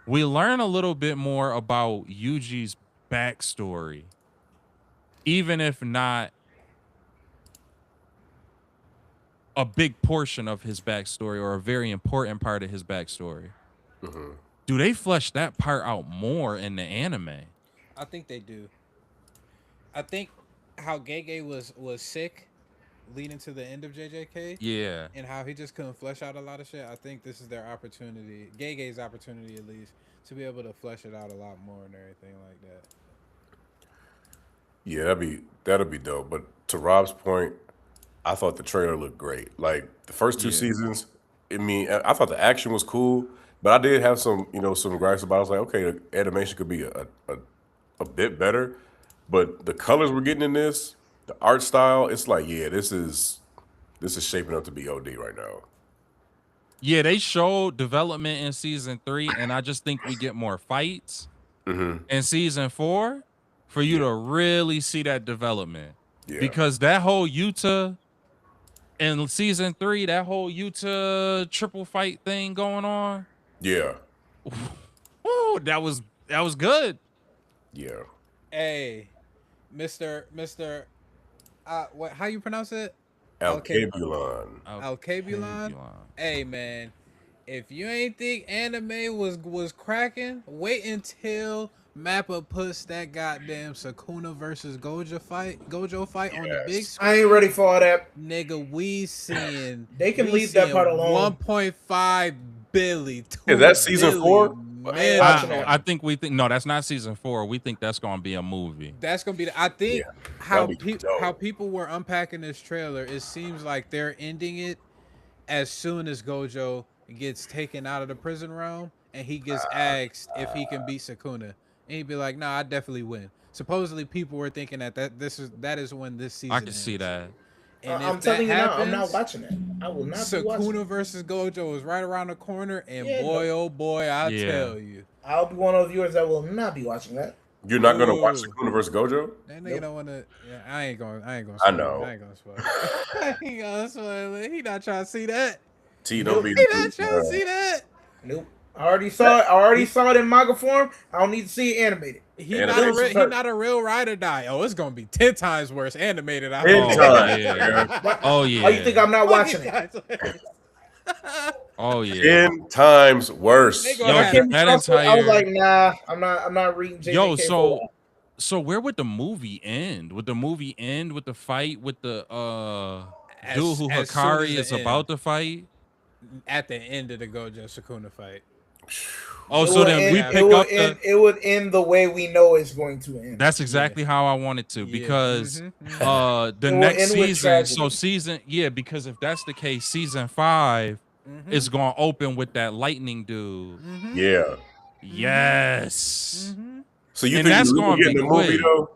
We learn a little bit more about Yuji's backstory, even if not a big portion of his backstory or a very important part of his backstory. Do they flesh that part out more in the anime? I think they do. I think how Gege was sick leading to the end of JJK. Yeah. And how he just couldn't flesh out a lot of shit. I think this is their opportunity, Gege's opportunity at least, to be able to flesh it out a lot more and everything like that. Yeah, that'd be dope. But to Rob's point, I thought the trailer looked great. Like the first 2 seasons, I thought the action was cool, but I did have some gripes about it. I was like, okay, the animation could be a bit better, but the colors we're getting in this, the art style, it's like, yeah, this is shaping up to be OD right now. Yeah, they showed development in season 3, and I just think we get more fights in season 4 for you to really see that development. Yeah. Because that whole Yuta in season 3, that whole Yuta triple fight thing going on. Yeah. Ooh, that was good. Yeah. Hey, Mr. What? How you pronounce it? Alkabulon. Alkabulon. Hey man, if you ain't think anime was cracking, wait until Mappa puts that goddamn Sukuna versus Gojo fight on the big Yes. screen. I ain't ready for all that. Nigga, we seeing They can leave that part alone. 1.5 billion, Is that season 4? I ain't watching that. I think we think no, that's not season 4. We think that's gonna be a movie. That's gonna be. I think Yeah, how that'd be dope. how people were unpacking this trailer. It seems like they're ending it as soon as Gojo gets taken out of the prison realm and he gets asked if he can beat Sukuna, and he'd be like, "Nah, I definitely win." Supposedly, people were thinking that that is when this season. I can see that. And I'm if telling that you now, happens, I'm not watching it. I will not be watching Sukuna it. versus Gojo is right around the corner, and Yeah, boy, oh boy, I Yeah. tell you, I'll be one of the viewers that will not be watching that. You're not gonna watch Ooh. Sukuna vs. Gojo? that nigga don't want to. Yeah, I ain't gonna. I Spoil know. It. I ain't gonna spoil. It. I ain't gonna spoil it. He not trying to see that. T, don't be. He not trying to see that. Nope. I already saw it. I already saw it in manga form. I don't need to see it animated. He Animation not a real ride or die. Oh, it's gonna be 10 times worse animated. I 10 hope. times. yeah. Oh yeah. Why you think I'm not watching it? Oh yeah. 10 times worse. They Yo, gonna have, that I was entire like, nah, I'm not reading JJK. Yo, for that. so where would the movie end? Would the movie end with the fight with the dude who as soon Hikari as is the about end. to fight? at the end of the Gojo Sukuna fight. Oh, It so would then end- we it pick would up end, the. It would end the way we know it's going to end. That's exactly how I wanted to, Yeah. because Mhm, the It will next end with season, so tragedy. because if that's the case, season 5 mhm, is gonna open with that lightning dude. mhm, Yeah. Yes. mhm. So you And think that's we gonna can get be in the movie quick. though?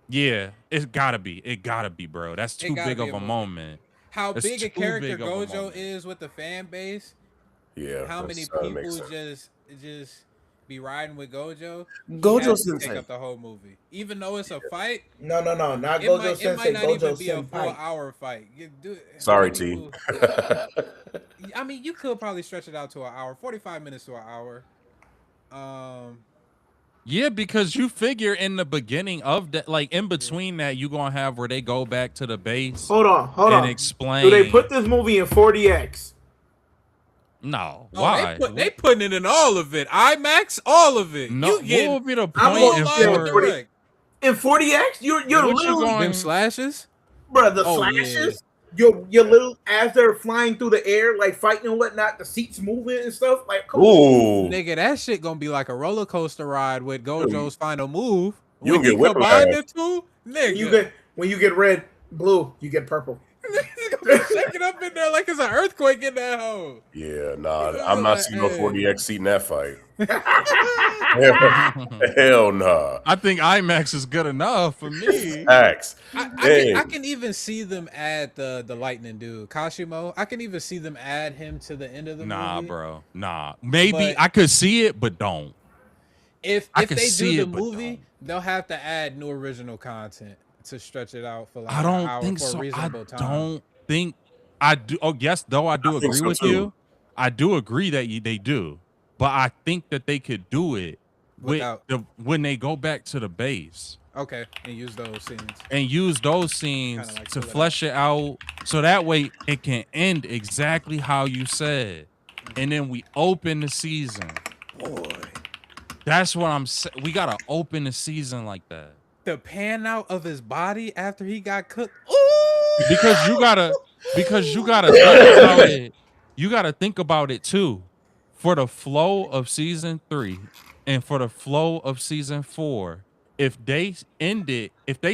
Yeah, it gotta be, bro. That's It too gotta big be of a a movie. moment. How That's big a too character big of a Gojo moment. is with the fan base, Yeah. how many that makes people sense. just be riding with Gojo? He Gojo has to take Sensei. up the whole movie, even though it's a fight. No, not It Gojo might Sensei. not even Gojo be a full Senpai. hour fight. How Sorry, many T. people- I mean, you could probably stretch it out to an hour, 45 minutes to an hour. Yeah, because you figure in the beginning of that, like in between that, you gonna have where they go back to the base Hold on. and explain. Do they put this movie in 40x? No, Oh, why? they putting it in all of it. IMAX, all of it. No, You get what would be the I'm point going if live live with we're, direct. In 40x? You're What you literally going- Them slashes. bro, the Oh, slashes. Your little as they're flying through the air, like fighting and whatnot, the seats moving and stuff. Like, come on. Ooh. Nigga, that shit gonna be like a roller coaster ride with Gojo's final move. You When get he whiplash. combined the two, nigga. When you get red, blue, you get purple. It's gonna be shaking up in there like it's an earthquake in that hole. Yeah, nah. Yeah, I'm not like, seeing no hey. 40x seat in that fight. Hell nah. I think IMAX is good enough for me. Facts. I can even see them add the lightning dude, Kashimo. I can even see them add him to the end of the Nah, movie. bro. Nah. Maybe But- I could see it, but don't. If I if can they see do it, the but movie, don't. they'll have to add new original content to stretch it out for like I an don't hour think for a so. I reasonable time. don't think I do. Oh, yes, though I do I think agree so, with too. you. I do agree that they do, but I think that they could do it Without- when they go back to the base Okay, and use those scenes. and use those scenes Kinda like to fill it flesh it out, so that way it can end exactly how you said, and then we open the season. Boy, That's what I'm saying. We gotta open the season like that. the pan out of his body after he got cooked. Ooh! Because you gotta think about it. You gotta think about it too. For the flow of season 3 and for the flow of season 4, if they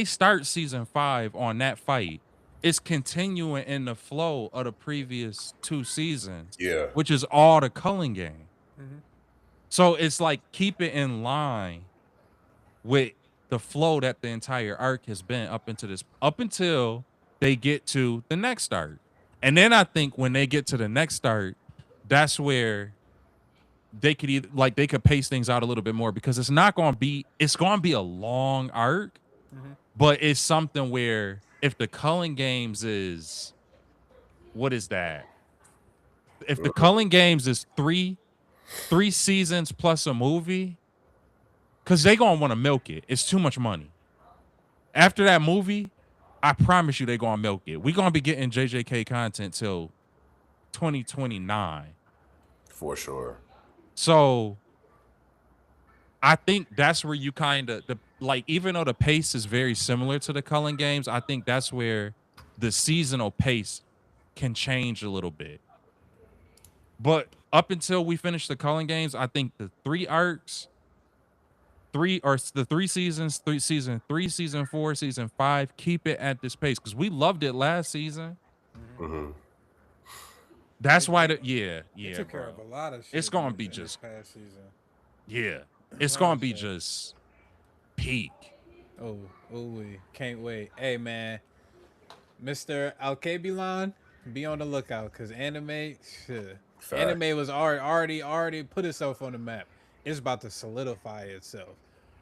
start season 5 on that fight, it's continuing in the flow of the previous 2 seasons, Yeah. which is all the culling game. Mhm. So it's like keep it in line with the flow that the entire arc has been up until they get to the next arc. And then I think when they get to the next arc, that's where they could they could pace things out a little bit more, because it's going to be a long arc, but it's something where if the culling games is, what is that? If the culling games is three seasons plus a movie, because they gonna want to milk it. It's too much money. After that movie, I promise you they gonna milk it. We gonna be getting JJK content till 2029. For sure. So I think that's where you kind of like, even though the pace is very similar to the Cullen games, I think that's where the seasonal pace can change a little bit. But up until we finish the Cullen games, I think the 3 arcs, the 3 seasons, season 3, season 4, season 5, keep it at this pace because we loved it last season. Mm-hmm. That's why They took care bro. of a lot of shit. It's gonna in be this just past season. it's lot gonna of be shit. just peak. We can't wait. Hey man, Mr. Alkebulan, be on the lookout because anime was already put itself on the map. It's about to solidify itself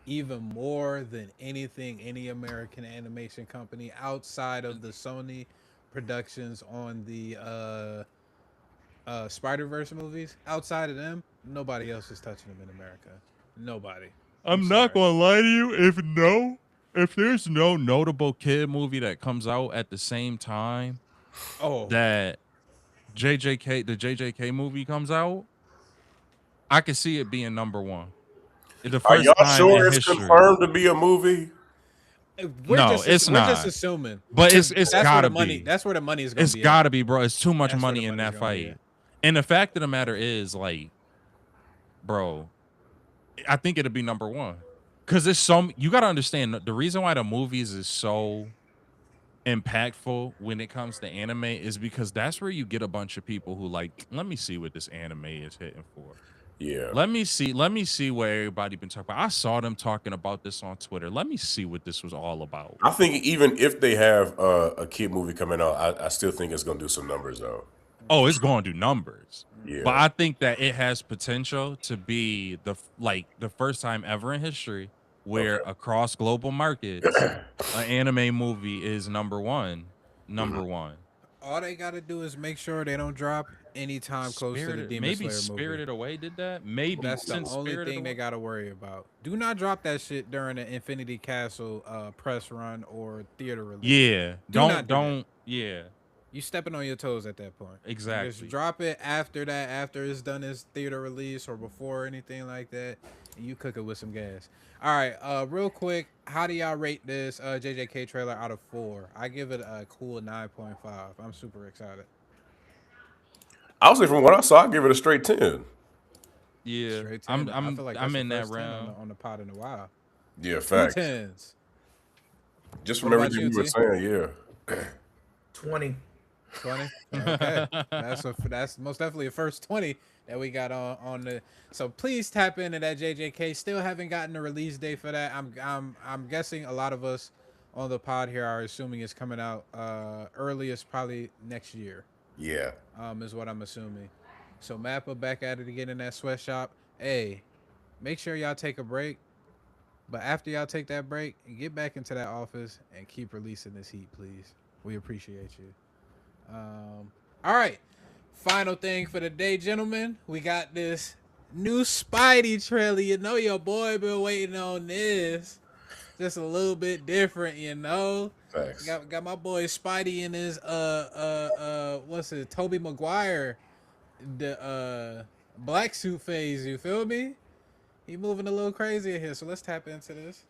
even more than anything any American animation company outside of the Sony productions on the Spider-Verse movies. Outside of them, nobody else is touching them in America. Nobody. I'm not gonna lie to you. If there's no notable kid movie that comes out at the same time that the JJK movie comes out, I could see it being number 1. The Are first y'all time in sure it's history. confirmed to be a movie? We're No, it's not. We're just assuming, but it's that's gotta where the be. money. That's where the money is going to It's be. gotta be, bro. It's too much That's where money the in money's that gonna be fight. at. And the fact of the matter is, like, bro, I think it'll be number 1 because it's so. You gotta understand the reason why the movies is so impactful when it comes to anime is because that's where you get a bunch of people who like, let me see what this anime is hitting for. Yeah. Let me see what everybody been talking about. I saw them talking about this on Twitter. Let me see what this was all about. I think even if they have a kid movie coming out, I still think it's gonna do some numbers though. Oh, it's going to do numbers. Yeah. But I think that it has potential to be the first time ever in history where across global markets, an anime movie is number 1. Number 1. All they got to do is make sure they don't drop any time close to the Demon Slayer movie. Spirited Away did that. Maybe That's the only Spirited thing Away. they got to worry about. Do not drop that shit during the Infinity Castle press run or theater release. Yeah. Don't. Yeah. You stepping on your toes at that point. Exactly. Just drop it after that, after it's done its theater release or before anything like that, and you cook it with some gas. All right, real quick, how do y'all rate this JJK trailer out of 4? I give it a cool 9.5. I'm super excited. I would say from what I saw, I give it a straight 10. Yeah, Straight 10. I feel like that's I'm the in that first 10 round on the pod in a while. Yeah, 2 facts. 10s. Just What from about everything you, you were T? saying, yeah. 20. 20. Okay, that's most definitely a first 20 that we got on the. So please tap into that JJK. Still haven't gotten a release date for that. I'm guessing a lot of us on the pod here are assuming it's coming out earliest probably next year. Yeah. Is what I'm assuming. So Mappa back at it again in that sweatshop. Hey, make sure y'all take a break. But after y'all take that break, get back into that office and keep releasing this heat, please. We appreciate you. All right. Final thing for the day, gentlemen. We got this new Spidey trailer. You know your boy been waiting on this. Just a little bit different, you know. Thanks. Got my boy Spidey in his what's it, Tobey Maguire, the black suit phase, you feel me? He moving a little crazy in here, so let's tap into this.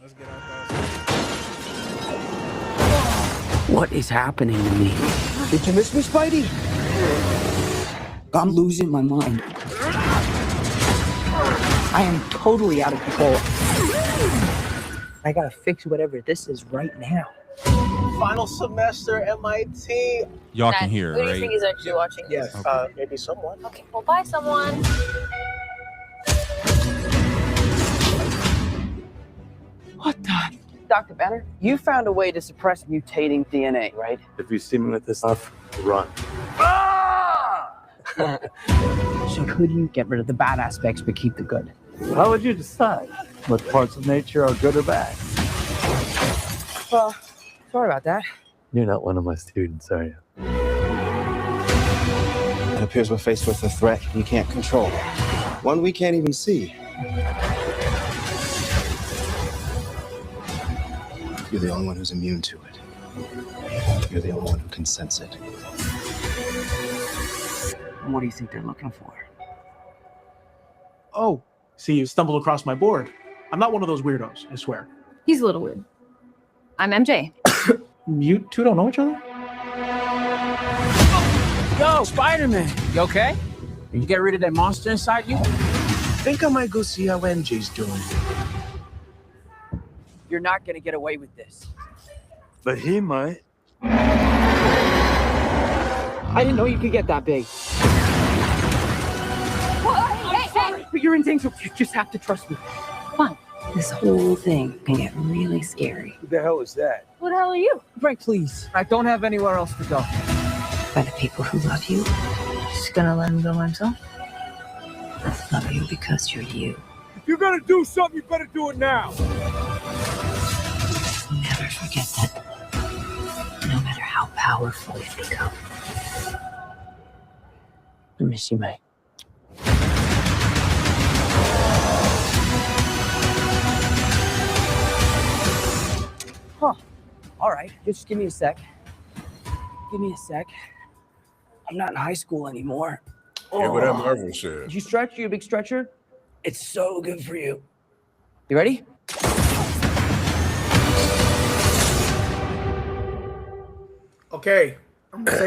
Let's get our thoughts. What is happening to me? Did you miss me, Spidey? I'm losing my mind. I am totally out of control. I gotta fix whatever this is right now. Final semester MIT. Y'all can hear, Who do you right? think is actually watching this? Yes, maybe someone. Okay, well, bye, someone. What the? Dr. Banner, you found a way to suppress mutating DNA, right? If you see me with this stuff, run. So could you get rid of the bad aspects but keep the good? How would you decide what parts of nature are good or bad? Well, sorry about that. You're not one of my students, are you? It appears we're faced with a threat we can't control. One we can't even see. You're the only one who's immune to it. You're the only one who can sense it. What do you think they're looking for? Oh, See, you stumbled across my board. I'm not one of those weirdos, I swear. He's a little weird. I'm MJ. You two don't know each other? Yo, Spider-Man, you okay? Did you get rid of that monster inside you? Think I might go see how MJ's doing. You're not gonna get away with this. But he might. I didn't know you could get that big. Hey, hey! But you're in danger. You just have to trust me. Fine. This whole thing can get really scary. Who the hell is that? Who the hell are you? Frank, please. I don't have anywhere else to go. By the people who love you. Just gonna let him go himself? I love you because you're you. If you're gonna do something, you better do it now. Never forget that. No matter how powerful you become. I miss you, mate. Huh. All right. Just give me a sec. Give me a sec. I'm not in high school anymore. Yeah, with that Marvel shit. Did you stretch? You a big stretcher? It's so good for you. You ready? Okay, I'm gonna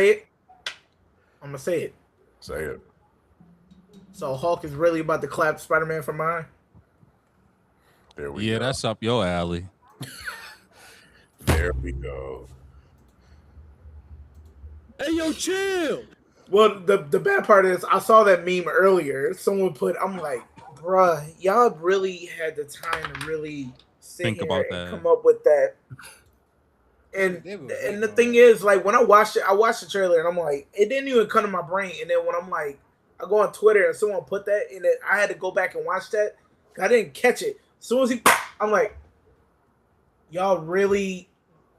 say it. Say it. So Hulk is really about to clap Spider-Man from behind. There we go. That's up your alley. There we go. Hey, yo, chill. Well, the bad part is I saw that meme earlier. Someone put, I'm like, bruh, y'all really had the time to really Think about that. come up with that. And the thing is, like, when I watched the trailer and I'm like, it didn't even come to my brain. And then when I'm like, I go on Twitter and someone put that, and then I had to go back and watch that. I didn't catch it. As soon as I'm like, y'all really,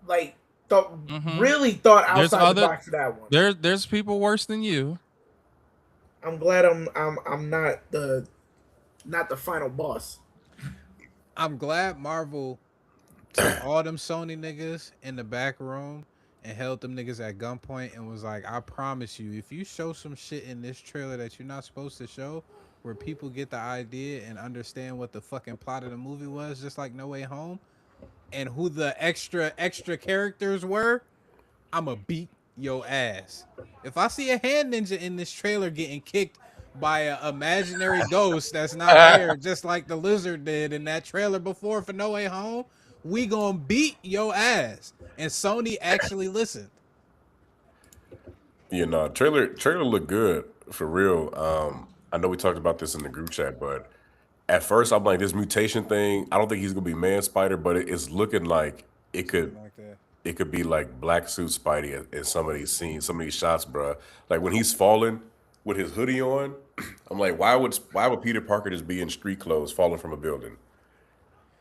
like, thought outside the box for that one. There's people worse than you. I'm glad I'm not the final boss. I'm glad Marvel took all them Sony niggas in the back room and held them niggas at gunpoint and was like, I promise you, if you show some shit in this trailer that you're not supposed to show, where people get the idea and understand what the fucking plot of the movie was, just like No Way Home, and who the extra characters were, I'ma beat your ass. If I see a hand ninja in this trailer getting kicked by an imaginary ghost that's not there, just like the lizard did in that trailer before for No Way Home, we gonna beat your ass. And Sony actually listened. You know, trailer looked good for real. I know we talked about this in the group chat, but at first I'm like, this mutation thing, I don't think he's gonna be Man Spider, but it's looking like it could be like Black Suit Spidey in some of these scenes, some of these shots, bro. Like when he's falling with his hoodie on, I'm like, why would Peter Parker just be in street clothes falling from a building?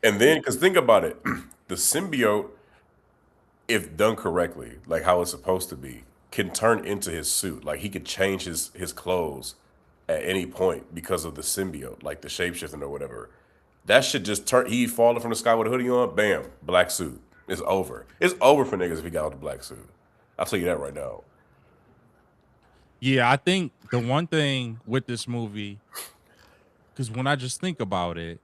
And then, because think about it, the symbiote, if done correctly, like how it's supposed to be, can turn into his suit. Like he could change his clothes at any point because of the symbiote, like the shapeshifting or whatever. That should just turn. He falling from the sky with a hoodie on, bam, black suit. It's over. It's over for niggas if he got with the black suit. I'll tell you that right now. Yeah, I think the one thing with this movie, because when I just think about it,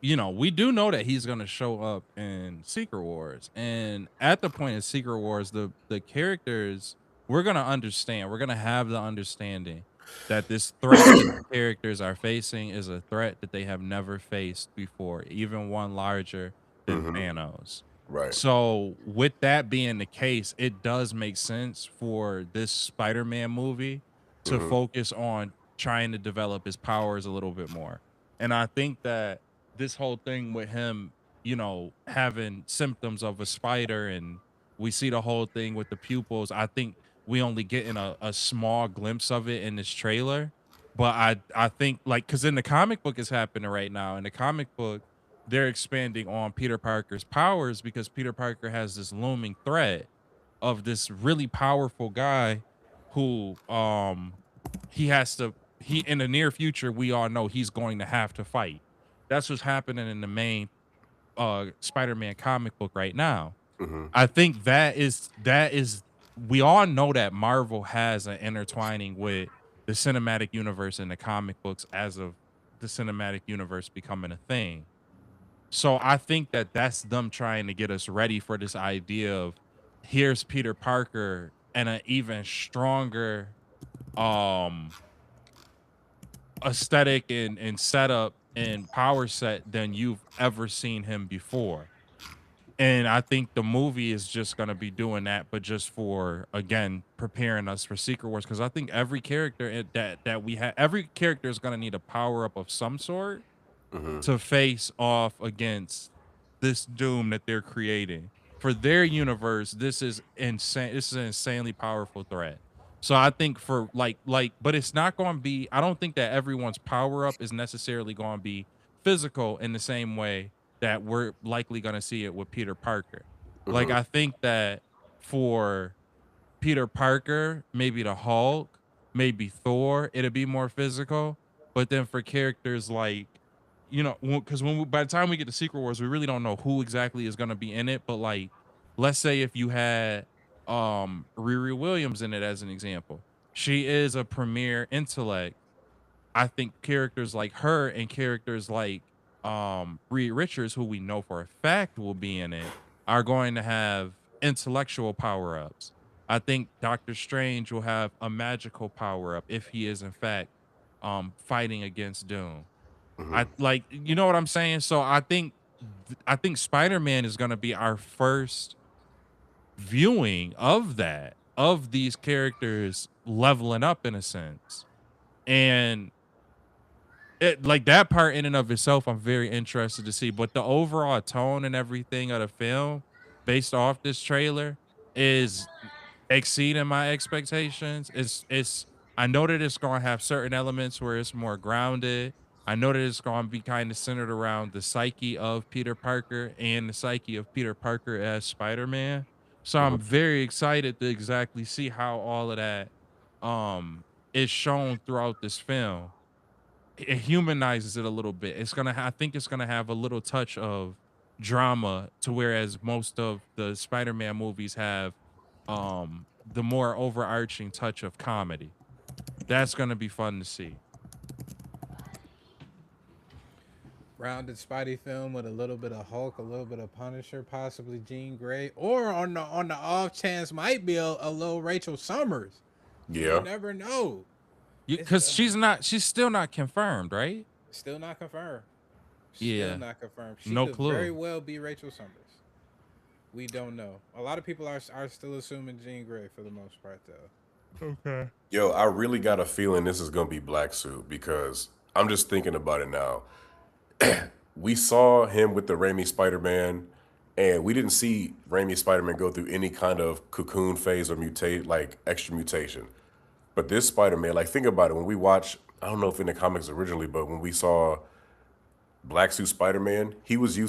you know, we do know that he's gonna show up in Secret Wars, and at the point in Secret Wars, the characters, we're gonna understand, we're gonna have the understanding that this threat that the characters are facing is a threat that they have never faced before, even one larger than Thanos. Right. So with that being the case, it does make sense for this Spider-Man movie to focus on trying to develop his powers a little bit more. And I think that this whole thing with him, you know, having symptoms of a spider, and we see the whole thing with the pupils, I think we only getting a small glimpse of it in this trailer. But I think, like, because in the comic book is happening right now. In the comic book, they're expanding on Peter Parker's powers because Peter Parker has this looming threat of this really powerful guy who he in the near future, we all know he's going to have to fight. That's what's happening in the main Spider-Man comic book right now. I think that is we all know that Marvel has an intertwining with the cinematic universe and the comic books as of the cinematic universe becoming a thing. So I think that that's them trying to get us ready for this idea of here's Peter Parker and an even stronger um aesthetic and setup and power set than you've ever seen him before. And I think the movie is just gonna be doing that, but just for again preparing us for Secret Wars. Because I think every character that we have, every character is gonna need a power up of some sort Hmm. to face off against this doom that they're creating for their universe. This is insane. This is an insanely powerful threat. So I think for but it's not going to be. I don't think that everyone's power up is necessarily going to be physical in the same way that we're likely going to see it with Peter Parker. Like Hmm. I think that for Peter Parker, maybe the Hulk, maybe Thor, it'd be more physical. But then for characters like, because by the time we get to Secret Wars, we really don't know who exactly is going to be in it. But like, let's say if you had Riri Williams in it as an example, she is a premier intellect. I think characters like her and characters like Reed Richards, who we know for a fact will be in it, are going to have intellectual power-ups. I think Doctor Strange will have a magical power-up if he is in fact fighting against Doom. Hmm. I like, you know what I'm saying? So I think Spider-Man is going to be our first viewing of that, of these characters leveling up in a sense. And it, like that part in and of itself, I'm very interested to see. But the overall tone and everything of the film, based off this trailer, is exceeding my expectations. It's I know that it's gonna have certain elements where it's more grounded. I know that it's gonna be kind of centered around the psyche of Peter Parker and the psyche of Peter Parker as Spider-Man. So Hmm. I'm very excited to exactly see how all of that is shown throughout this film. It humanizes it a little bit. I think it's gonna have a little touch of drama to whereas most of the Spider-Man movies have the more overarching touch of comedy. That's gonna be fun to see. Rounded Spidey film with a little bit of Hulk, a little bit of Punisher, possibly Jean Grey, or on the off chance might be a little Rachel Summers. You Yeah. never know. It's Because she's still not confirmed, right? still not confirmed. Still Yeah, not confirmed. She no could very clue. well be Rachel Summers. We don't know. A lot of people are still assuming Jean Grey for the most part, though. Okay. Yo, I really got a feeling this is gonna be Black Suit because I'm just thinking about it now. We saw him with the Raimi Spider-Man, and we didn't see Raimi Spider-Man go through any kind of cocoon phase or mutate, like extra mutation. But this Spider-Man, like think about it, when we watch, I don't know if in the comics originally, but when we saw Black Suit Spider-Man, he wasn't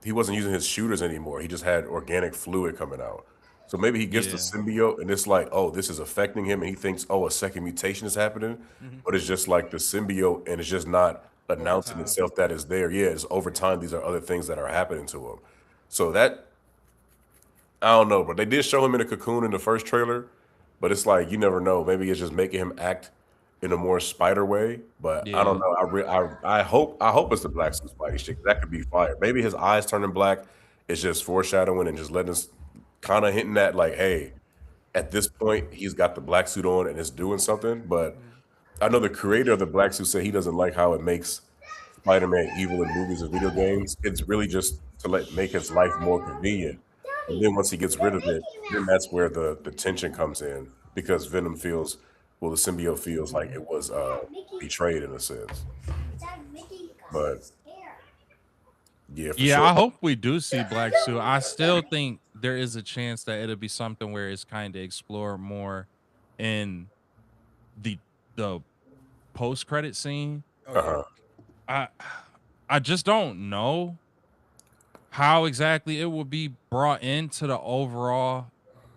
using his shooters anymore. He just had organic fluid coming out. So maybe he gets the Yeah. symbiote and it's like, oh, this is affecting him, and he thinks, oh, a second mutation is happening. But it's just like the symbiote, and it's just not Over announcing time. itself that it's there. Yeah, it's over time. These are other things that are happening to him. So that I don't know, but they did show him in a cocoon in the first trailer. But it's like you never know. Maybe it's just making him act in a more spider way. But I don't Yeah. know. I hope it's the Black Suit Spidey shit. 'Cause that could be fire. Maybe his eyes turning black is just foreshadowing and just letting us kind of hinting at like, hey, at this point he's got the black suit on and it's doing something. But I know the creator of the black suit said he doesn't like how it makes Spider-Man evil in movies and video games. It's really just to make his life more convenient. And then once he gets rid of it, then that's where the tension comes in because Venom feels, well, the symbiote feels like it was betrayed in a sense. But yeah, for Yeah, sure. I hope we do see Black Suit. I still think there is a chance that it'll be something where it's kind of explored more in the the post credit scene. Oh yeah. Uh-huh. I I just don't know how exactly it will be brought into the overall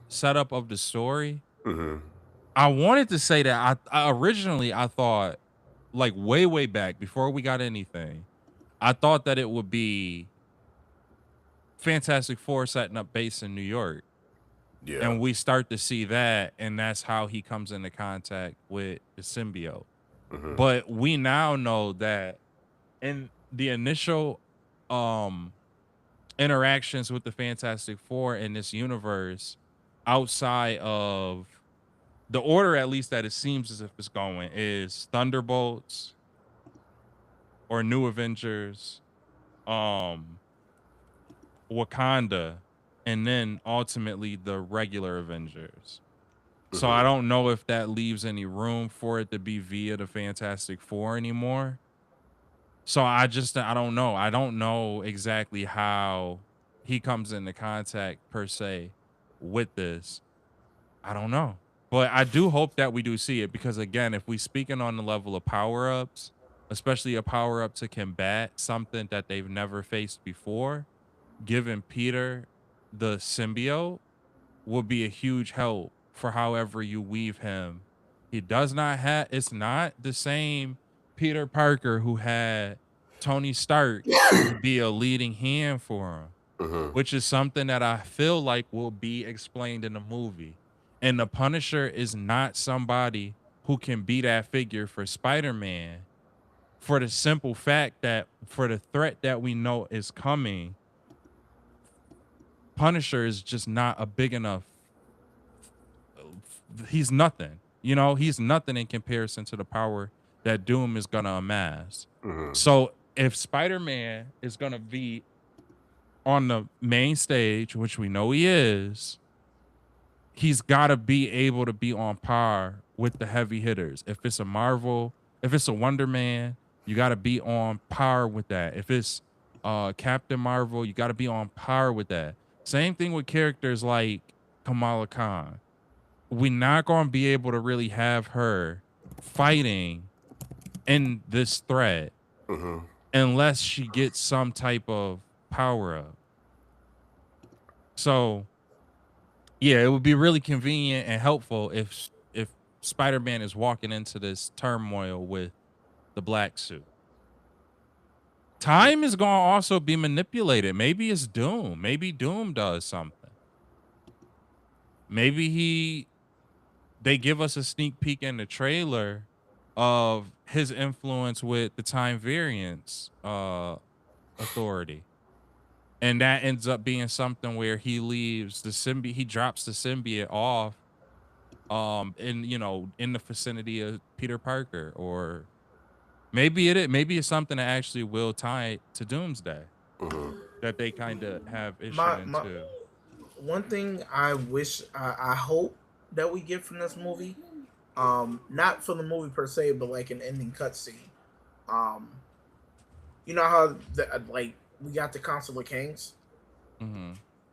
setup of the story. Hmm. I wanted to say that I originally I thought like way back before we got anything, I thought that it would be Fantastic Four setting up base in New York. Yeah. And we start to see that, and that's how he comes into contact with the symbiote. But we now know that in the initial interactions with the Fantastic Four in this universe, outside of the order, at least that it seems as if it's going, is Thunderbolts or New Avengers, Wakanda, and then ultimately the regular Avengers. So I don't know if that leaves any room for it to be via the Fantastic Four anymore. So I don't know. I don't know exactly how he comes into contact per se with this. I don't know. But I do hope that we do see it, because again, if we speaking on the level of power-ups, especially a power-up to combat something that they've never faced before, giving Peter the symbiote would be a huge help for however you weave him. He does not have, it's not the same Peter Parker who had Tony Stark be a leading hand for him, which is something that I feel like will be explained in the movie. And the Punisher is not somebody who can be that figure for Spider-Man, for the simple fact that for the threat that we know is coming, Punisher is just not a big enough, he's nothing. You know, he's nothing in comparison to the power that Doom is gonna amass. So if Spider-Man is gonna be on the main stage, which we know he is, he's gotta be able to be on par with the heavy hitters. If it's a Marvel, if it's a Wonder Man, you gotta be on par with that. If it's Captain Marvel, you gotta be on par with that. Same thing with characters like Kamala Khan. We're not going to be able to really have her fighting in this threat unless she gets some type of power up. So, yeah, it would be really convenient and helpful if Spider-Man is walking into this turmoil with the black suit. Time is going to also be manipulated. Maybe it's Doom. Maybe Doom does something. Maybe they give us a sneak peek in the trailer of his influence with the time variance authority. And that ends up being something where he leaves the symbiote, he drops the symbiote off in, you know, in the vicinity of Peter Parker, or maybe it's something that actually will tie to Doomsday that they kind of have issued into. One thing I wish, I hope that we get from this movie, not for the movie per se, but like an ending cutscene. You know how like we got the Council of Kings.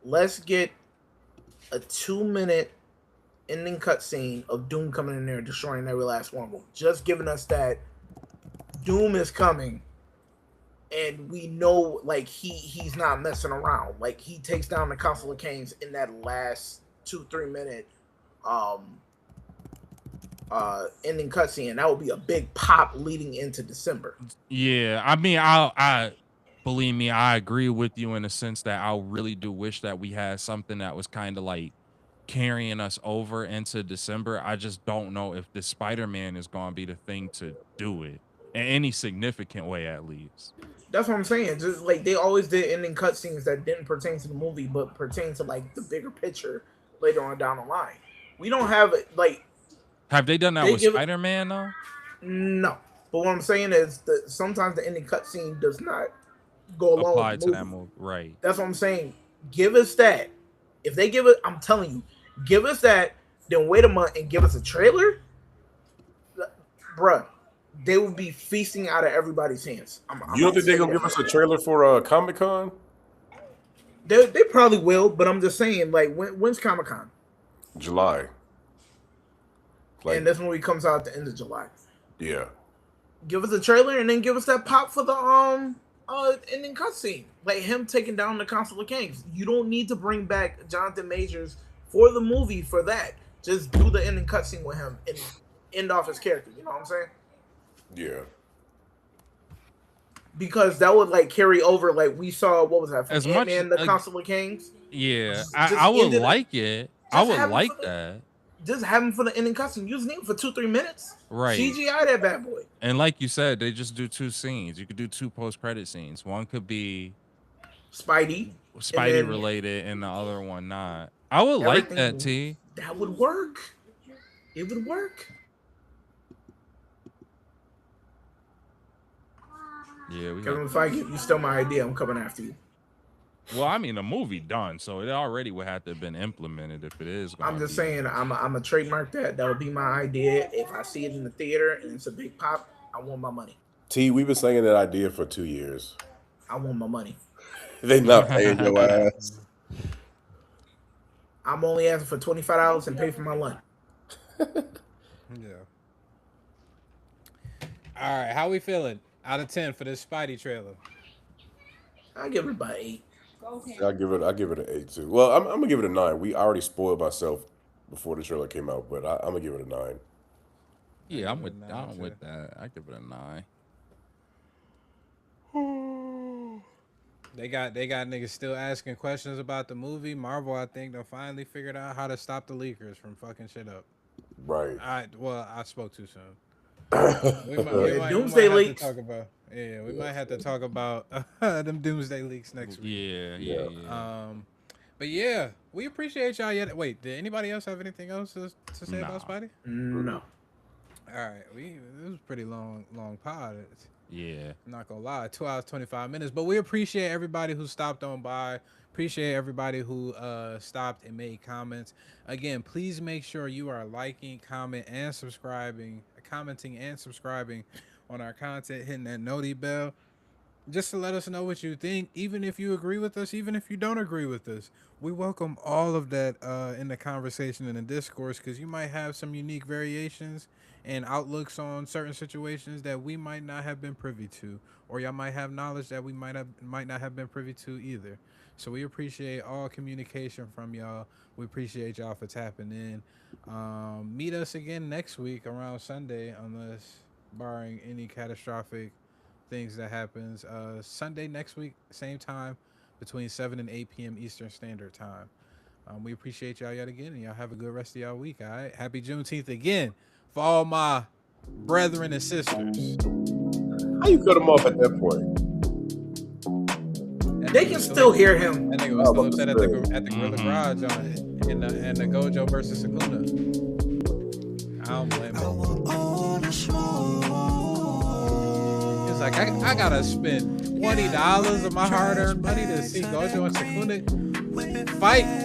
Let's get a 2-minute ending cutscene of Doom coming in there and destroying every last one of them. Just giving us that Doom is coming, and we know like he's not messing around. Like he takes down the Council of Kings in that last 2-3 minute ending cutscene, and that would be a big pop leading into December. Yeah, I mean, I believe me, I agree with you in the sense that I really do wish that we had something that was kind of like carrying us over into December. I just don't know if the Spider-Man is going to be the thing to do it in any significant way, at least. That's what I'm saying. Just like they always did ending cutscenes that didn't pertain to the movie, but pertain to like the bigger picture later on down the line. We don't have it like. Have they done that with Spider-Man though? No, but what I'm saying is that sometimes the ending cutscene does not go along apply with the to movie. that movie, right? That's what I'm saying. Give us that. If they give it, I'm telling you, give us that. Then wait a month and give us a trailer, bruh. They will be feasting out of everybody's hands. You don't think they're gonna give us a trailer for Comic-Con? They probably will, but I'm just saying, like, when's Comic-Con? July. Like, and this movie comes out at the end of July. Yeah. Give us a trailer and then give us that pop for the ending cutscene, like him taking down the Council of Kings. You don't need to bring back Jonathan Majors for the movie for that. Just do the ending cutscene with him and end off his character. You know what I'm saying? Yeah. Because that would like carry over, like we saw. What was that? From As Ant-Man, much the Council of Kings. Yeah, I would like it. I would like that. Just have him for the ending cutscene. Use him for 2-3 minutes. Right. CGI that bad boy. And like you said, they just do 2 scenes. You could do 2 post-credit scenes. One could be Spidey related, and the other one not. I would like that, T. That would work. It would work. Yeah, Kevin Feige, if you stole my idea, I'm coming after you. Well, I mean, the movie done, so it already would have to have been implemented if it is. I'm just saying, I'm a trademark that. That would be my idea. If I see it in the theater and it's a big pop, I want my money. T, we've been saying that idea for 2 years. I want my money. They not paying your ass. I'm only asking for $25 and pay for my lunch. Yeah. All right, how we feeling? Out of 10 for this Spidey trailer. I give it about 8. I give it an 8 too. Well, I'm gonna give it a 9. I already spoiled myself before the trailer came out, but I'm gonna give it a 9. Yeah, I'm with that. I give it a 9. They got niggas still asking questions about the movie. Marvel, I think, they finally figured out how to stop the leakers from fucking shit up. Right. I spoke too soon. Doomsday leaks. We might have to talk about them Doomsday leaks next week. Yeah. But yeah, we appreciate y'all. Wait, did anybody else have anything else to say about Spidey? No. All right, it was a pretty long pod. Yeah. I'm not gonna lie, 2 hours 25 minutes. But we appreciate everybody who stopped on by. Appreciate everybody who stopped and made comments. Again, please make sure you are liking, commenting, and subscribing on our content, hitting that noti bell, just to let us know what you think. Even if you agree with us, even if you don't agree with us, we welcome all of that in the conversation and the discourse, because you might have some unique variations and outlooks on certain situations that we might not have been privy to, or y'all might have knowledge that we might not have been privy to either. So we appreciate all communication from y'all. We appreciate y'all for tapping in. Meet us again next week around Sunday, unless barring any catastrophic things that happens. Sunday next week, same time, between 7 and 8 p.m. Eastern Standard Time. We appreciate y'all yet again, and y'all have a good rest of y'all week, all right? Happy Juneteenth again for all my brethren and sisters. How you cut them off at that point? They can still hear him. That nigga was still upset at the Gorilla Garage in the Gojo versus Sakuna. I don't blame him. It's like I gotta spend $20 of my hard-earned money to see Gojo and Sakuna fight.